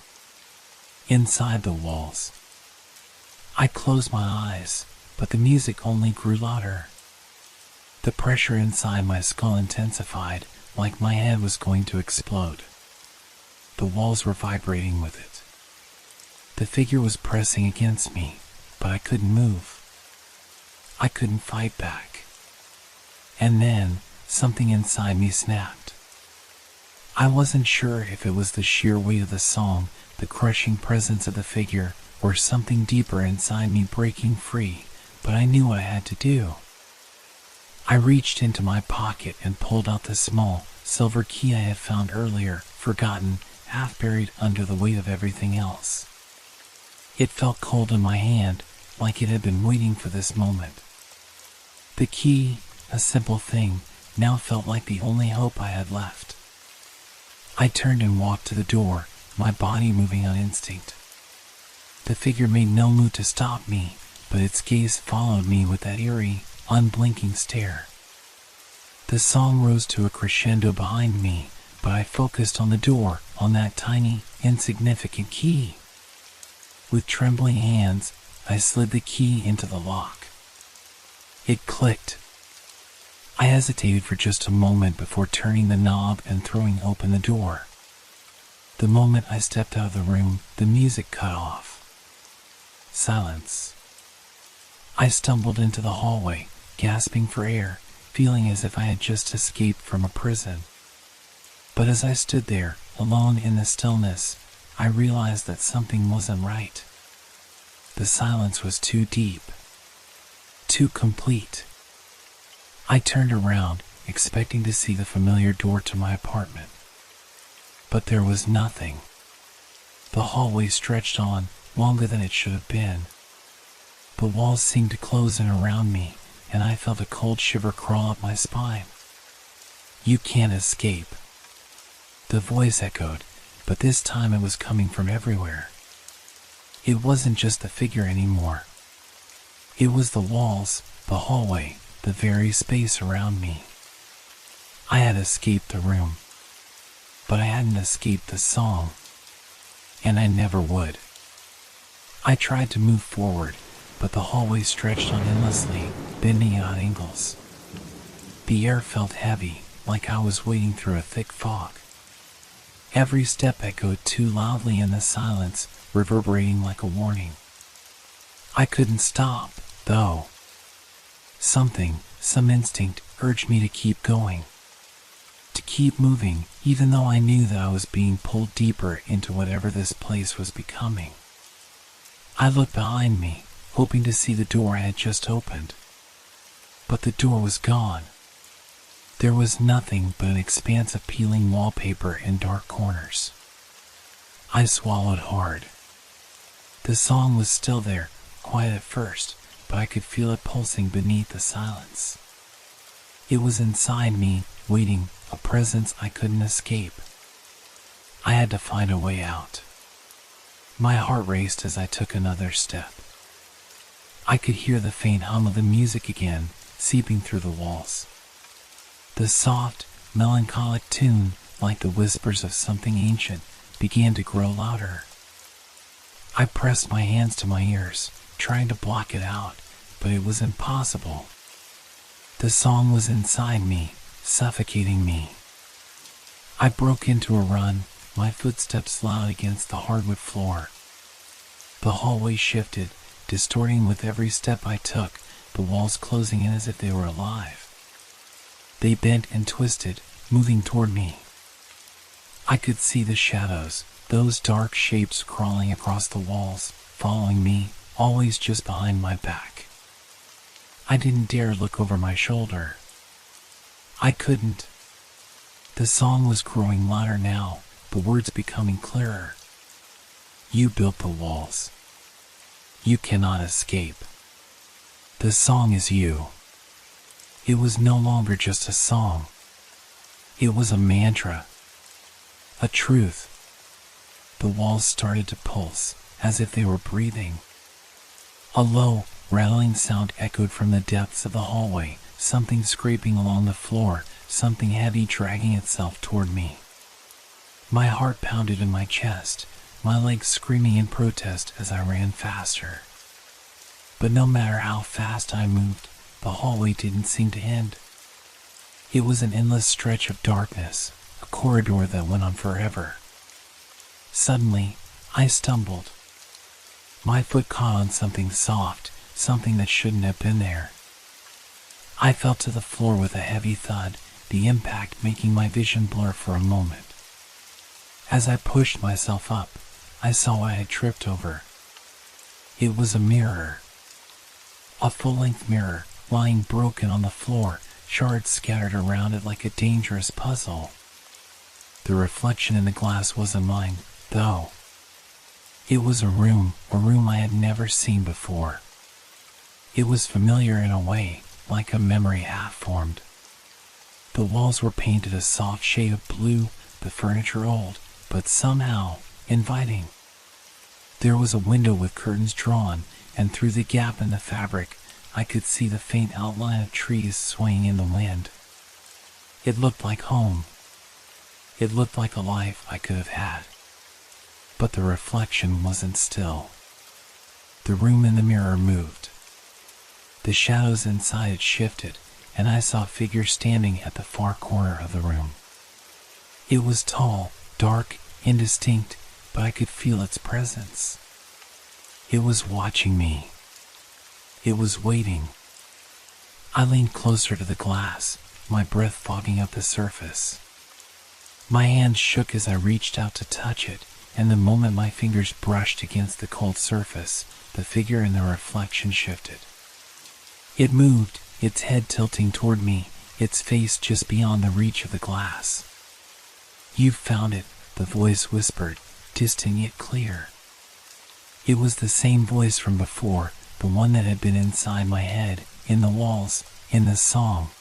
Inside the walls." I closed my eyes, but the music only grew louder. The pressure inside my skull intensified, like my head was going to explode. The walls were vibrating with it. The figure was pressing against me, but I couldn't move. I couldn't fight back. And then, something inside me snapped. I wasn't sure if it was the sheer weight of the song, the crushing presence of the figure, or something deeper inside me breaking free, but I knew what I had to do. I reached into my pocket and pulled out the small, silver key I had found earlier, forgotten, half buried under the weight of everything else. It felt cold in my hand, like it had been waiting for this moment. The key, a simple thing, now felt like the only hope I had left. I turned and walked to the door, my body moving on instinct. The figure made no move to stop me, but its gaze followed me with that eerie, unblinking stare. The song rose to a crescendo behind me, but I focused on the door, on that tiny, insignificant key. With trembling hands, I slid the key into the lock. It clicked. I hesitated for just a moment before turning the knob and throwing open the door. The moment I stepped out of the room, the music cut off. Silence. I stumbled into the hallway, gasping for air, feeling as if I had just escaped from a prison. But as I stood there, alone in the stillness, I realized that something wasn't right. The silence was too deep, too complete. I turned around, expecting to see the familiar door to my apartment. But there was nothing. The hallway stretched on, longer than it should have been. The walls seemed to close in around me, and I felt a cold shiver crawl up my spine. "You can't escape." The voice echoed, but this time it was coming from everywhere. It wasn't just the figure anymore. It was the walls, the hallway, the very space around me. I had escaped the room, but I hadn't escaped the song, and I never would. I tried to move forward, but the hallway stretched on endlessly, bending at angles. The air felt heavy, like I was wading through a thick fog. Every step echoed too loudly in the silence, reverberating like a warning. I couldn't stop, though. Some instinct urged me to keep going. To keep moving, even though I knew that I was being pulled deeper into whatever this place was becoming. I looked behind me, hoping to see the door I had just opened. But the door was gone. There was nothing but an expanse of peeling wallpaper in dark corners. I swallowed hard. The song was still there, quiet at first, but I could feel it pulsing beneath the silence. It was inside me, waiting, a presence I couldn't escape. I had to find a way out. My heart raced as I took another step. I could hear the faint hum of the music again, seeping through the walls. The soft, melancholic tune, like the whispers of something ancient, began to grow louder. I pressed my hands to my ears, trying to block it out, but it was impossible. The song was inside me, suffocating me. I broke into a run, my footsteps loud against the hardwood floor. The hallway shifted, distorting with every step I took, the walls closing in as if they were alive. They bent and twisted, moving toward me. I could see the shadows, those dark shapes crawling across the walls, following me, always just behind my back. I didn't dare look over my shoulder. I couldn't. The song was growing louder now, the words becoming clearer. You built the walls. You cannot escape. The song is you. It was no longer just a song. It was a mantra. A truth. The walls started to pulse, as if they were breathing. A low, rattling sound echoed from the depths of the hallway, something scraping along the floor, something heavy dragging itself toward me. My heart pounded in my chest, my legs screaming in protest as I ran faster. But no matter how fast I moved, the hallway didn't seem to end. It was an endless stretch of darkness, a corridor that went on forever. Suddenly, I stumbled. My foot caught on something soft, something that shouldn't have been there. I fell to the floor with a heavy thud, the impact making my vision blur for a moment. As I pushed myself up, I saw what I had tripped over. It was a mirror. A full-length mirror, lying broken on the floor, shards scattered around it like a dangerous puzzle. The reflection in the glass wasn't mine, though. It was a room I had never seen before. It was familiar in a way, like a memory half-formed. The walls were painted a soft shade of blue, the furniture old, but somehow inviting. There was a window with curtains drawn, and through the gap in the fabric, I could see the faint outline of trees swaying in the wind. It looked like home. It looked like a life I could have had. But the reflection wasn't still. The room in the mirror moved. The shadows inside it shifted, and I saw a figure standing at the far corner of the room. It was tall, dark, indistinct, but I could feel its presence. It was watching me. It was waiting. I leaned closer to the glass, my breath fogging up the surface. My hand shook as I reached out to touch it, and the moment my fingers brushed against the cold surface, the figure in the reflection shifted. It moved, its head tilting toward me, its face just beyond the reach of the glass. "You've found it," the voice whispered, distant yet clear. It was the same voice from before, the one that had been inside my head, in the walls, in the song.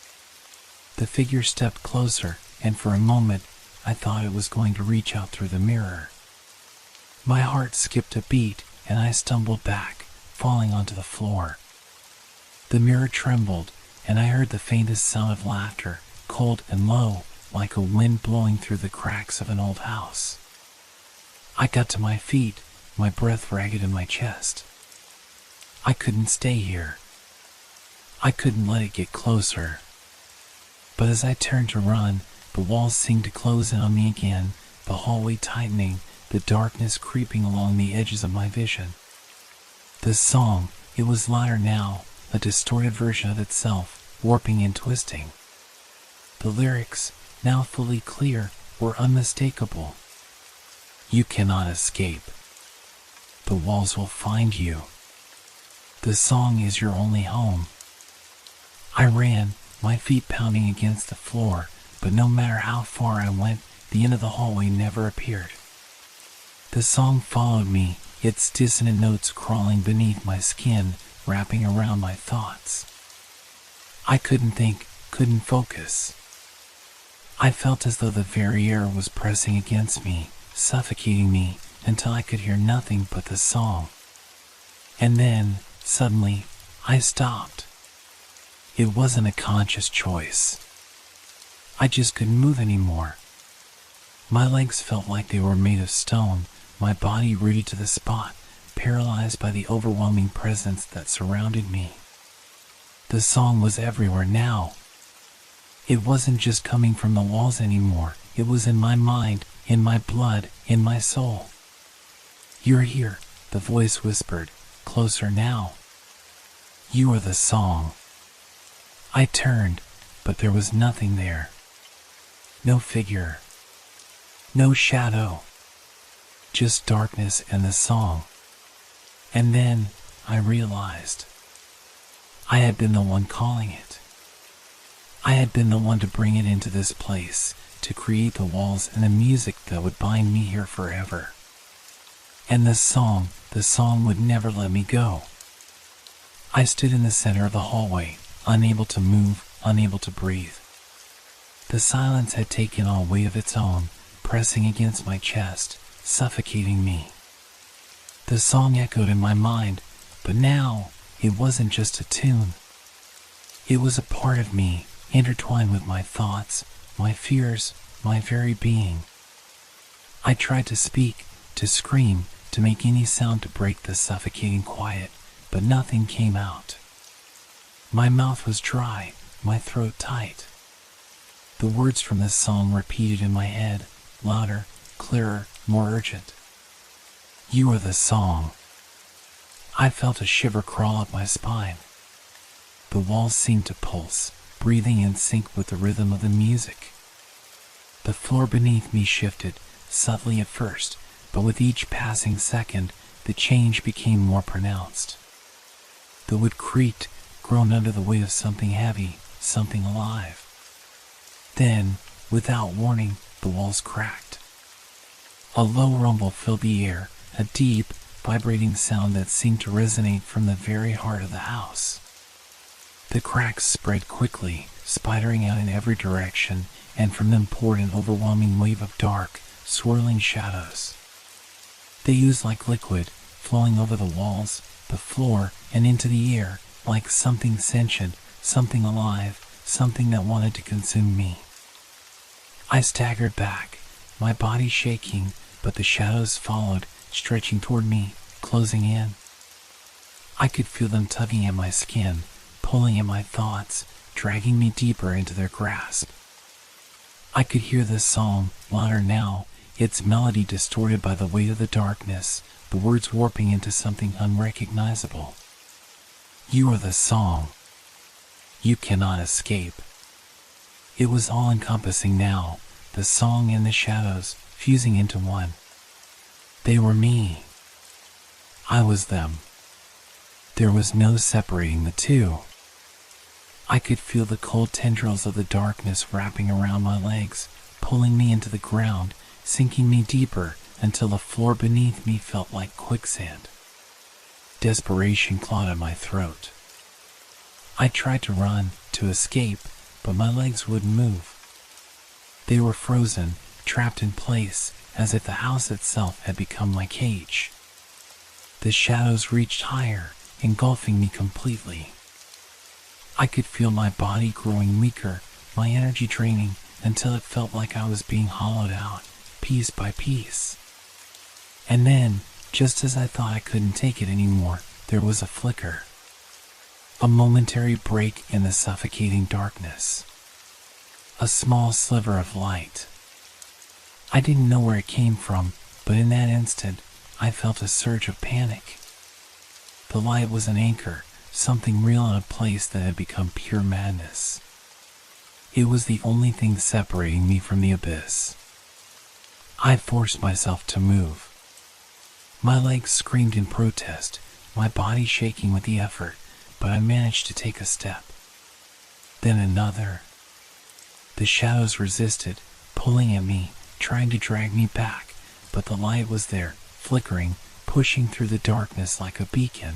The figure stepped closer, and for a moment, I thought it was going to reach out through the mirror. My heart skipped a beat, and I stumbled back, falling onto the floor. The mirror trembled, and I heard the faintest sound of laughter, cold and low, like a wind blowing through the cracks of an old house. I got to my feet, my breath ragged in my chest. I couldn't stay here. I couldn't let it get closer. But as I turned to run, the walls seemed to close in on me again, the hallway tightening, the darkness creeping along the edges of my vision. The song, it was louder now, a distorted version of itself, warping and twisting. The lyrics, now fully clear, were unmistakable. "You cannot escape. The walls will find you. The song is your only home." I ran, my feet pounding against the floor, but no matter how far I went, the end of the hallway never appeared. The song followed me, its dissonant notes crawling beneath my skin, wrapping around my thoughts. I couldn't think, couldn't focus. I felt as though the very air was pressing against me, suffocating me, until I could hear nothing but the song. And then, suddenly, I stopped. It wasn't a conscious choice. I just couldn't move anymore. My legs felt like they were made of stone, my body rooted to the spot, paralyzed by the overwhelming presence that surrounded me. The song was everywhere now. It wasn't just coming from the walls anymore, it was in my mind, in my blood, in my soul. "You're here," the voice whispered, closer now. "You are the song." I turned, but there was nothing there. No figure. No shadow. Just darkness and the song. And then I realized I had been the one calling it. I had been the one to bring it into this place, to create the walls and the music that would bind me here forever. And the song would never let me go. I stood in the center of the hallway, unable to move, unable to breathe. The silence had taken on weight of its own, pressing against my chest, suffocating me. The song echoed in my mind, but now it wasn't just a tune. It was a part of me, intertwined with my thoughts, my fears, my very being. I tried to speak, to scream, to make any sound to break the suffocating quiet, but nothing came out. My mouth was dry, my throat tight. The words from this song repeated in my head, louder, clearer, more urgent. You are the song. I felt a shiver crawl up my spine. The walls seemed to pulse, breathing in sync with the rhythm of the music. The floor beneath me shifted, subtly at first, but with each passing second, the change became more pronounced. The wood creaked, groaned under the weight of something heavy, something alive. Then, without warning, the walls cracked. A low rumble filled the air, a deep, vibrating sound that seemed to resonate from the very heart of the house. The cracks spread quickly, spidering out in every direction, and from them poured an overwhelming wave of dark, swirling shadows. They oozed like liquid, flowing over the walls, the floor, and into the air, like something sentient, something alive, something that wanted to consume me. I staggered back, my body shaking, but the shadows followed, stretching toward me, closing in. I could feel them tugging at my skin, pulling at my thoughts, dragging me deeper into their grasp. I could hear this song, louder now, its melody distorted by the weight of the darkness, the words warping into something unrecognizable. You are the song. You cannot escape. It was all-encompassing now, the song and the shadows, fusing into one. They were me. I was them. There was no separating the two. I could feel the cold tendrils of the darkness wrapping around my legs, pulling me into the ground, sinking me deeper until the floor beneath me felt like quicksand. Desperation clawed at my throat. I tried to run, to escape, but my legs wouldn't move. They were frozen, trapped in place, as if the house itself had become my cage. The shadows reached higher, engulfing me completely. I could feel my body growing weaker, my energy draining, until it felt like I was being hollowed out, piece by piece. And then, just as I thought I couldn't take it anymore, there was a flicker. A momentary break in the suffocating darkness. A small sliver of light. I didn't know where it came from, but in that instant, I felt a surge of panic. The light was an anchor, something real in a place that had become pure madness. It was the only thing separating me from the abyss. I forced myself to move. My legs screamed in protest, my body shaking with the effort, but I managed to take a step. Then another. The shadows resisted, pulling at me, trying to drag me back, but the light was there, flickering, pushing through the darkness like a beacon.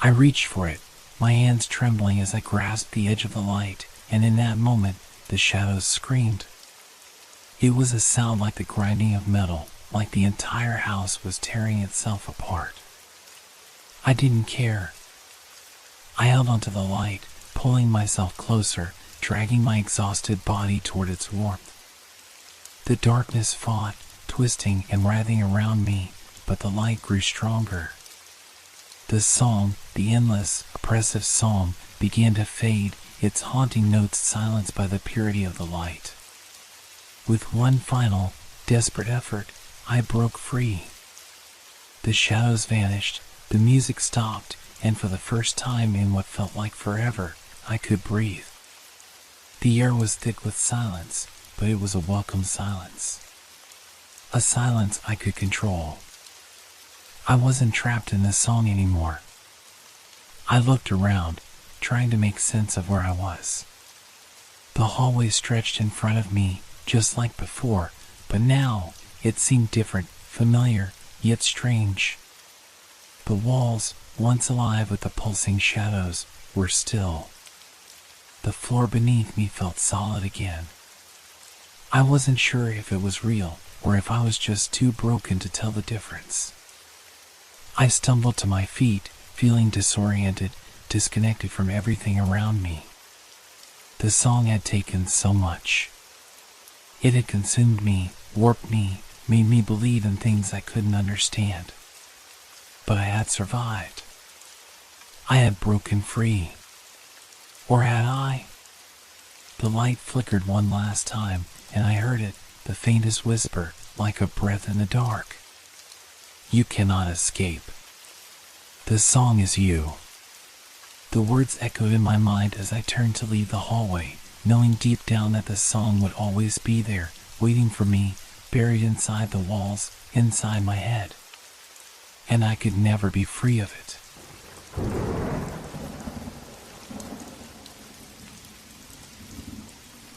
I reached for it, my hands trembling as I grasped the edge of the light, and in that moment, the shadows screamed. It was a sound like the grinding of metal, like the entire house was tearing itself apart. I didn't care. I held onto the light, pulling myself closer, dragging my exhausted body toward its warmth. The darkness fought, twisting and writhing around me, but the light grew stronger. The song, the endless, oppressive song, began to fade, its haunting notes silenced by the purity of the light. With one final, desperate effort, I broke free. The shadows vanished, the music stopped, and for the first time in what felt like forever, I could breathe. The air was thick with silence, but it was a welcome silence. A silence I could control. I wasn't trapped in this song anymore. I looked around, trying to make sense of where I was. The hallway stretched in front of me, just like before, but now it seemed different, familiar, yet strange. The walls, once alive with the pulsing shadows, were still. The floor beneath me felt solid again. I wasn't sure if it was real, or if I was just too broken to tell the difference. I stumbled to my feet, feeling disoriented, disconnected from everything around me. The song had taken so much. It had consumed me, warped me, made me believe in things I couldn't understand. But I had survived. I had broken free. Or had I? The light flickered one last time, and I heard it, the faintest whisper, like a breath in the dark. You cannot escape. The song is you. The words echoed in my mind as I turned to leave the hallway, knowing deep down that the song would always be there, waiting for me, buried inside the walls, inside my head. And I could never be free of it.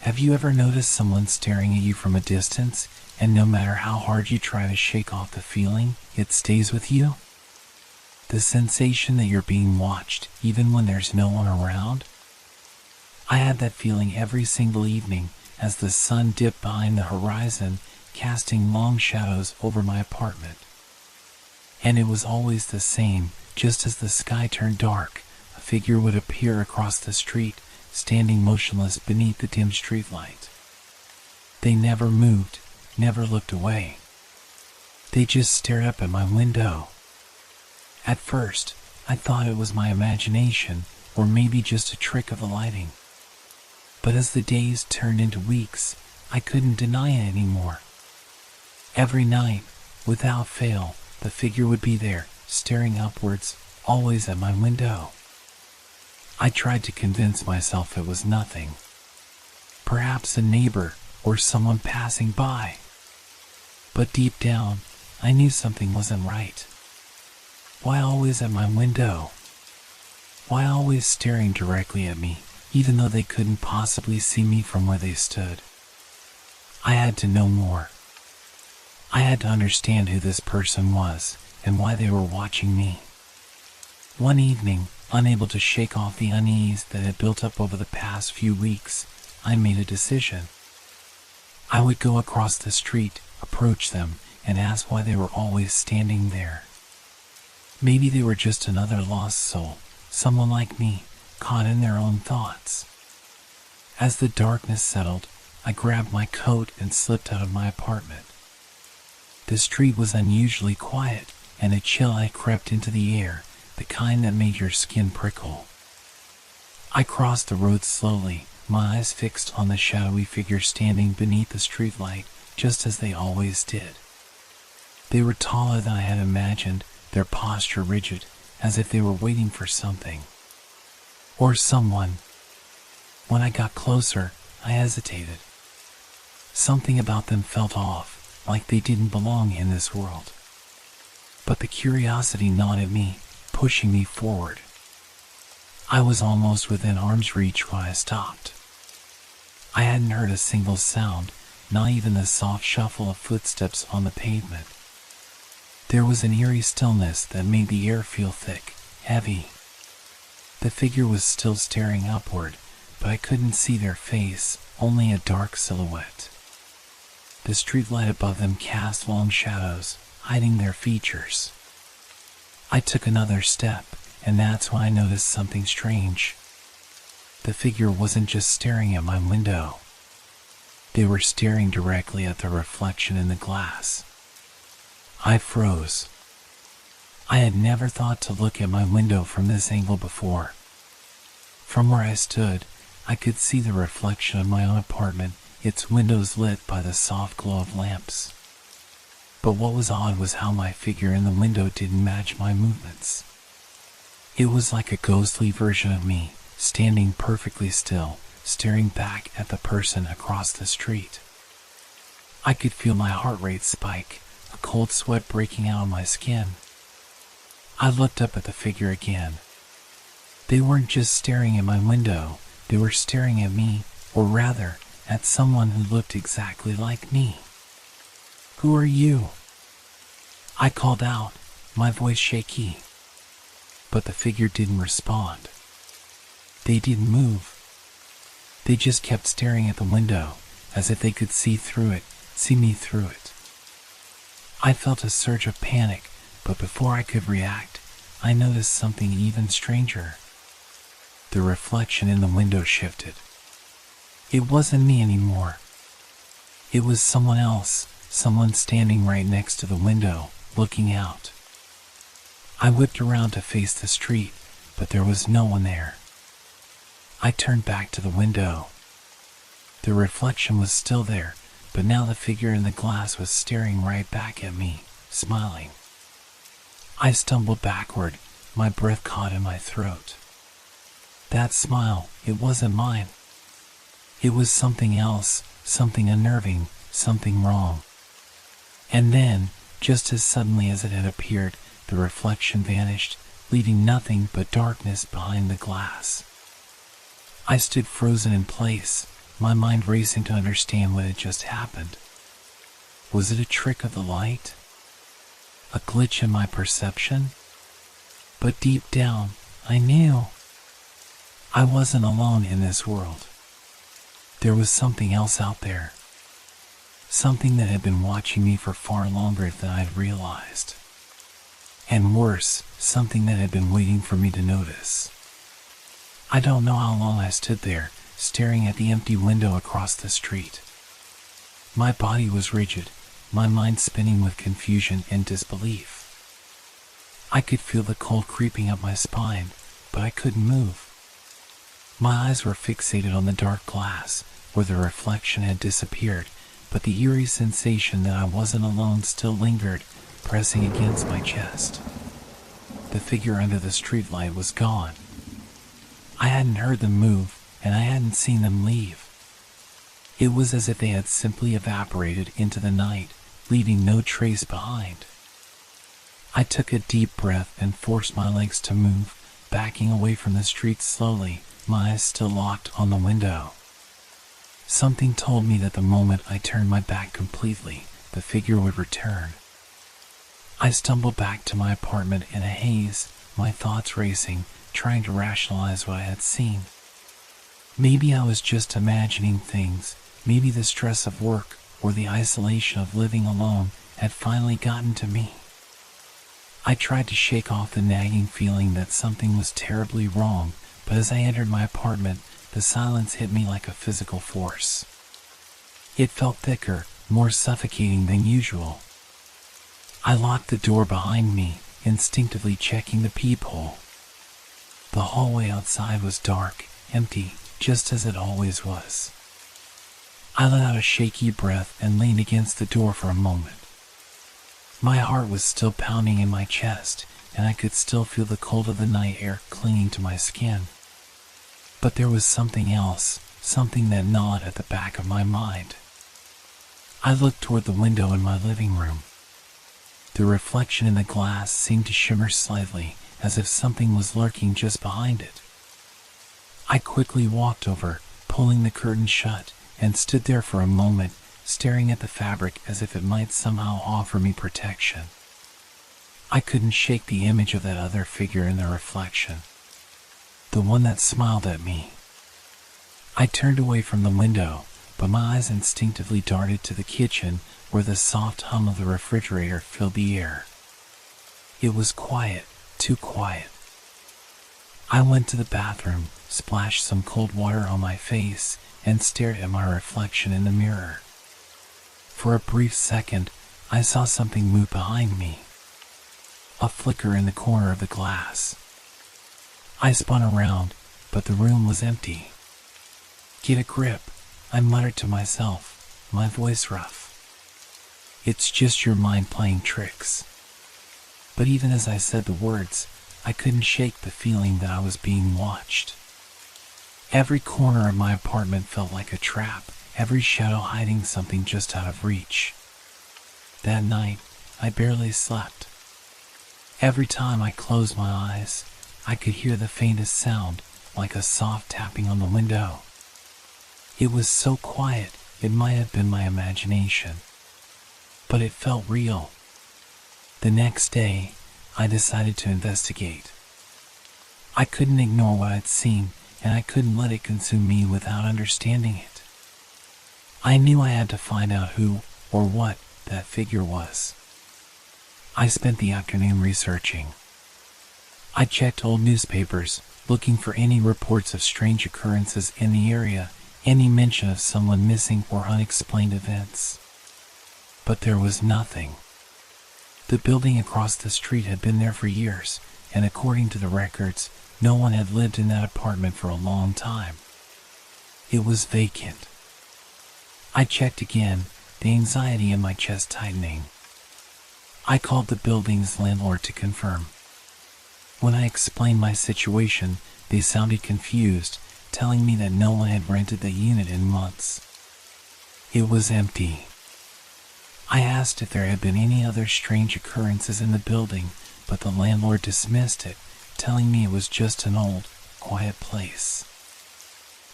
Have you ever noticed someone staring at you from a distance, and no matter how hard you try to shake off the feeling, it stays with you? The sensation that you're being watched, even when there's no one around? I had that feeling every single evening as the sun dipped behind the horizon, casting long shadows over my apartment. And it was always the same. Just as the sky turned dark, a figure would appear across the street, standing motionless beneath the dim streetlight. They never moved, never looked away. They just stared up at my window. At first, I thought it was my imagination, or maybe just a trick of the lighting. But as the days turned into weeks, I couldn't deny it anymore. Every night, without fail, the figure would be there, staring upwards, always at my window. I tried to convince myself it was nothing. Perhaps a neighbor or someone passing by. But deep down, I knew something wasn't right. Why always at my window? Why always staring directly at me, even though they couldn't possibly see me from where they stood? I had to know more. I had to understand who this person was and why they were watching me. One evening, unable to shake off the unease that had built up over the past few weeks, I made a decision. I would go across the street, approach them, and ask why they were always standing there. Maybe they were just another lost soul, someone like me, caught in their own thoughts. As the darkness settled, I grabbed my coat and slipped out of my apartment. The street was unusually quiet, and a chill had crept into the air, the kind that made your skin prickle. I crossed the road slowly, my eyes fixed on the shadowy figure standing beneath the streetlight, just as they always did. They were taller than I had imagined, their posture rigid, as if they were waiting for something. Or someone. When I got closer, I hesitated. Something about them felt off, like they didn't belong in this world. But the curiosity gnawed at me, pushing me forward. I was almost within arm's reach when I stopped. I hadn't heard a single sound, not even the soft shuffle of footsteps on the pavement. There was an eerie stillness that made the air feel thick, heavy. The figure was still staring upward, but I couldn't see their face, only a dark silhouette. The streetlight above them cast long shadows, hiding their features. I took another step, and that's when I noticed something strange. The figure wasn't just staring at my window. They were staring directly at the reflection in the glass. I froze. I had never thought to look at my window from this angle before. From where I stood, I could see the reflection of my own apartment, its windows lit by the soft glow of lamps. But what was odd was how my figure in the window didn't match my movements. It was like a ghostly version of me, standing perfectly still, staring back at the person across the street. I could feel my heart rate spike, a cold sweat breaking out on my skin. I looked up at the figure again. They weren't just staring at my window, they were staring at me, or rather, at someone who looked exactly like me. "Who are you?" I called out, my voice shaky. But the figure didn't respond. They didn't move. They just kept staring at the window, as if they could see through it, see me through it. I felt a surge of panic, but before I could react, I noticed something even stranger. The reflection in the window shifted. It wasn't me anymore. It was someone else, someone standing right next to the window, looking out. I whipped around to face the street, but there was no one there. I turned back to the window. The reflection was still there, but now the figure in the glass was staring right back at me, smiling. I stumbled backward, my breath caught in my throat. That smile, it wasn't mine. It was something else, something unnerving, something wrong. And then, just as suddenly as it had appeared, the reflection vanished, leaving nothing but darkness behind the glass. I stood frozen in place, my mind racing to understand what had just happened. Was it a trick of the light? A glitch in my perception? But deep down, I knew I wasn't alone in this world. There was something else out there. Something that had been watching me for far longer than I'd realized. And worse, something that had been waiting for me to notice. I don't know how long I stood there, staring at the empty window across the street. My body was rigid, my mind spinning with confusion and disbelief. I could feel the cold creeping up my spine, but I couldn't move. My eyes were fixated on the dark glass, where the reflection had disappeared, but the eerie sensation that I wasn't alone still lingered, pressing against my chest. The figure under the streetlight was gone. I hadn't heard them move, and I hadn't seen them leave. It was as if they had simply evaporated into the night, leaving no trace behind. I took a deep breath and forced my legs to move, backing away from the street slowly, my eyes still locked on the window. Something told me that the moment I turned my back completely, the figure would return. I stumbled back to my apartment in a haze, my thoughts racing, trying to rationalize what I had seen. Maybe I was just imagining things, maybe the stress of work or the isolation of living alone had finally gotten to me. I tried to shake off the nagging feeling that something was terribly wrong, but as I entered my apartment, the silence hit me like a physical force. It felt thicker, more suffocating than usual. I locked the door behind me, instinctively checking the peephole. The hallway outside was dark, empty, just as it always was. I let out a shaky breath and leaned against the door for a moment. My heart was still pounding in my chest, and I could still feel the cold of the night air clinging to my skin. But there was something else, something that gnawed at the back of my mind. I looked toward the window in my living room. The reflection in the glass seemed to shimmer slightly, as if something was lurking just behind it. I quickly walked over, pulling the curtain shut, and stood there for a moment, staring at the fabric as if it might somehow offer me protection. I couldn't shake the image of that other figure in the reflection. The one that smiled at me. I turned away from the window, but my eyes instinctively darted to the kitchen, where the soft hum of the refrigerator filled the air. It was quiet, too quiet. I went to the bathroom, splashed some cold water on my face, and stared at my reflection in the mirror. For a brief second, I saw something move behind me. A flicker in the corner of the glass. I spun around, but the room was empty. "Get a grip," I muttered to myself, my voice rough. "It's just your mind playing tricks." But even as I said the words, I couldn't shake the feeling that I was being watched. Every corner of my apartment felt like a trap, every shadow hiding something just out of reach. That night, I barely slept. Every time I closed my eyes, I could hear the faintest sound, like a soft tapping on the window. It was so quiet, it might have been my imagination. But it felt real. The next day, I decided to investigate. I couldn't ignore what I'd seen, and I couldn't let it consume me without understanding it. I knew I had to find out who, or what, that figure was. I spent the afternoon researching. I checked old newspapers, looking for any reports of strange occurrences in the area, any mention of someone missing or unexplained events. But there was nothing. The building across the street had been there for years, and according to the records, no one had lived in that apartment for a long time. It was vacant. I checked again, the anxiety in my chest tightening. I called the building's landlord to confirm. When I explained my situation, they sounded confused, telling me that no one had rented the unit in months. It was empty. I asked if there had been any other strange occurrences in the building, but the landlord dismissed it, telling me it was just an old, quiet place.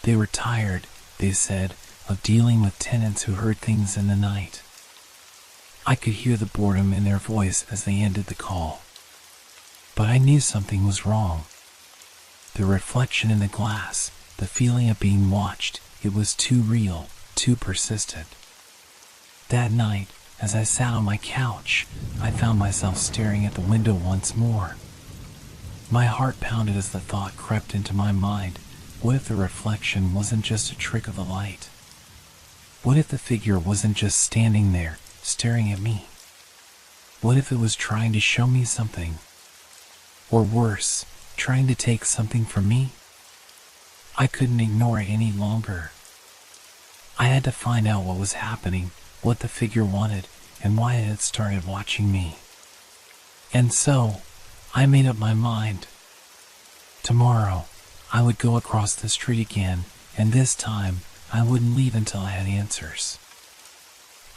They were tired, they said, of dealing with tenants who heard things in the night. I could hear the boredom in their voice as they ended the call. But I knew something was wrong. The reflection in the glass, the feeling of being watched, it was too real, too persistent. That night, as I sat on my couch, I found myself staring at the window once more. My heart pounded as the thought crept into my mind, what if the reflection wasn't just a trick of the light? What if the figure wasn't just standing there, staring at me? What if it was trying to show me something? Or worse, trying to take something from me? I couldn't ignore it any longer. I had to find out what was happening, what the figure wanted, and why it had started watching me. And so, I made up my mind. Tomorrow, I would go across the street again, and this time, I wouldn't leave until I had answers.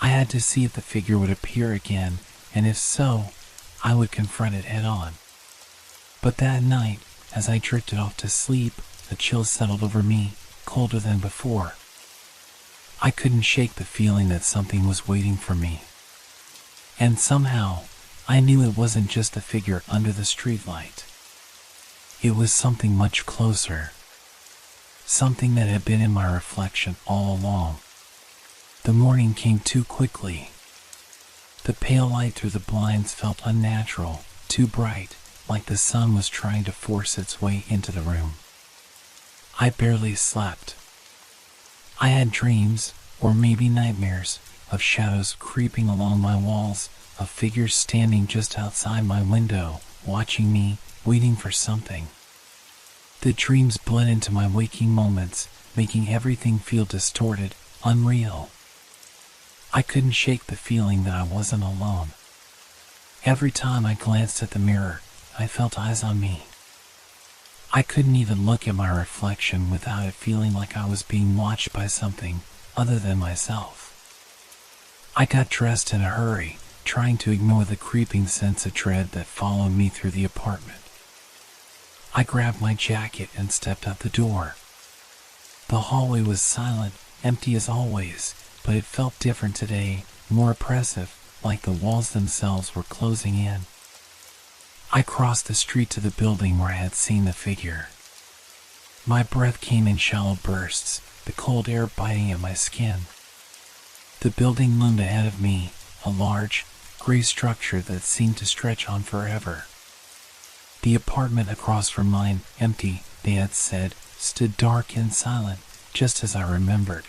I had to see if the figure would appear again, and if so, I would confront it head on. But that night, as I drifted off to sleep, a chill settled over me, colder than before. I couldn't shake the feeling that something was waiting for me. And somehow, I knew it wasn't just a figure under the streetlight. It was something much closer. Something that had been in my reflection all along. The morning came too quickly. The pale light through the blinds felt unnatural, too bright, like the sun was trying to force its way into the room. I barely slept. I had dreams, or maybe nightmares, of shadows creeping along my walls, of figures standing just outside my window, watching me, waiting for something. The dreams bled into my waking moments, making everything feel distorted, unreal. I couldn't shake the feeling that I wasn't alone. Every time I glanced at the mirror, I felt eyes on me. I couldn't even look at my reflection without it feeling like I was being watched by something other than myself. I got dressed in a hurry, trying to ignore the creeping sense of dread that followed me through the apartment. I grabbed my jacket and stepped out the door. The hallway was silent, empty as always, but it felt different today, more oppressive, like the walls themselves were closing in. I crossed the street to the building where I had seen the figure. My breath came in shallow bursts, the cold air biting at my skin. The building loomed ahead of me, a large, gray structure that seemed to stretch on forever. The apartment across from mine, empty, they had said, stood dark and silent, just as I remembered.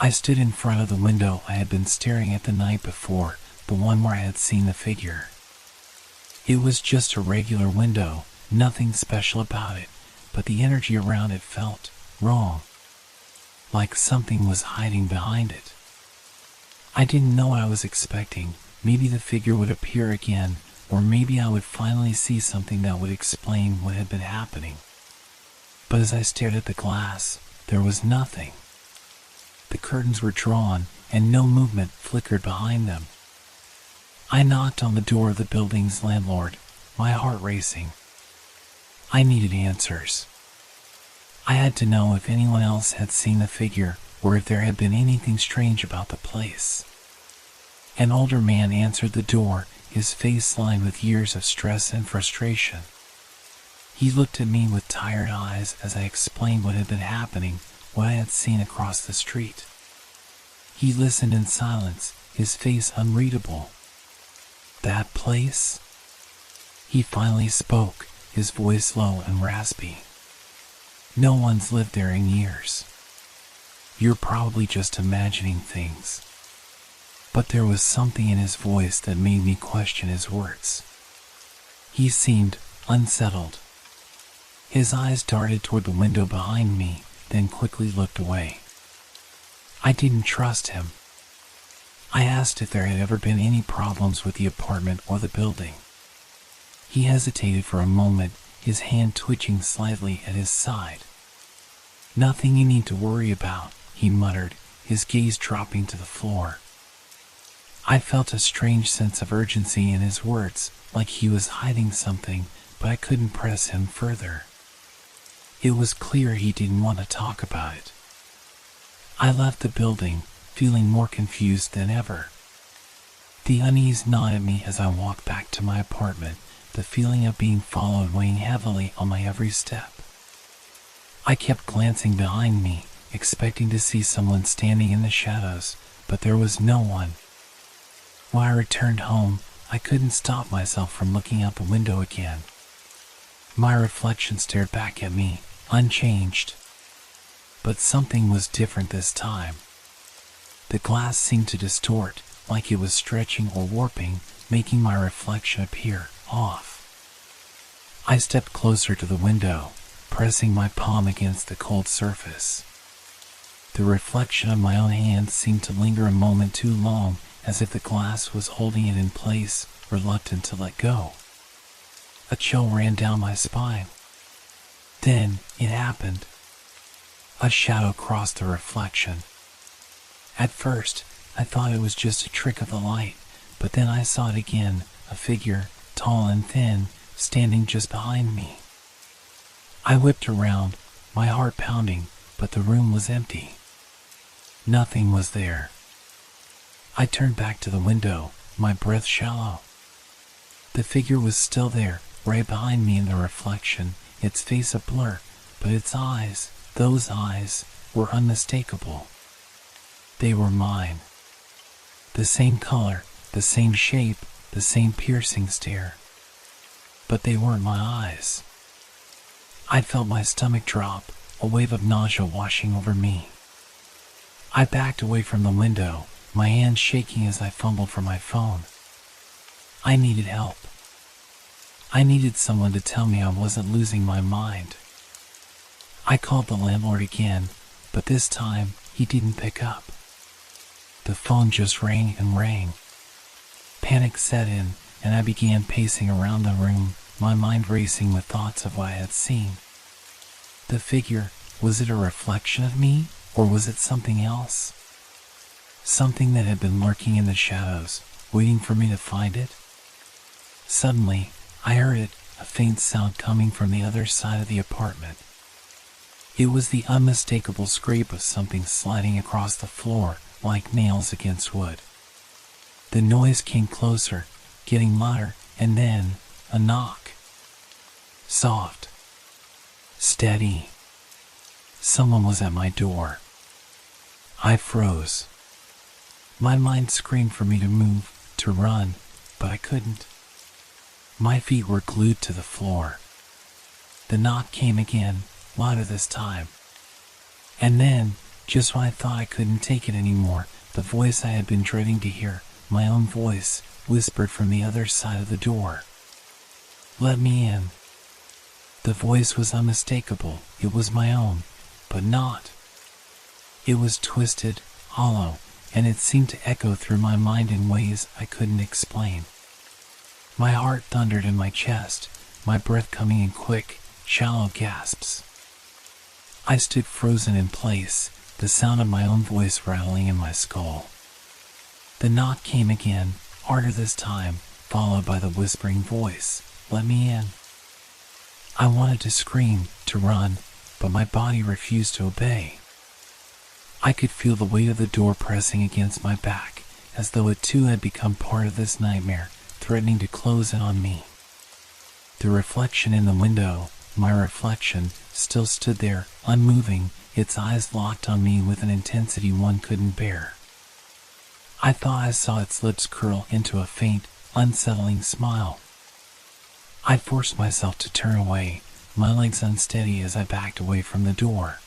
I stood in front of the window I had been staring at the night before, the one where I had seen the figure. It was just a regular window, nothing special about it, but the energy around it felt wrong. Like something was hiding behind it. I didn't know what I was expecting. Maybe the figure would appear again, or maybe I would finally see something that would explain what had been happening. But as I stared at the glass, there was nothing. The curtains were drawn, and no movement flickered behind them. I knocked on the door of the building's landlord, my heart racing. I needed answers. I had to know if anyone else had seen the figure, or if there had been anything strange about the place. An older man answered the door, his face lined with years of stress and frustration. He looked at me with tired eyes as I explained what had been happening, what I had seen across the street. He listened in silence, his face unreadable. That place? He finally spoke, his voice low and raspy. No one's lived there in years. You're probably just imagining things. But there was something in his voice that made me question his words. He seemed unsettled. His eyes darted toward the window behind me, then quickly looked away. I didn't trust him. I asked if there had ever been any problems with the apartment or the building. He hesitated for a moment, his hand twitching slightly at his side. "Nothing you need to worry about," he muttered, his gaze dropping to the floor. I felt a strange sense of urgency in his words, like he was hiding something, but I couldn't press him further. It was clear he didn't want to talk about it. I left the building, feeling more confused than ever. The unease gnawed at me as I walked back to my apartment, the feeling of being followed weighing heavily on my every step. I kept glancing behind me, expecting to see someone standing in the shadows, but there was no one. When I returned home, I couldn't stop myself from looking out the window again. My reflection stared back at me, unchanged. But something was different this time. The glass seemed to distort, like it was stretching or warping, making my reflection appear off. I stepped closer to the window, pressing my palm against the cold surface. The reflection of my own hand seemed to linger a moment too long, as if the glass was holding it in place, reluctant to let go. A chill ran down my spine. Then it happened. A shadow crossed the reflection. At first, I thought it was just a trick of the light, but then I saw it again, a figure, tall and thin, standing just behind me. I whipped around, my heart pounding, but the room was empty. Nothing was there. I turned back to the window, my breath shallow. The figure was still there, right behind me in the reflection, its face a blur, but its eyes, those eyes, were unmistakable. They were mine. The same color, the same shape, the same piercing stare. But they weren't my eyes. I felt my stomach drop, a wave of nausea washing over me. I backed away from the window, my hands shaking as I fumbled for my phone. I needed help. I needed someone to tell me I wasn't losing my mind. I called the landlord again, but this time he didn't pick up. The phone just rang and rang. Panic set in, and I began pacing around the room, my mind racing with thoughts of what I had seen. The figure, was it a reflection of me, or was it something else? Something that had been lurking in the shadows, waiting for me to find it? Suddenly, I heard it, a faint sound coming from the other side of the apartment. It was the unmistakable scrape of something sliding across the floor, like nails against wood. The noise came closer, getting louder, and then, a knock. Soft. Steady. Someone was at my door. I froze. My mind screamed for me to move, to run, but I couldn't. My feet were glued to the floor. The knock came again, louder this time. And then, just when I thought I couldn't take it anymore, the voice I had been dreading to hear, my own voice, whispered from the other side of the door. "Let me in." The voice was unmistakable, it was my own, but not. It was twisted, hollow, and it seemed to echo through my mind in ways I couldn't explain. My heart thundered in my chest, my breath coming in quick, shallow gasps. I stood frozen in place, the sound of my own voice rattling in my skull. The knock came again, harder this time, followed by the whispering voice, "Let me in." I wanted to scream, to run, but my body refused to obey. I could feel the weight of the door pressing against my back, as though it too had become part of this nightmare, threatening to close in on me. The reflection in the window, my reflection, still stood there, unmoving, its eyes locked on me with an intensity one couldn't bear. I thought I saw its lips curl into a faint, unsettling smile. I forced myself to turn away, my legs unsteady as I backed away from the door.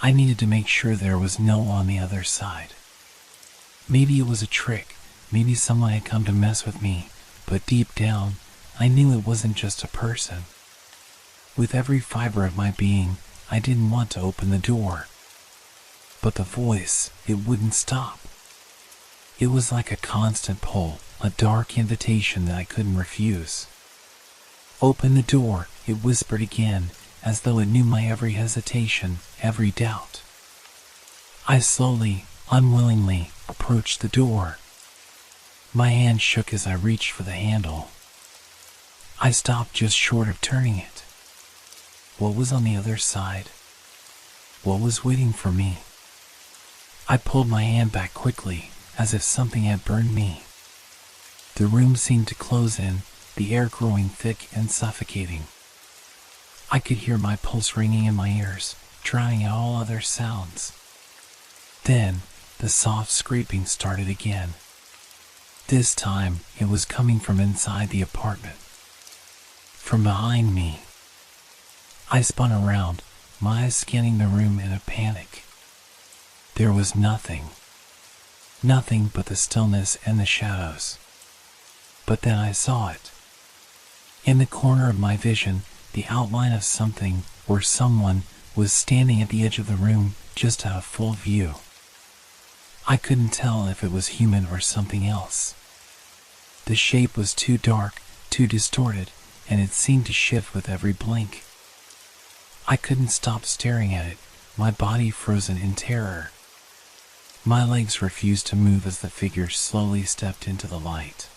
I needed to make sure there was no one on the other side. Maybe it was a trick, maybe someone had come to mess with me, but deep down, I knew it wasn't just a person. With every fiber of my being, I didn't want to open the door. But the voice, it wouldn't stop. It was like a constant pull, a dark invitation that I couldn't refuse. "Open the door," it whispered again, as though it knew my every hesitation, every doubt. I slowly, unwillingly, approached the door. My hand shook as I reached for the handle. I stopped just short of turning it. What was on the other side? What was waiting for me? I pulled my hand back quickly, as if something had burned me. The room seemed to close in, the air growing thick and suffocating. I could hear my pulse ringing in my ears, drowning out all other sounds. Then, the soft scraping started again. This time, it was coming from inside the apartment. From behind me. I spun around, my eyes scanning the room in a panic. There was nothing. Nothing but the stillness and the shadows. But then I saw it. In the corner of my vision, the outline of something or someone was standing at the edge of the room, just out of full view. I couldn't tell if it was human or something else. The shape was too dark, too distorted, and it seemed to shift with every blink. I couldn't stop staring at it, my body frozen in terror. My legs refused to move as the figure slowly stepped into the light.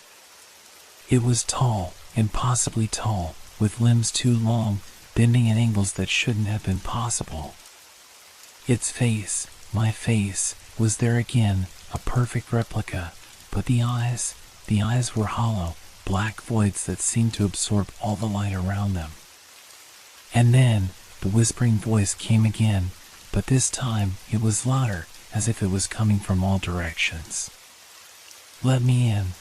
It was tall, impossibly tall, with limbs too long, bending at angles that shouldn't have been possible. Its face, my face, was there again, a perfect replica, but the eyes were hollow, black voids that seemed to absorb all the light around them. And then, the whispering voice came again, but this time it was louder, as if it was coming from all directions. "Let me in."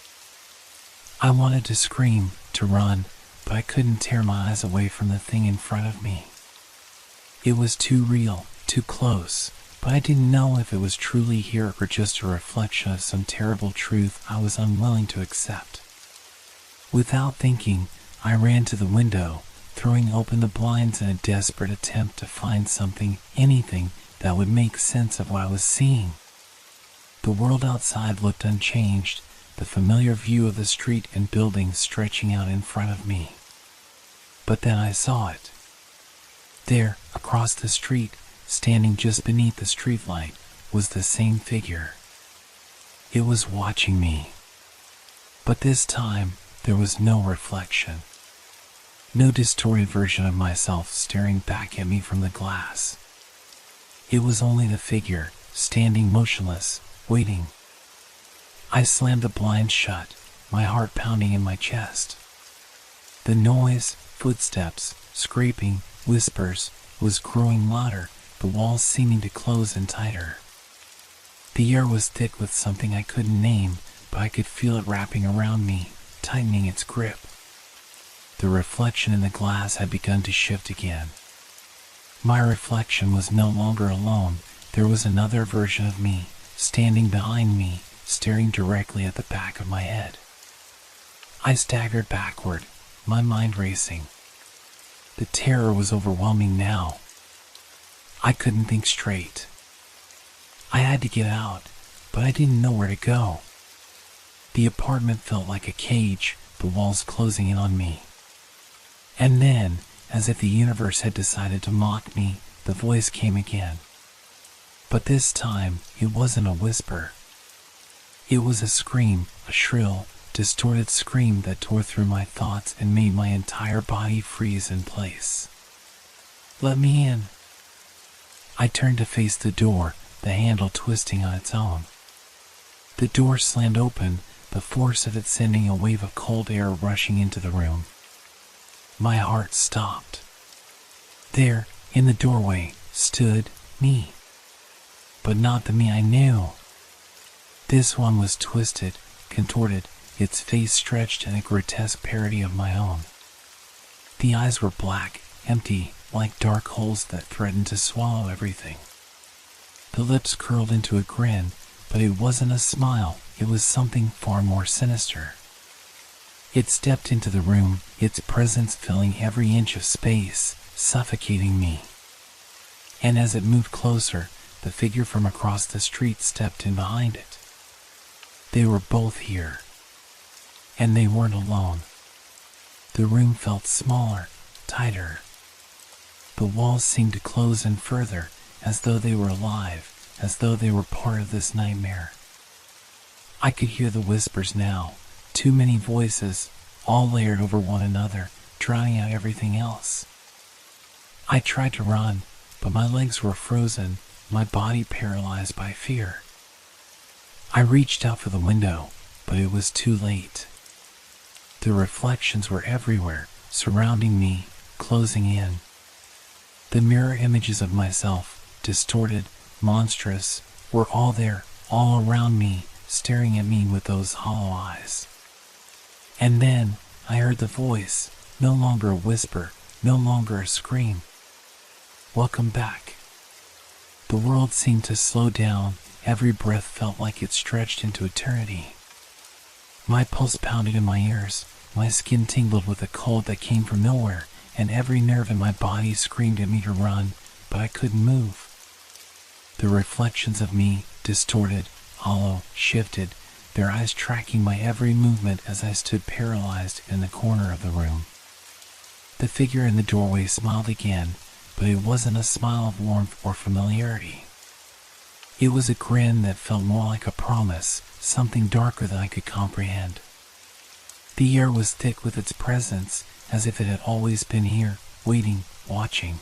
I wanted to scream, to run, but I couldn't tear my eyes away from the thing in front of me. It was too real, too close, but I didn't know if it was truly here or just a reflection of some terrible truth I was unwilling to accept. Without thinking, I ran to the window, throwing open the blinds in a desperate attempt to find something, anything, that would make sense of what I was seeing. The world outside looked unchanged, the familiar view of the street and buildings stretching out in front of me. But then I saw it. There, across the street, standing just beneath the streetlight, was the same figure. It was watching me. But this time, there was no reflection. No distorted version of myself staring back at me from the glass. It was only the figure, standing motionless, waiting. I slammed the blinds shut, my heart pounding in my chest. The noise, footsteps, scraping, whispers, was growing louder, the walls seeming to close in tighter. The air was thick with something I couldn't name, but I could feel it wrapping around me, tightening its grip. The reflection in the glass had begun to shift again. My reflection was no longer alone. There was another version of me, standing behind me, staring directly at the back of my head. I staggered backward, my mind racing. The terror was overwhelming now. I couldn't think straight. I had to get out, but I didn't know where to go. The apartment felt like a cage, the walls closing in on me. And then, as if the universe had decided to mock me, the voice came again. But this time, it wasn't a whisper. It was a scream, a shrill, distorted scream that tore through my thoughts and made my entire body freeze in place. "Let me in." I turned to face the door, the handle twisting on its own. The door slammed open, the force of it sending a wave of cold air rushing into the room. My heart stopped. There, in the doorway, stood me. But not the me I knew. This one was twisted, contorted, its face stretched in a grotesque parody of my own. The eyes were black, empty, like dark holes that threatened to swallow everything. The lips curled into a grin, but it wasn't a smile, it was something far more sinister. It stepped into the room, its presence filling every inch of space, suffocating me. And as it moved closer, the figure from across the street stepped in behind it. They were both here, and they weren't alone. The room felt smaller, tighter. The walls seemed to close in further, as though they were alive, as though they were part of this nightmare. I could hear the whispers now, too many voices, all layered over one another, drowning out everything else. I tried to run, but my legs were frozen, my body paralyzed by fear. I reached out for the window, but it was too late. The reflections were everywhere, surrounding me, closing in. The mirror images of myself, distorted, monstrous, were all there, all around me, staring at me with those hollow eyes. And then I heard the voice, no longer a whisper, no longer a scream. Welcome back. The world seemed to slow down, every breath felt like it stretched into eternity. My pulse pounded in my ears, my skin tingled with a cold that came from nowhere, and every nerve in my body screamed at me to run, but I couldn't move. The reflections of me, distorted, hollow, shifted, their eyes tracking my every movement as I stood paralyzed in the corner of the room. The figure in the doorway smiled again, but it wasn't a smile of warmth or familiarity. It was a grin that felt more like a promise, something darker than I could comprehend. The air was thick with its presence, as if it had always been here, waiting, watching.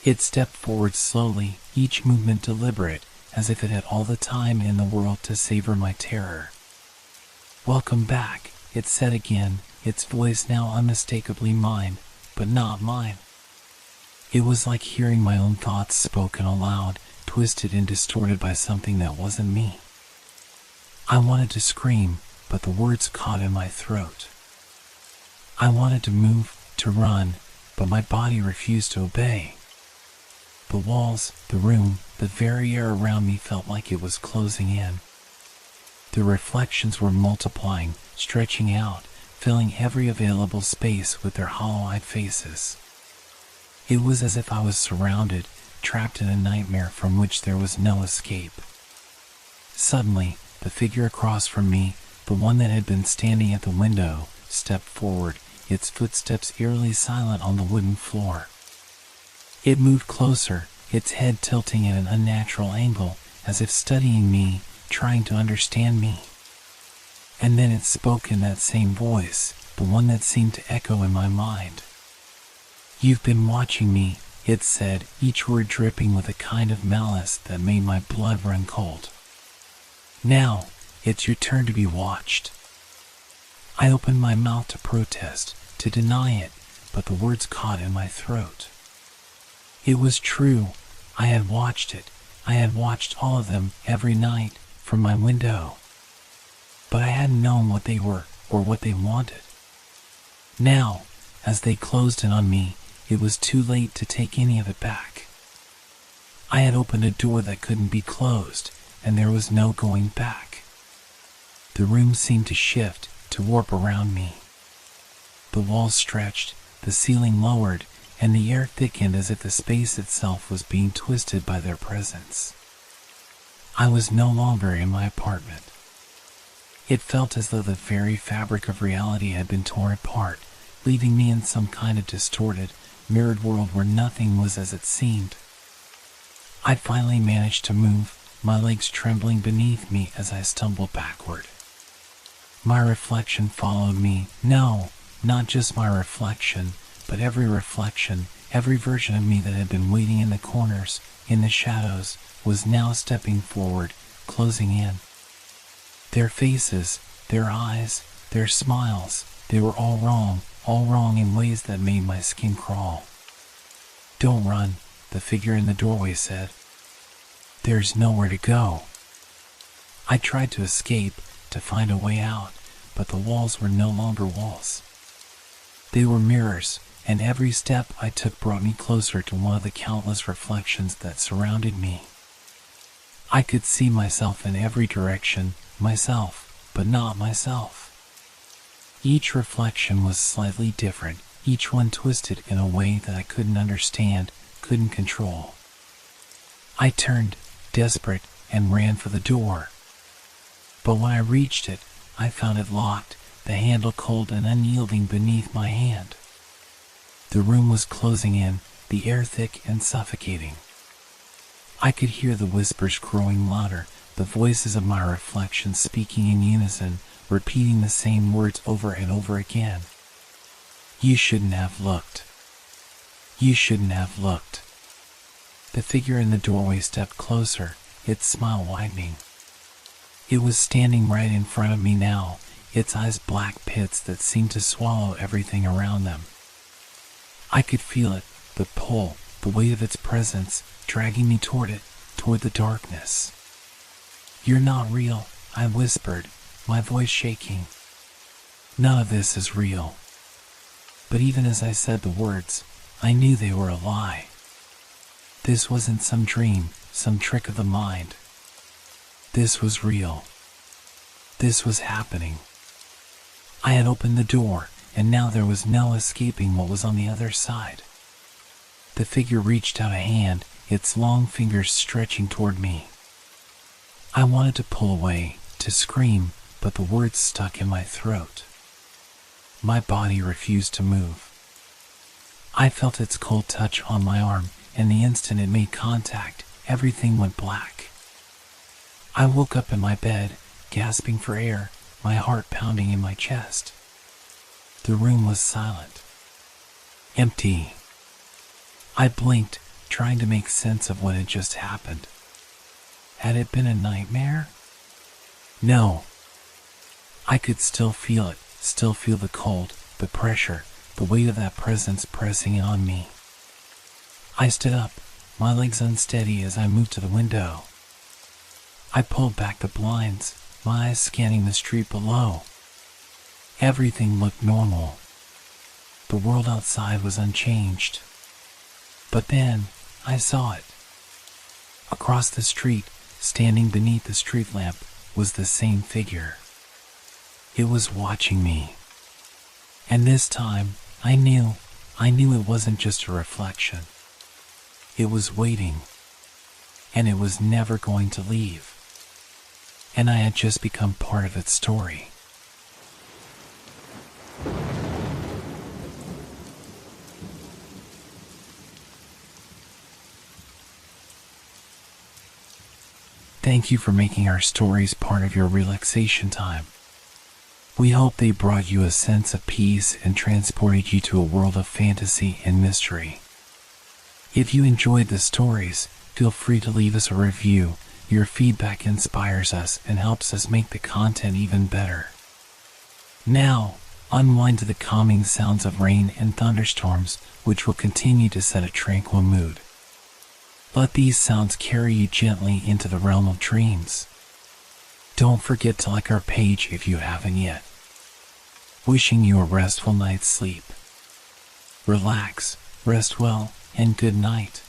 It stepped forward slowly, each movement deliberate, as if it had all the time in the world to savor my terror. Welcome back, it said again, its voice now unmistakably mine, but not mine. It was like hearing my own thoughts spoken aloud, twisted and distorted by something that wasn't me. I wanted to scream, but the words caught in my throat. I wanted to move, to run, but my body refused to obey. The walls, the room, the very air around me felt like it was closing in. The reflections were multiplying, stretching out, filling every available space with their hollow-eyed faces. It was as if I was surrounded, trapped in a nightmare from which there was no escape. Suddenly, the figure across from me, the one that had been standing at the window, stepped forward, its footsteps eerily silent on the wooden floor. It moved closer, its head tilting at an unnatural angle, as if studying me, trying to understand me. And then it spoke in that same voice, the one that seemed to echo in my mind. "You've been watching me," it said, each word dripping with a kind of malice that made my blood run cold. "Now, it's your turn to be watched." I opened my mouth to protest, to deny it, but the words caught in my throat. It was true. I had watched it. I had watched all of them every night from my window. But I hadn't known what they were or what they wanted. Now, as they closed in on me, it was too late to take any of it back. I had opened a door that couldn't be closed, and there was no going back. The room seemed to shift, to warp around me. The walls stretched, the ceiling lowered, and the air thickened as if the space itself was being twisted by their presence. I was no longer in my apartment. It felt as though the very fabric of reality had been torn apart, leaving me in some kind of distorted, mirrored world where nothing was as it seemed. I finally managed to move, my legs trembling beneath me as I stumbled backward. My reflection followed me. No, not just my reflection, but every reflection, every version of me that had been waiting in the corners, in the shadows, was now stepping forward, closing in. Their faces, their eyes, their smiles, they were all wrong in ways that made my skin crawl. "Don't run," the figure in the doorway said. "There's nowhere to go." I tried to escape, to find a way out, but the walls were no longer walls. They were mirrors, and every step I took brought me closer to one of the countless reflections that surrounded me. I could see myself in every direction, myself, but not myself. Each reflection was slightly different, each one twisted in a way that I couldn't understand, couldn't control. I turned, desperate, and ran for the door. But when I reached it, I found it locked, the handle cold and unyielding beneath my hand. The room was closing in, the air thick and suffocating. I could hear the whispers growing louder, the voices of my reflection speaking in unison, repeating the same words over and over again. You shouldn't have looked. You shouldn't have looked. The figure in the doorway stepped closer, its smile widening. It was standing right in front of me now, its eyes black pits that seemed to swallow everything around them. I could feel it, the pull, the weight of its presence, dragging me toward it, toward the darkness. You're not real, I whispered, my voice shaking. None of this is real. But even as I said the words, I knew they were a lie. This wasn't some dream, some trick of the mind. This was real. This was happening. I had opened the door, and now there was no escaping what was on the other side. The figure reached out a hand, its long fingers stretching toward me. I wanted to pull away, to scream, but the words stuck in my throat. My body refused to move. I felt its cold touch on my arm, and the instant it made contact, everything went black. I woke up in my bed, gasping for air, my heart pounding in my chest. The room was silent. Empty. I blinked, trying to make sense of what had just happened. Had it been a nightmare? No. I could still feel it, still feel the cold, the pressure, the weight of that presence pressing in on me. I stood up, my legs unsteady as I moved to the window. I pulled back the blinds, my eyes scanning the street below. Everything looked normal. The world outside was unchanged. But then, I saw it. Across the street, standing beneath the street lamp, was the same figure. It was watching me. And this time, I knew it wasn't just a reflection. It was waiting. And it was never going to leave. And I had just become part of its story. Thank you for making our stories part of your relaxation time. We hope they brought you a sense of peace and transported you to a world of fantasy and mystery. If you enjoyed the stories, feel free to leave us a review. Your feedback inspires us and helps us make the content even better. Now, unwind to the calming sounds of rain and thunderstorms, which will continue to set a tranquil mood. Let these sounds carry you gently into the realm of dreams. Don't forget to like our page if you haven't yet. Wishing you a restful night's sleep. Relax, rest well, and good night.